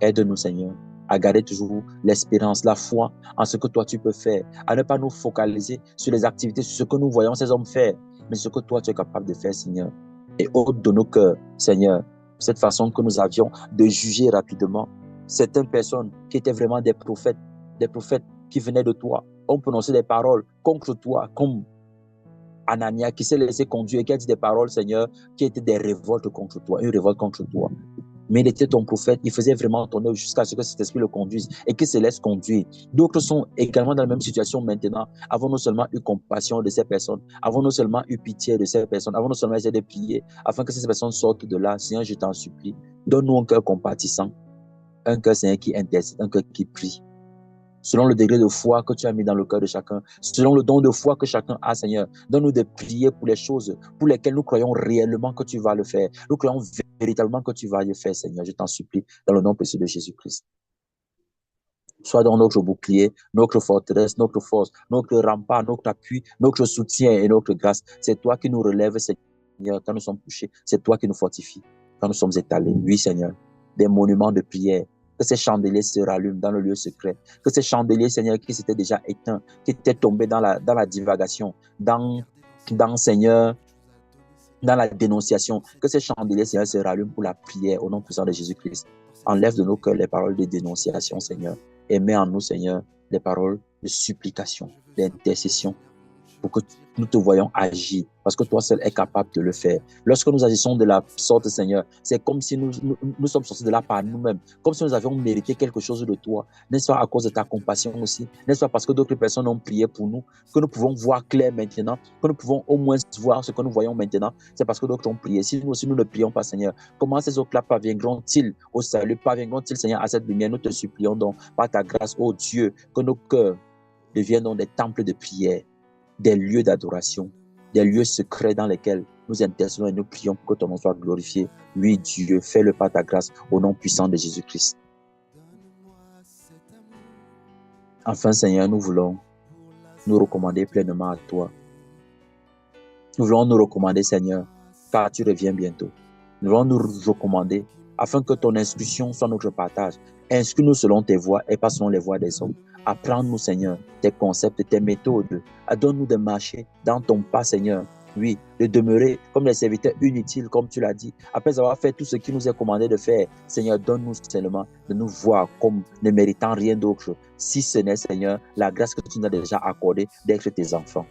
Aide-nous, Seigneur, à garder toujours l'espérance, la foi en ce que toi tu peux faire, à ne pas nous focaliser sur les activités, sur ce que nous voyons ces hommes faire, mais ce que toi tu es capable de faire, Seigneur. Et ôte de nos cœurs, Seigneur, cette façon que nous avions de juger rapidement certaines personnes qui étaient vraiment des prophètes qui venaient de toi, ont prononcé des paroles contre toi, comme Anania qui s'est laissé conduire et qui a dit des paroles, Seigneur, qui étaient des révoltes contre toi, une révolte contre toi. Mais il était ton prophète, il faisait vraiment ton œuvre jusqu'à ce que cet esprit le conduise et qu'il se laisse conduire. D'autres sont également dans la même situation maintenant. Avons-nous seulement eu compassion de ces personnes? Avons-nous seulement eu pitié de ces personnes? Avons-nous seulement essayé de prier afin que ces personnes sortent de là? Seigneur, je t'en supplie. Donne-nous un cœur compatissant, un cœur, Seigneur, qui intercède, un cœur qui prie. Selon le degré de foi que tu as mis dans le cœur de chacun, selon le don de foi que chacun a, Seigneur, donne-nous de prier pour les choses pour lesquelles nous croyons réellement que tu vas le faire. Nous croyons véritablement que tu vas le faire, Seigneur. Je t'en supplie, dans le nom précieux de Jésus-Christ. Sois dans notre bouclier, notre forteresse, notre force, notre rempart, notre appui, notre soutien et notre grâce. C'est toi qui nous relèves, Seigneur, quand nous sommes touchés. C'est toi qui nous fortifies quand nous sommes étalés. Oui, Seigneur, des monuments de prière. Que ces chandeliers se rallument dans le lieu secret. Que ces chandeliers, Seigneur, qui s'étaient déjà éteints, qui étaient tombés dans la divagation, Seigneur, dans la dénonciation, que ces chandeliers, Seigneur, se rallument pour la prière au nom puissant de Jésus-Christ. Enlève de nos cœurs les paroles de dénonciation, Seigneur, et mets en nous, Seigneur, les paroles de supplication, d'intercession, pour que nous te voyons agir, parce que toi seul es capable de le faire. Lorsque nous agissons de la sorte, Seigneur, c'est comme si nous sommes sortis de là par nous-mêmes, comme si nous avions mérité quelque chose de toi, n'est-ce pas à cause de ta compassion aussi, n'est-ce pas parce que d'autres personnes ont prié pour nous, que nous pouvons voir clair maintenant, que nous pouvons au moins voir ce que nous voyons maintenant, c'est parce que d'autres ont prié. Si nous aussi nous ne prions pas, Seigneur, comment ces autres-là parviendront-ils au salut, parviendront-ils, Seigneur, à cette lumière? Nous te supplions donc, par ta grâce, ô Dieu, que nos cœurs deviennent donc des temples de prière, des lieux d'adoration, des lieux secrets dans lesquels nous intercédons et nous prions pour que ton nom soit glorifié. Oui, Dieu, fais-le par ta grâce au nom puissant de Jésus-Christ. Enfin, Seigneur, nous voulons nous recommander pleinement à toi. Nous voulons nous recommander, Seigneur, car tu reviens bientôt. Nous voulons nous recommander afin que ton instruction soit notre partage. Instruis-nous selon tes voies et pas selon les voies des hommes. Apprends-nous, Seigneur, tes concepts, tes méthodes. Donne-nous de marcher dans ton pas, Seigneur. Oui, de demeurer comme les serviteurs inutiles, comme tu l'as dit. Après avoir fait tout ce qui nous est commandé de faire, Seigneur, donne-nous seulement de nous voir comme ne méritant rien d'autre, si ce n'est, Seigneur, la grâce que tu nous as déjà accordée d'être tes enfants.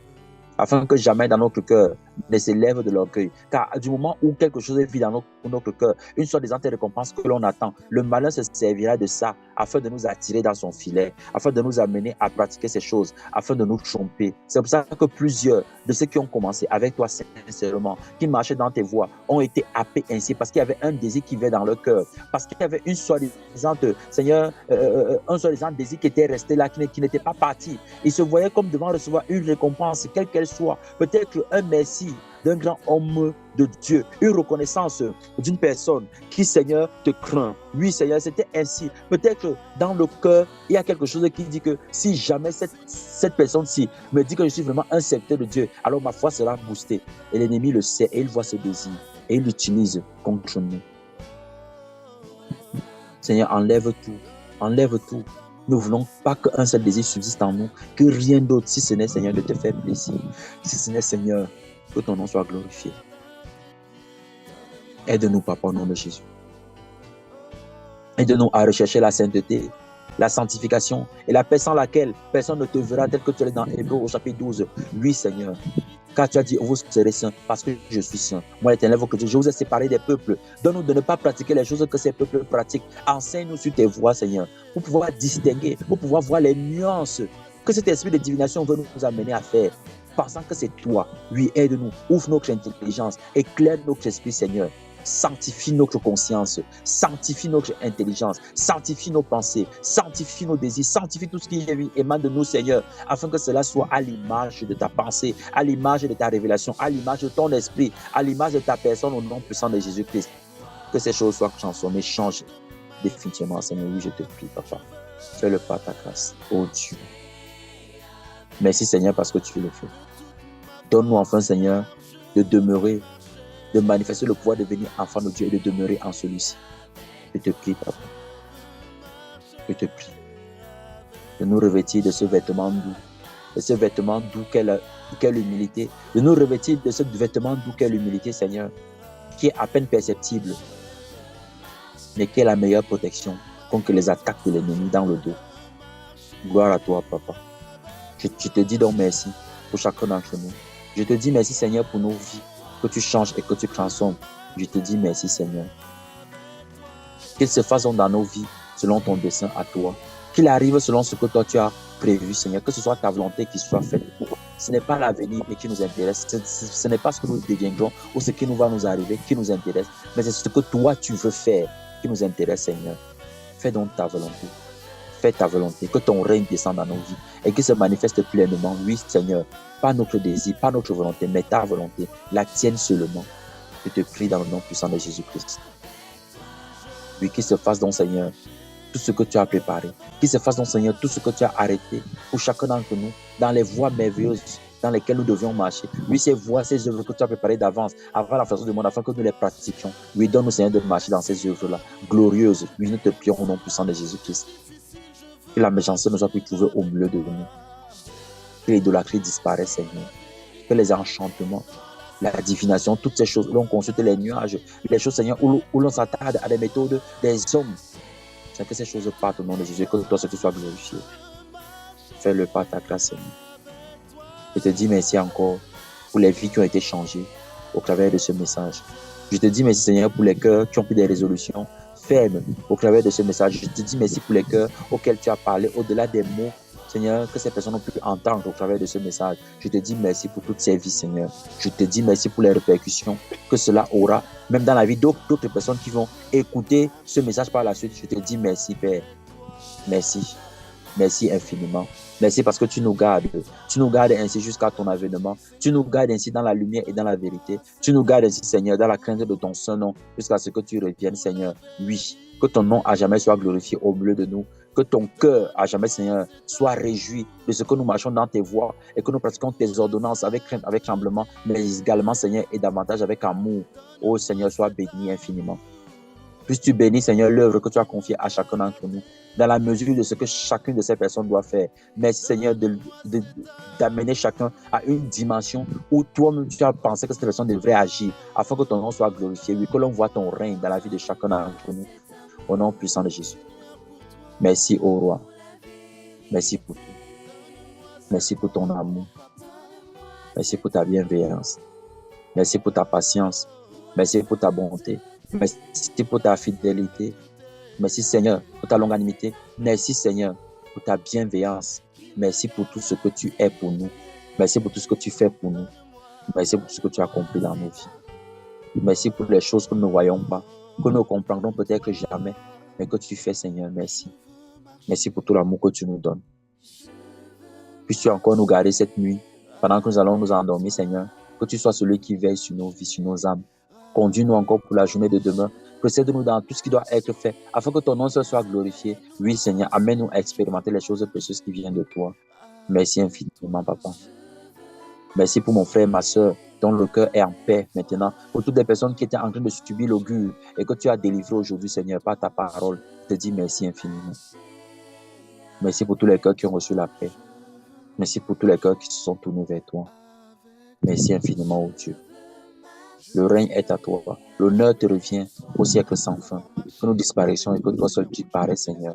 Afin que jamais dans notre cœur ne s'élève de l'orgueil. Car du moment où quelque chose est vide dans notre cœur, une soi-disant récompense que l'on attend, le malin se servira de ça afin de nous attirer dans son filet, afin de nous amener à pratiquer ces choses, afin de nous tromper. C'est pour ça que plusieurs de ceux qui ont commencé avec toi sincèrement, qui marchaient dans tes voies, ont été happés ainsi parce qu'il y avait un désir qui venait dans leur cœur, parce qu'il y avait une soi-disant, Seigneur, un soi-disant désir qui était resté là, qui n'était pas parti. Ils se voyaient comme devant recevoir une récompense, quelle qu'elle soit, peut-être un merci d'un grand homme de Dieu, une reconnaissance d'une personne qui, Seigneur, te craint. Oui, Seigneur, c'était ainsi. Peut-être dans le cœur, il y a quelque chose qui dit que si jamais cette personne-ci me dit que je suis vraiment un serviteur de Dieu, alors ma foi sera boostée. Et l'ennemi le sait et il voit ce désir et il l'utilise contre nous. Seigneur, enlève tout. Enlève tout. Nous ne voulons pas qu'un seul désir subsiste en nous, que rien d'autre, si ce n'est, Seigneur, de te faire plaisir. Si ce n'est, Seigneur, que ton nom soit glorifié. Aide-nous, Papa, au nom de Jésus. Aide-nous à rechercher la sainteté la sanctification et la paix sans laquelle personne ne te verra, tel que tu es dans Hébreux au chapitre 12. Oui, Seigneur. Car tu as dit, vous serez saints parce que je suis saint. Moi, l'Éternel, votre Dieu, je vous ai séparé des peuples. Donne-nous de ne pas pratiquer les choses que ces peuples pratiquent. Enseigne-nous sur tes voies, Seigneur, pour pouvoir distinguer, pour pouvoir voir les nuances que cet esprit de divination veut nous amener à faire. Pensant que c'est toi. Oui, aide-nous, ouvre notre intelligence, éclaire notre esprit, Seigneur. Sanctifie notre conscience, sanctifie notre intelligence, sanctifie nos pensées, sanctifie nos désirs, sanctifie tout ce qui émane de nous, Seigneur, afin que cela soit à l'image de ta pensée, à l'image de ta révélation, à l'image de ton esprit, à l'image de ta personne, au nom puissant de Jésus-Christ. Que ces choses soient transformées, changées définitivement, Seigneur. Oui, je te prie, Papa. Fais-le par ta grâce, oh Dieu. Merci, Seigneur, parce que tu le fais. Donne-nous enfin, Seigneur, de demeurer, de manifester le pouvoir de devenir enfant de Dieu et de demeurer en celui-ci. Je te prie, Papa. Je te prie de nous revêtir de ce vêtement doux qu'est l'humilité, de nous revêtir de ce vêtement doux qu'est l'humilité, Seigneur, qui est à peine perceptible, mais qui est la meilleure protection contre les attaques de l'ennemi dans le dos. Gloire à toi, Papa. Je te dis donc merci pour chacun d'entre nous. Je te dis merci, Seigneur, pour nos vies, que tu changes et que tu transformes. Je te dis merci, Seigneur. Qu'il se fasse dans nos vies selon ton dessein à toi. Qu'il arrive selon ce que toi tu as prévu, Seigneur. Que ce soit ta volonté qui soit faite. Ce n'est pas l'avenir qui nous intéresse. Ce n'est pas ce que nous deviendrons ou ce qui nous va nous arriver qui nous intéresse. Mais c'est ce que toi tu veux faire qui nous intéresse, Seigneur. Fais donc ta volonté. Fais ta volonté, que ton règne descende dans nos vies et qu'il se manifeste pleinement. Oui, Seigneur, pas notre désir, pas notre volonté, mais ta volonté, la tienne seulement. Je te prie dans le nom puissant de Jésus-Christ. Oui, qu'il se fasse donc, Seigneur, tout ce que tu as préparé. Qu'il se fasse donc, Seigneur, tout ce que tu as arrêté pour chacun d'entre nous, dans les voies merveilleuses dans lesquelles nous devions marcher. Oui, ces voies, ces œuvres que tu as préparées d'avance, avant la façon du monde, afin que nous les pratiquions. Oui, donne-nous, Seigneur, de marcher dans ces œuvres-là, glorieuses. Oui, nous te prions au nom puissant de Jésus-Christ. Que la méchanceté ne soit plus trouvée au milieu de nous. Que l'idolâtrie disparaisse, Seigneur. Que les enchantements, la divination, toutes ces choses où l'on consulte les nuages, les choses, Seigneur, où l'on s'attarde à des méthodes des hommes. C'est que ces choses partent au nom de Jésus, que toi, tu sois glorifié. Fais-le par ta grâce, Seigneur. Je te dis merci encore pour les vies qui ont été changées au travers de ce message. Je te dis merci, Seigneur, pour les cœurs qui ont pris des résolutions fermes au travers de ce message. Je te dis merci pour les cœurs auxquels tu as parlé, au-delà des mots, Seigneur, que ces personnes ont pu entendre au travers de ce message. Je te dis merci pour toutes ces vies, Seigneur. Je te dis merci pour les répercussions que cela aura, même dans la vie d'autres personnes qui vont écouter ce message par la suite. Je te dis merci, Père. Merci. Merci infiniment. Merci parce que tu nous gardes. Tu nous gardes ainsi jusqu'à ton avènement. Tu nous gardes ainsi dans la lumière et dans la vérité. Tu nous gardes ainsi, Seigneur, dans la crainte de ton Saint-Nom, jusqu'à ce que tu reviennes, Seigneur. Oui, que ton nom à jamais soit glorifié au milieu de nous. Que ton cœur à jamais, Seigneur, soit réjoui de ce que nous marchons dans tes voies et que nous pratiquons tes ordonnances avec crainte, avec tremblement, mais également, Seigneur, et davantage avec amour. Oh Seigneur, sois béni infiniment. Puisses-tu bénir, Seigneur, l'œuvre que tu as confiée à chacun d'entre nous, dans la mesure de ce que chacune de ces personnes doit faire. Merci, Seigneur, d'amener chacun à une dimension où toi-même tu as pensé que cette personne devrait agir, afin que ton nom soit glorifié, oui, que l'on voit ton règne dans la vie de chacun d'entre nous, au nom puissant de Jésus. Merci, ô roi. Merci pour tout. Merci pour ton amour. Merci pour ta bienveillance. Merci pour ta patience. Merci pour ta bonté. Merci pour ta fidélité. Merci, Seigneur, pour ta longanimité. Merci, Seigneur, pour ta bienveillance. Merci pour tout ce que tu es pour nous. Merci pour tout ce que tu fais pour nous. Merci pour tout ce que tu as accompli dans nos vies. Merci pour les choses que nous ne voyons pas, que nous comprendrons peut-être jamais, mais que tu fais, Seigneur. Merci. Merci pour tout l'amour que tu nous donnes. Puisses-tu encore nous garder cette nuit, pendant que nous allons nous endormir, Seigneur, que tu sois celui qui veille sur nos vies, sur nos âmes. Conduis-nous encore pour la journée de demain. Précède-nous dans tout ce qui doit être fait, afin que ton nom soit glorifié. Oui, Seigneur, amène-nous à expérimenter les choses précieuses qui viennent de toi. Merci infiniment, Papa. Merci pour mon frère, ma soeur, dont le cœur est en paix maintenant. Pour toutes les personnes qui étaient en train de subir l'augure et que tu as délivré aujourd'hui, Seigneur, par ta parole. Je te dis merci infiniment. Merci pour tous les cœurs qui ont reçu la paix. Merci pour tous les cœurs qui se sont tournés vers toi. Merci infiniment, oh Dieu. Le règne est à toi. L'honneur te revient au siècle sans fin. Que nous disparaissions et que toi seul tu parais, Seigneur.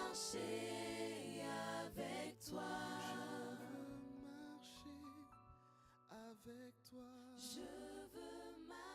marcher avec toi. Je veux marcher avec toi. Je veux marcher